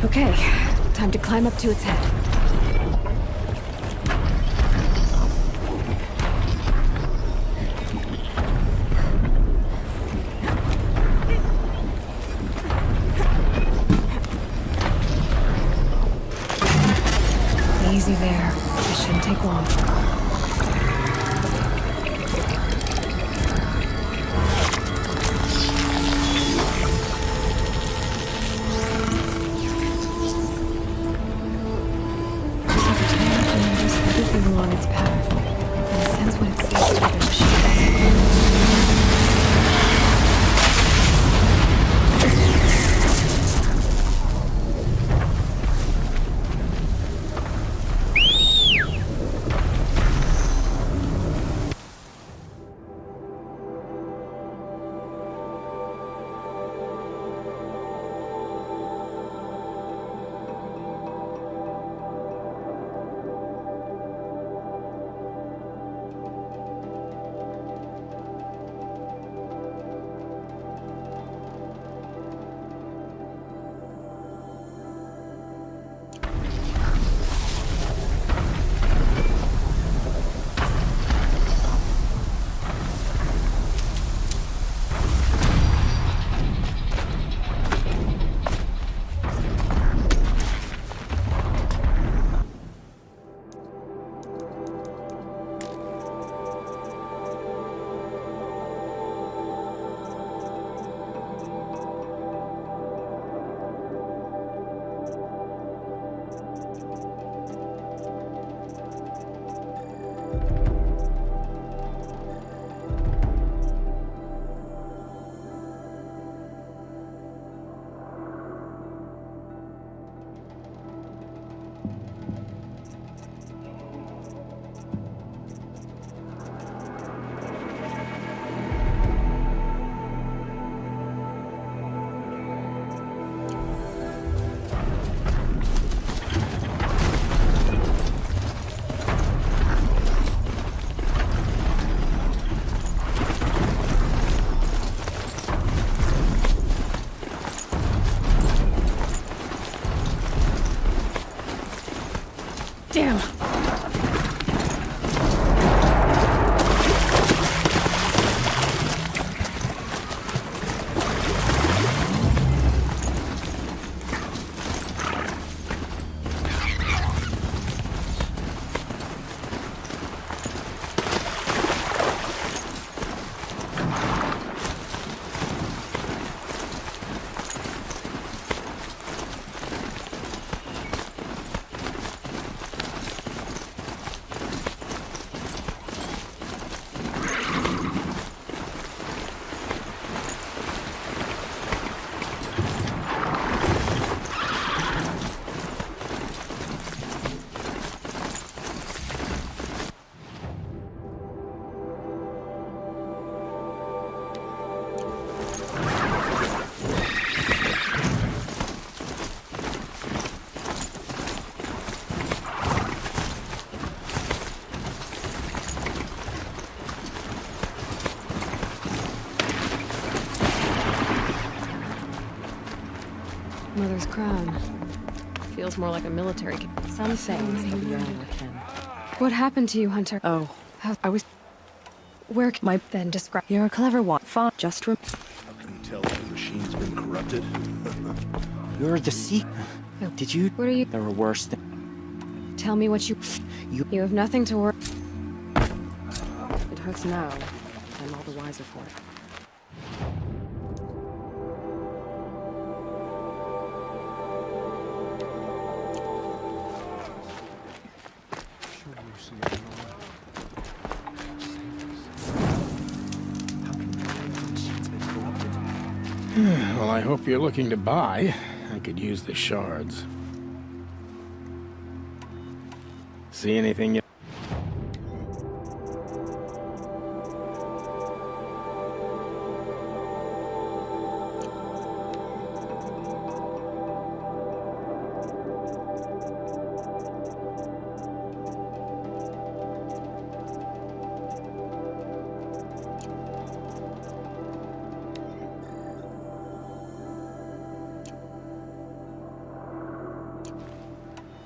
Okay, time to climb up to its head. Easy there. This shouldn't take long. Along its path, and sends what it sees to the machines. Damn! Feels more like a military camp. Some things are beyond our ken. What happened to you, Hunter? Oh, How? I was... Where can my... Then describe... You're a clever one. Fine. Just I can tell the machine's been corrupted. You're the Seeker. Did you? What are you... There were worse things. Tell me what you... You have nothing to worry... It hurts now. I'm all the wiser for it. Well, I hope you're looking to buy. I could use the shards. See anything you...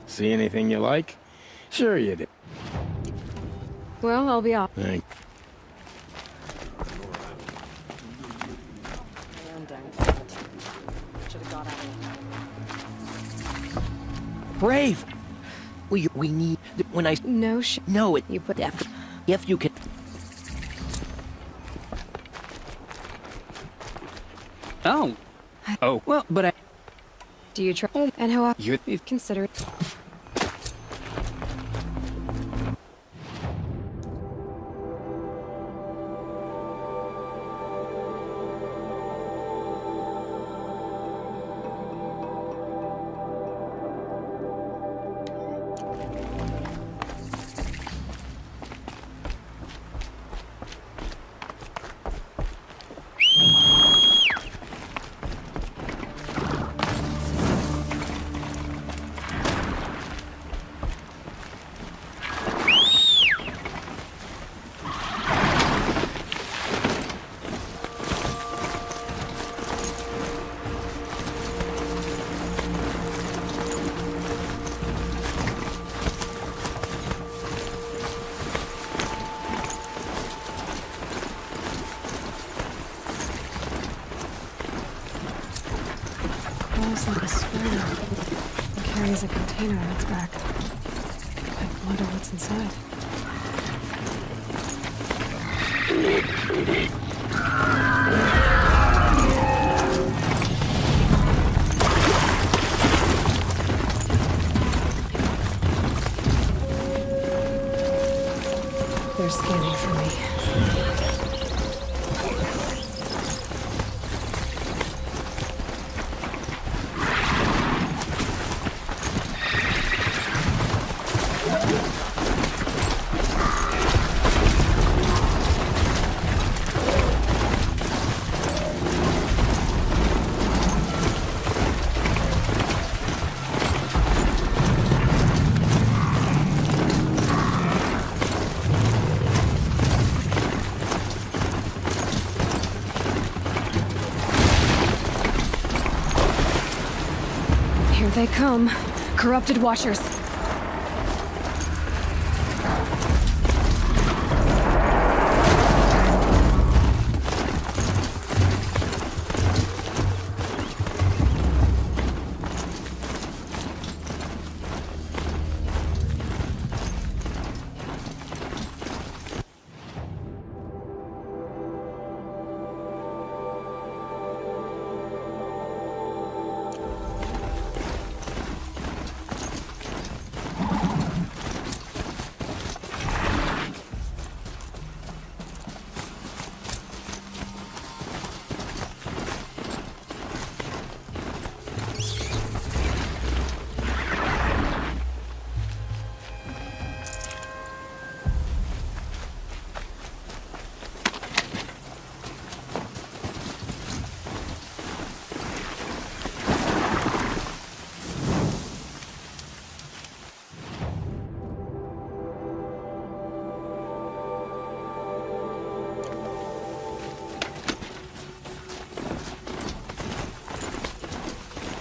See anything you like? Sure you did. Well, I'll be off. Thank. Brave! We need... When I... No No, it... You put F... If you can... Oh. Oh. Well, but I... Do you try? And how often you've considered... Almost like a spider. It carries a container on its back. I wonder what's inside. They're scanning for me. Here they come. Corrupted Watchers.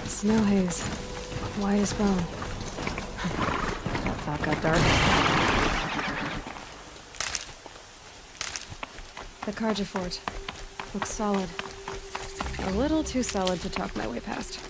Snow haze. White as bone. That thought got dark. The Karja fort. Looks solid. A little too solid to talk my way past.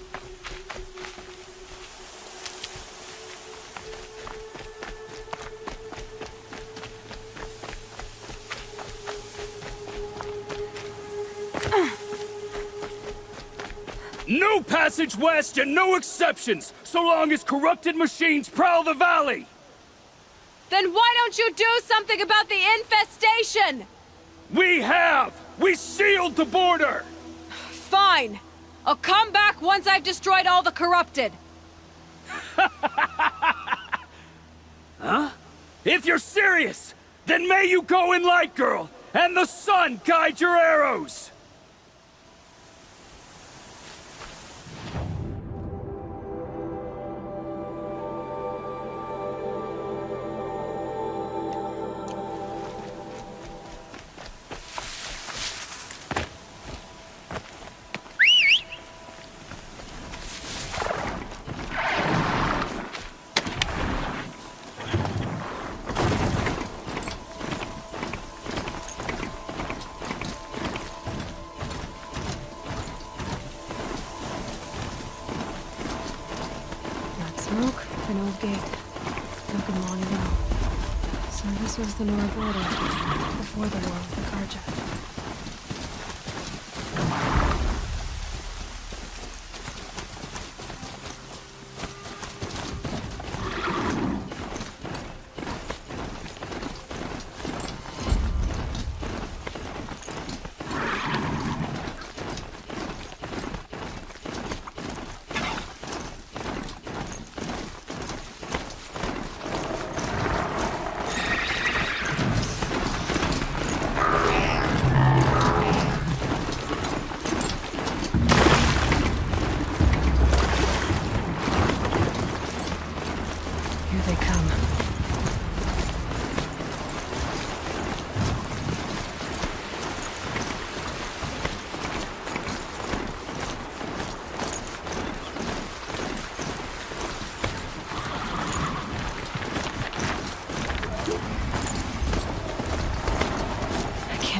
No passage west and no exceptions, so long as corrupted machines prowl the valley! Then why don't you do something about the infestation? We have! We sealed the border! Fine. I'll come back once I've destroyed all the corrupted. Huh? If you're serious, then may you go in light, girl, and the sun guide your arrows! Smoke, an old gate. Broken long ago. So this was the Nora border, before the war with the Karja.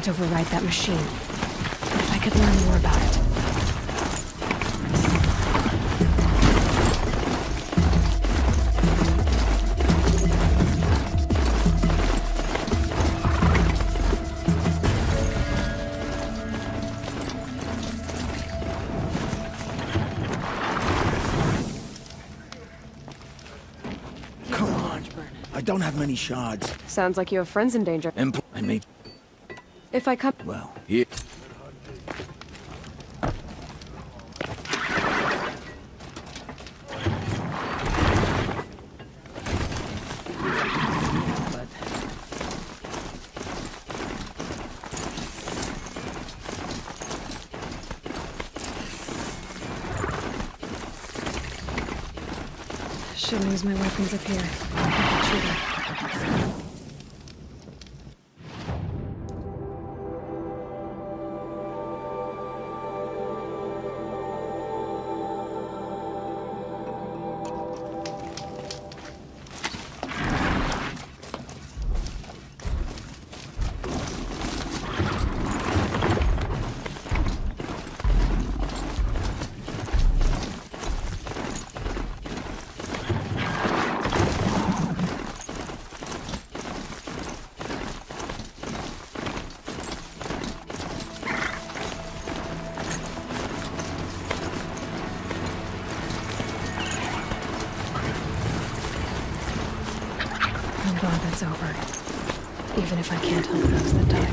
Override that machine. If I could learn more about it. Come on. I don't have many shards. Sounds like you have friends in danger. I made... If I come... Well, here... Shouldn't use my weapons up here. Capitulo. I'm glad that's over. Even if I can't help those that died.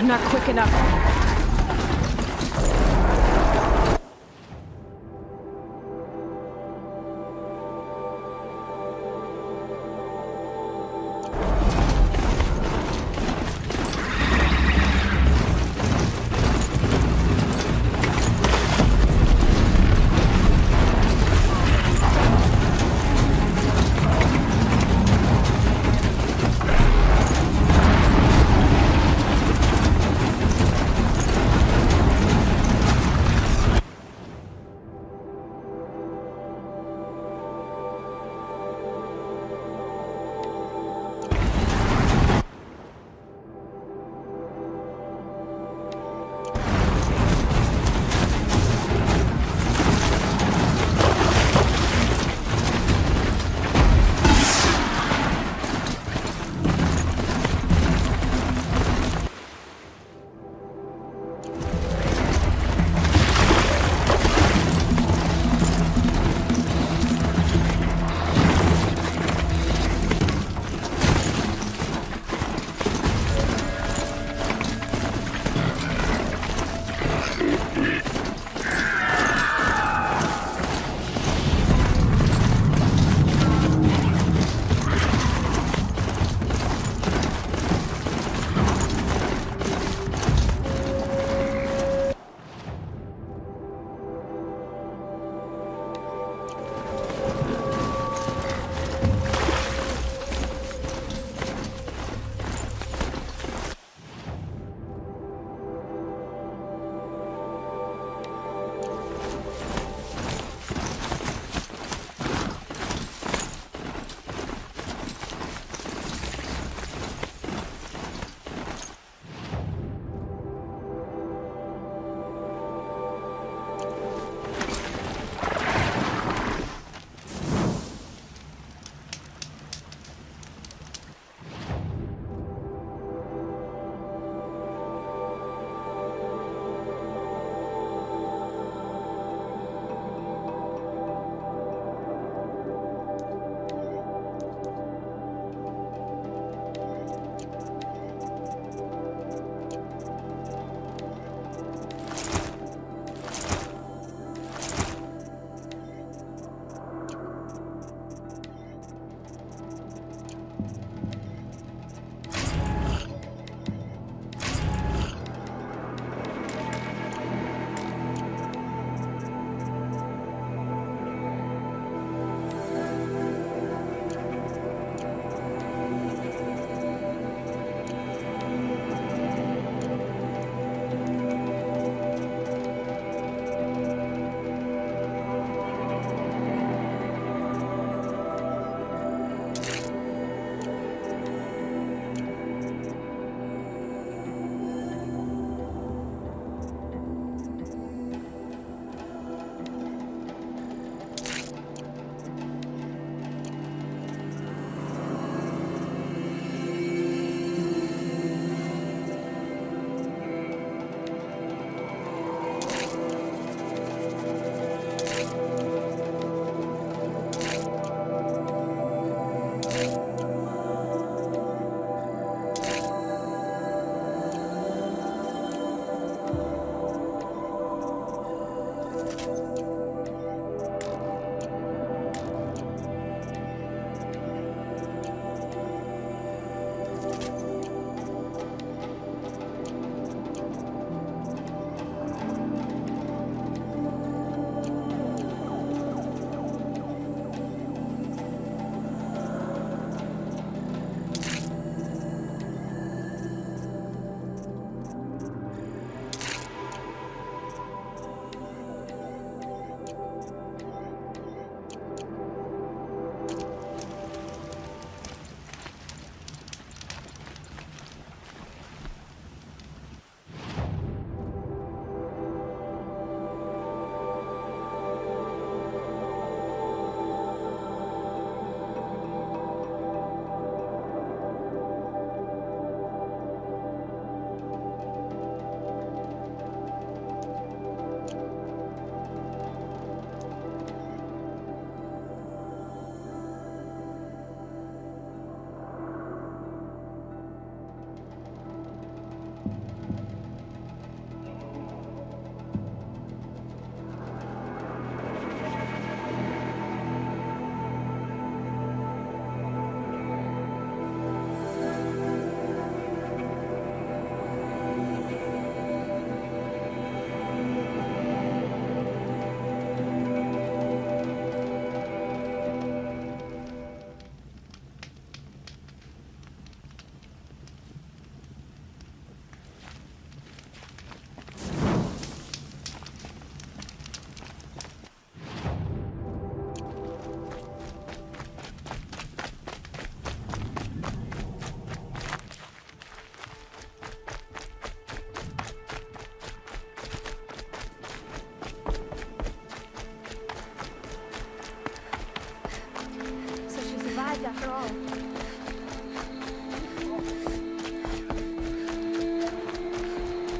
Not quick enough.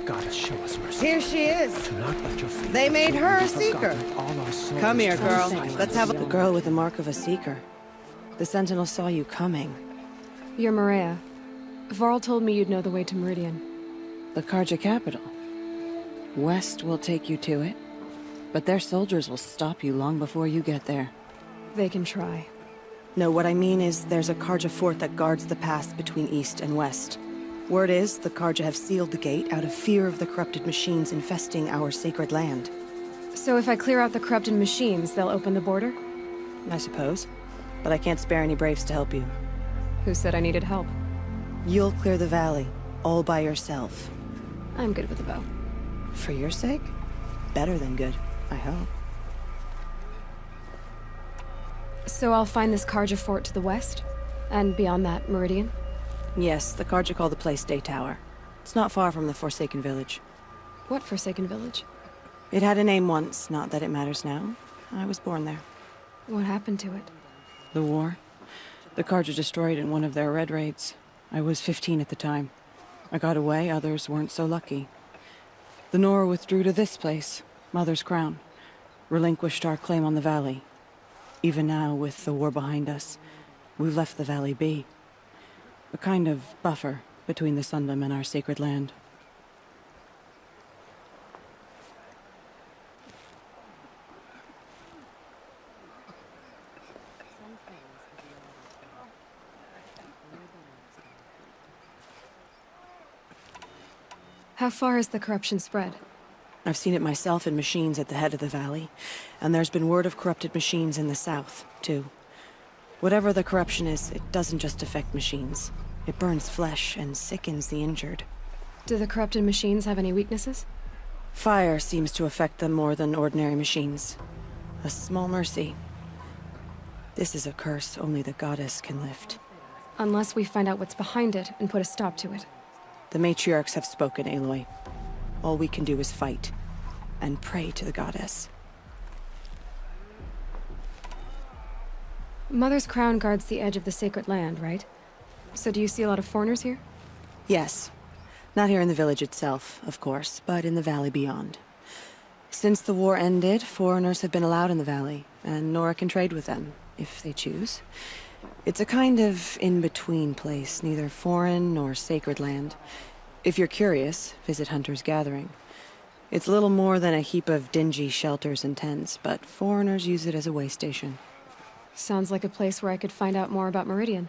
Goddess, show us mercy. Here she is. Do not let your feet. They made her a seeker. All our souls. Come here, girl. Silence. Let's have a... The girl with the mark of a seeker. The Sentinel saw you coming. You're Maria. Varl told me you'd know the way to Meridian. The Carja capital. West will take you to it, but their soldiers will stop you long before you get there. They can try. No, what I mean is there's a Carja fort that guards the pass between East and West. Word is, the Carja have sealed the gate out of fear of the corrupted machines infesting our sacred land. So if I clear out the corrupted machines, they'll open the border? I suppose. But I can't spare any braves to help you. Who said I needed help? You'll clear the valley, all by yourself. I'm good with a bow. For your sake? Better than good, I hope. So I'll find this Carja fort to the west? And beyond that, Meridian? Yes, the Carja call the place Day Tower. It's not far from the Forsaken Village. What Forsaken Village? It had a name once, not that it matters now. I was born there. What happened to it? The war. The Carja destroyed in one of their red raids. I was 15 at the time. I got away, others weren't so lucky. The Nora withdrew to this place, Mother's Crown. Relinquished our claim on the valley. Even now, with the war behind us, we've left the valley be. A kind of buffer between the Sundom and our sacred land. How far has the corruption spread? I've seen it myself in machines at the head of the valley, and there's been word of corrupted machines in the south, too. Whatever the corruption is, it doesn't just affect machines. It burns flesh and sickens the injured. Do the corrupted machines have any weaknesses? Fire seems to affect them more than ordinary machines. A small mercy. This is a curse only the goddess can lift. Unless we find out what's behind it and put a stop to it. The matriarchs have spoken, Aloy. All we can do is fight, and pray to the goddess. Mother's Crown guards the edge of the sacred land, right? So do you see a lot of foreigners here? Yes. Not here in the village itself, of course, but in the valley beyond. Since the war ended, foreigners have been allowed in the valley, and Nora can trade with them, if they choose. It's a kind of in-between place, neither foreign nor sacred land. If you're curious, visit Hunter's Gathering. It's little more than a heap of dingy shelters and tents, but foreigners use it as a way station. Sounds like a place where I could find out more about Meridian.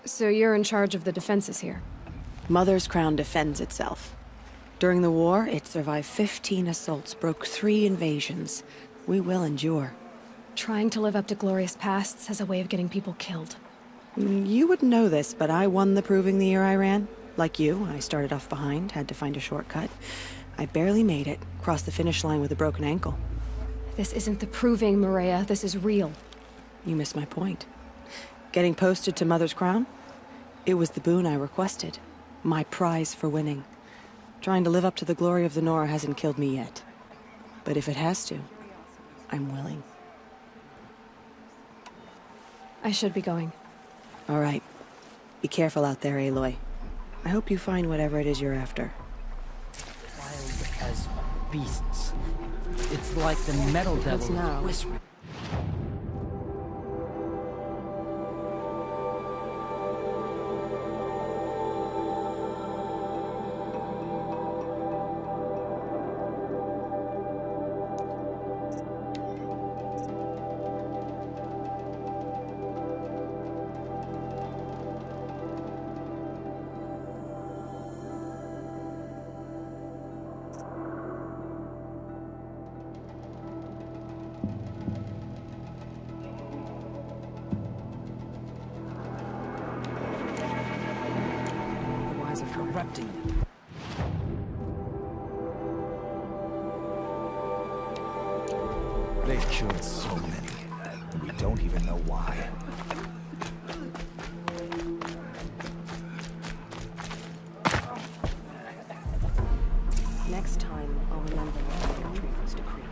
So you're in charge of the defenses here? Mother's Crown defends itself. During the war, it survived 15 assaults, broke 3 invasions. We will endure. Trying to live up to glorious pasts has a way of getting people killed. You wouldn't know this, but I won the Proving the year I ran. Like you, I started off behind, had to find a shortcut. I barely made it, crossed the finish line with a broken ankle. This isn't the Proving, Maria. This is real. You missed my point. Getting posted to Mother's Crown? It was the boon I requested. My prize for winning. Trying to live up to the glory of the Nora hasn't killed me yet. But if it has to, I'm willing. I should be going. All right. Be careful out there, Aloy. I hope you find whatever it is you're after. Wild as beasts. It's like the metal devil now? whispering. Corrupting it. They've killed so many, and we don't even know why. Next time, I'll remember what the retreat was decreed.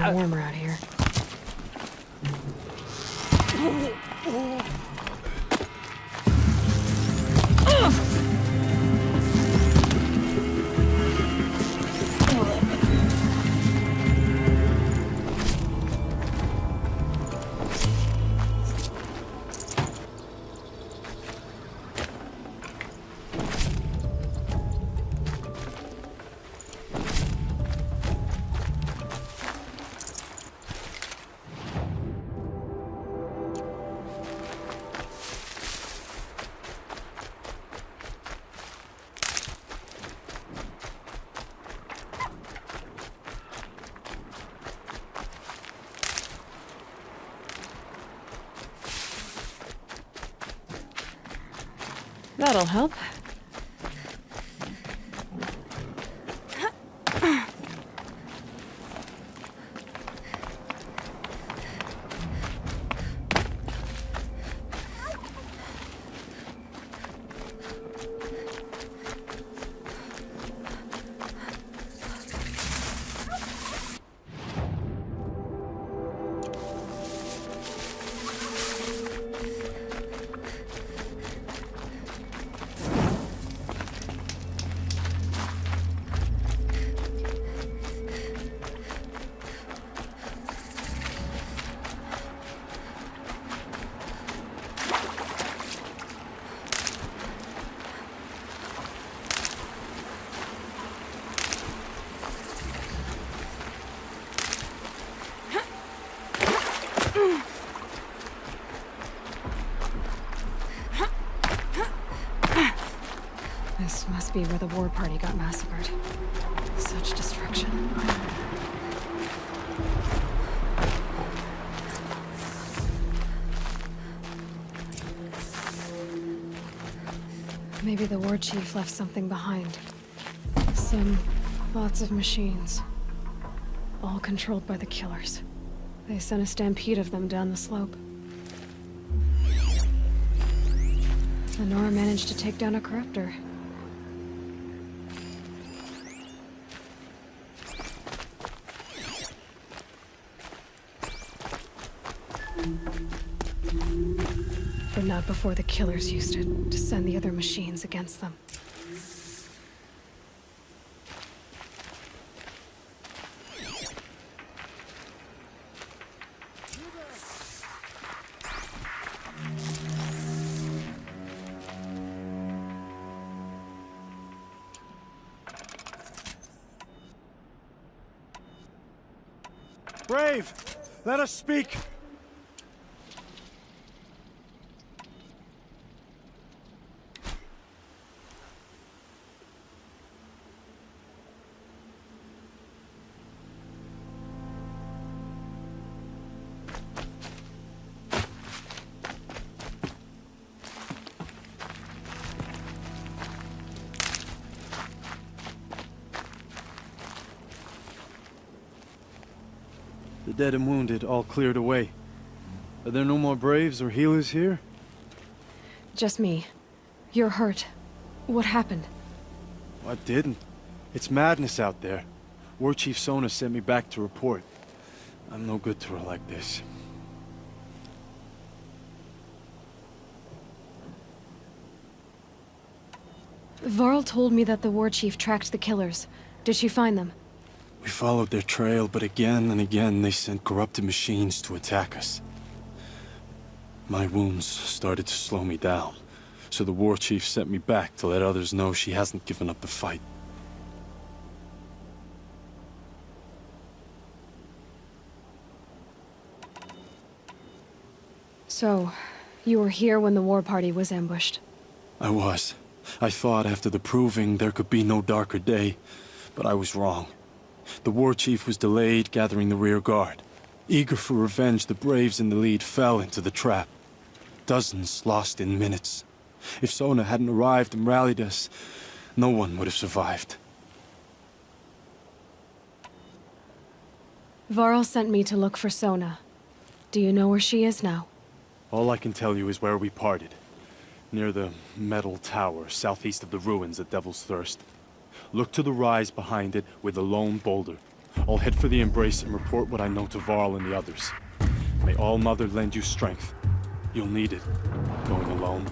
getting warmer out here. That'll help. This must be where the war party got massacred. Such destruction. Maybe the war chief left something behind. Lots of machines. All controlled by the killers. They sent a stampede of them down the slope. Lenora managed to take down a corruptor. But not before the killers used it to send the other machines against them. Brave! Let us speak! The dead and wounded all cleared away. Are there no more braves or healers here? Just me. You're hurt. What happened? I didn't. It's madness out there. War Chief Sona sent me back to report. I'm no good to her like this. Varl told me that the war chief tracked the killers. Did she find them? We followed their trail, but again and again they sent corrupted machines to attack us. My wounds started to slow me down, so the war chief sent me back to let others know she hasn't given up the fight. So, you were here when the war party was ambushed? I was. I thought after the proving there could be no darker day, but I was wrong. The war chief was delayed gathering the rear guard. Eager for revenge, the braves in the lead fell into the trap. Dozens lost in minutes. If Sona hadn't arrived and rallied us, no one would have survived. Varl sent me to look for Sona. Do you know where she is now? All I can tell you is where we parted. Near the metal tower, southeast of the ruins at Devil's Thirst. Look to the rise behind it with a lone boulder. I'll head for the Embrace and report what I know to Varl and the others. May All-Mother lend you strength. You'll need it, going alone.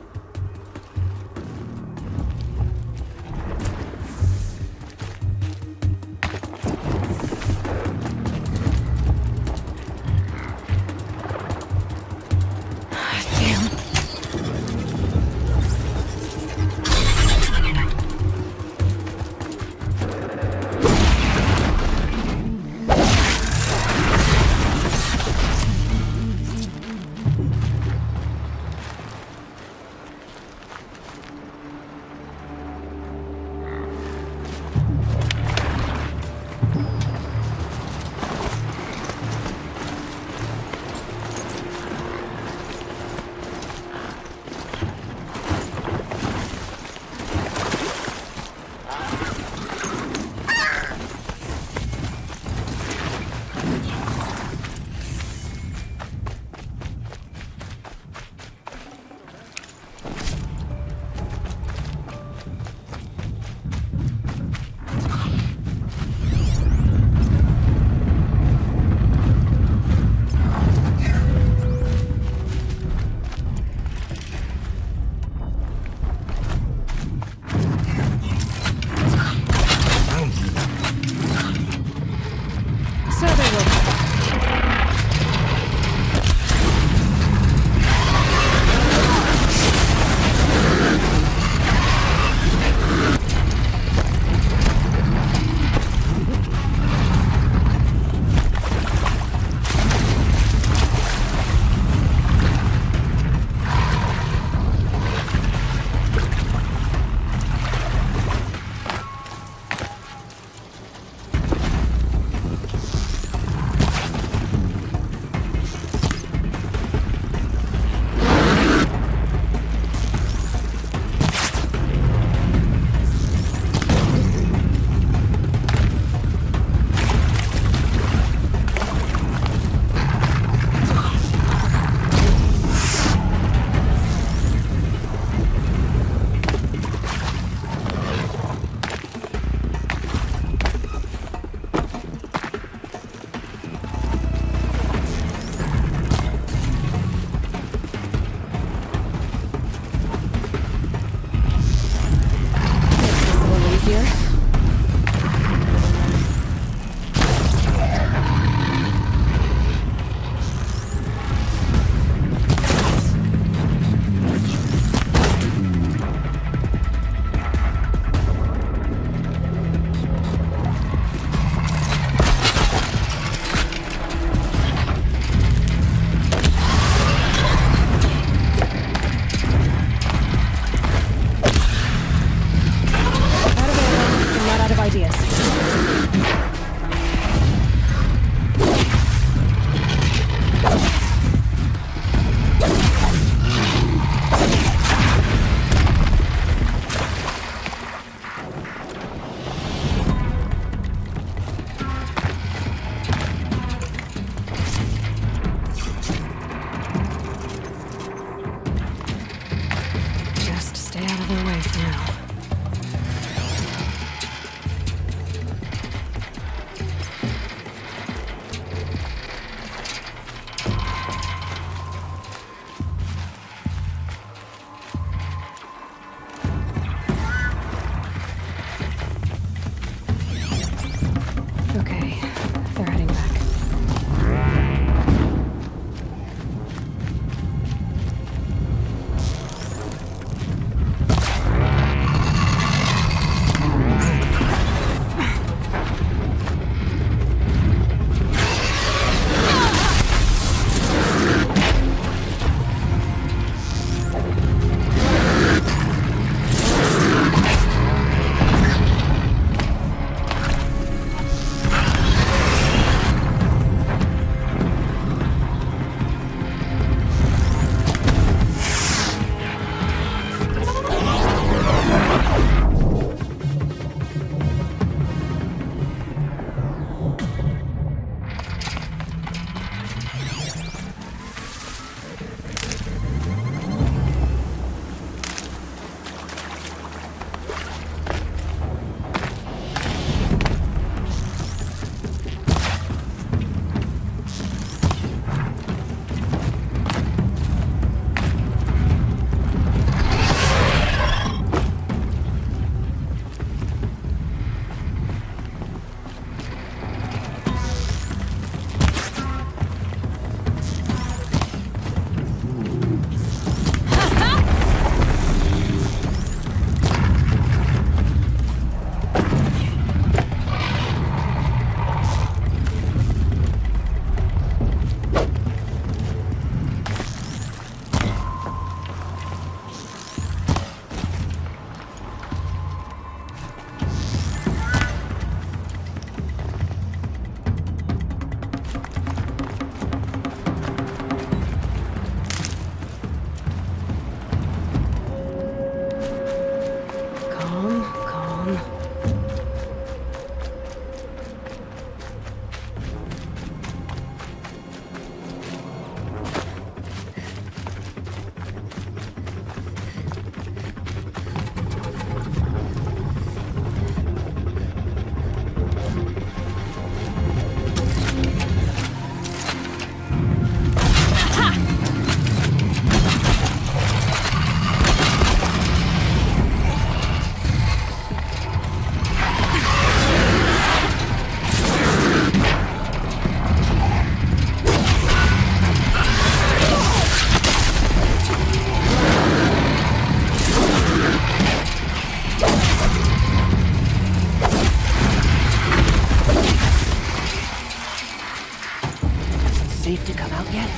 Not yet.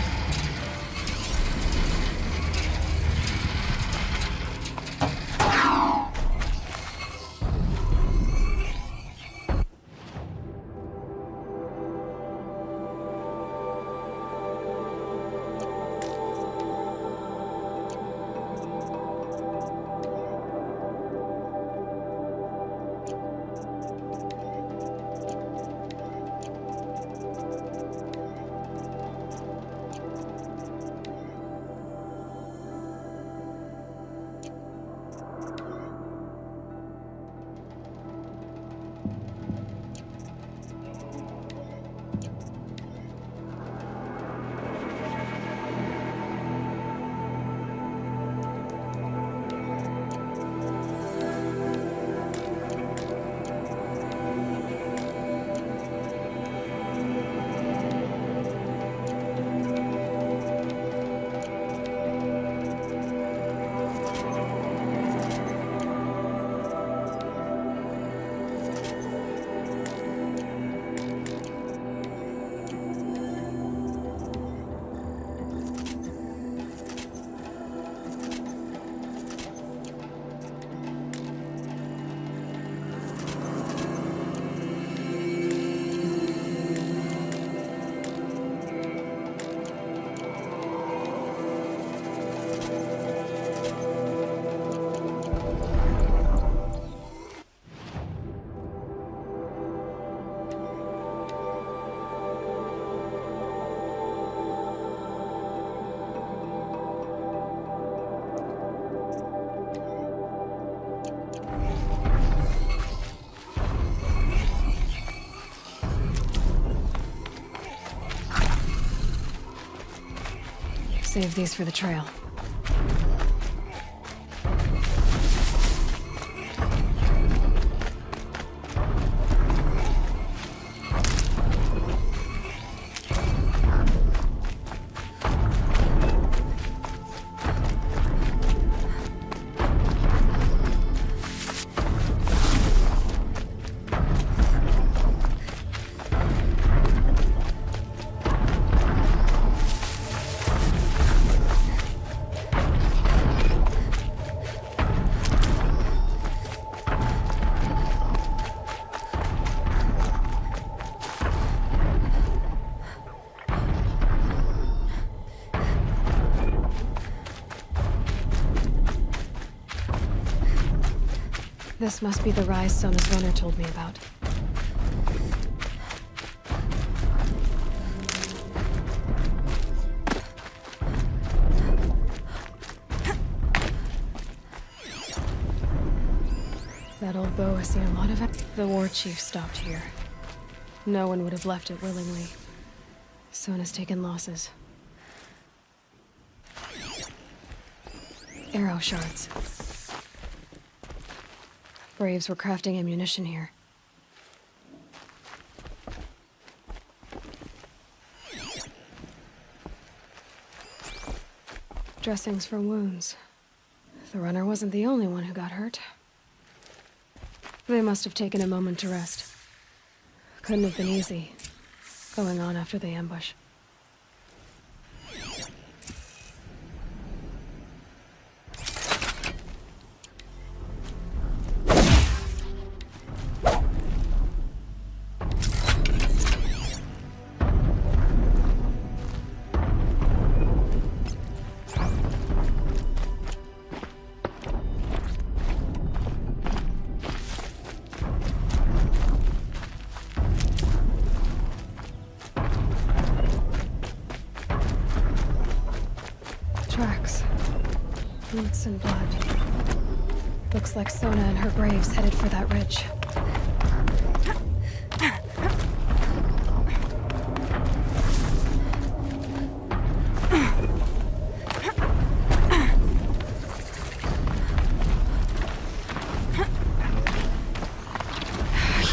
Save these for the trail. This must be the rise Sona's runner told me about. That old bow has seen a lot of it. The war chief stopped here. No one would have left it willingly. Sona's taken losses. Arrow shards. Braves were crafting ammunition here. Dressings for wounds. The runner wasn't the only one who got hurt. They must have taken a moment to rest. Couldn't have been easy, going on after the ambush. Tracks. Boots and blood. Looks like Sona and her braves headed for that ridge.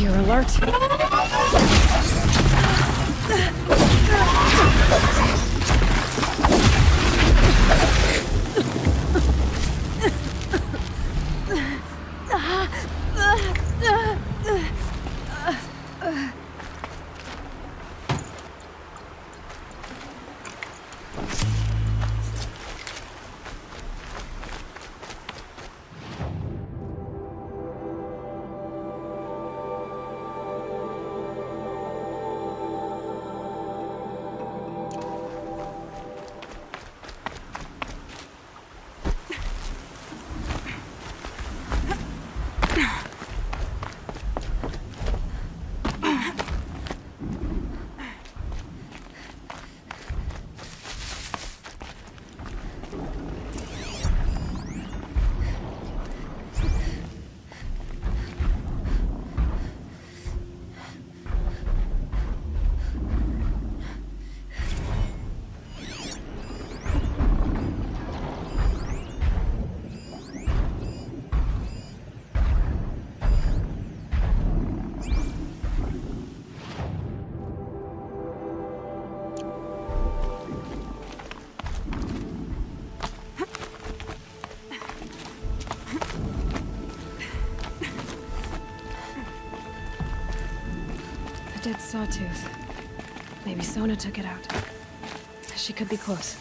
You're alert. dead sawtooth. Maybe Sona took it out. She could be close.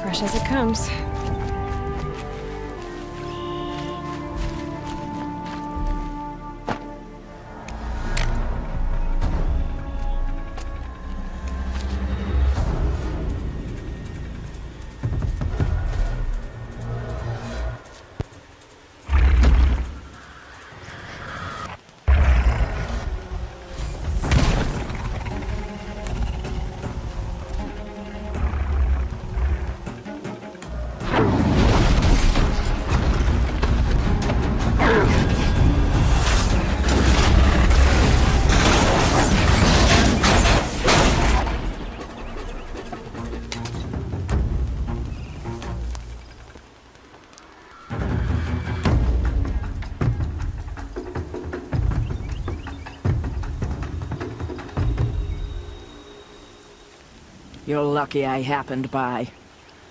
Fresh as it comes. You're lucky I happened by.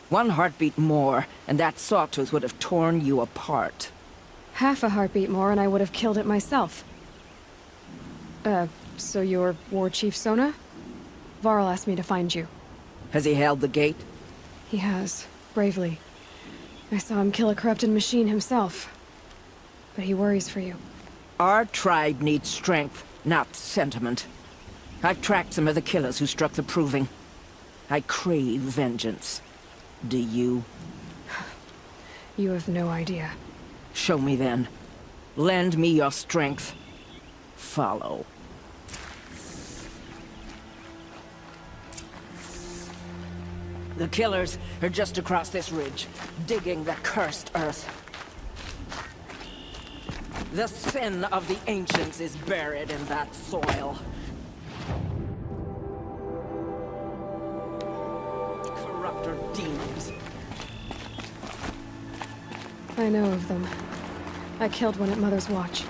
One heartbeat more, and that sawtooth would have torn you apart. Half a heartbeat more and I would have killed it myself. So you're War Chief Sona? Varl asked me to find you. Has he held the gate? He has, bravely. I saw him kill a corrupted machine himself. But he worries for you. Our tribe needs strength, not sentiment. I've tracked some of the killers who struck the Proving. I crave vengeance. Do you? You have no idea. Show me then. Lend me your strength. Follow. The killers are just across this ridge, digging the cursed earth. The sin of the ancients is buried in that soil. Corrupter demons. I know of them. I killed one at Mother's Watch.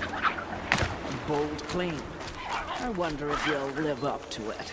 A bold claim. I wonder if you'll live up to it.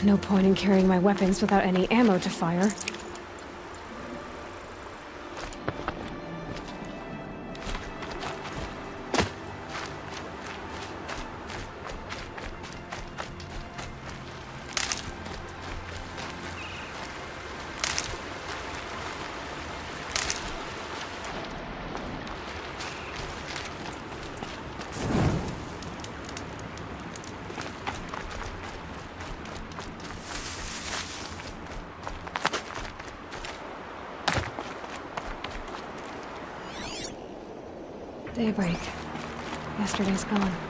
No point in carrying my weapons without any ammo to fire. Daybreak. Yesterday's gone.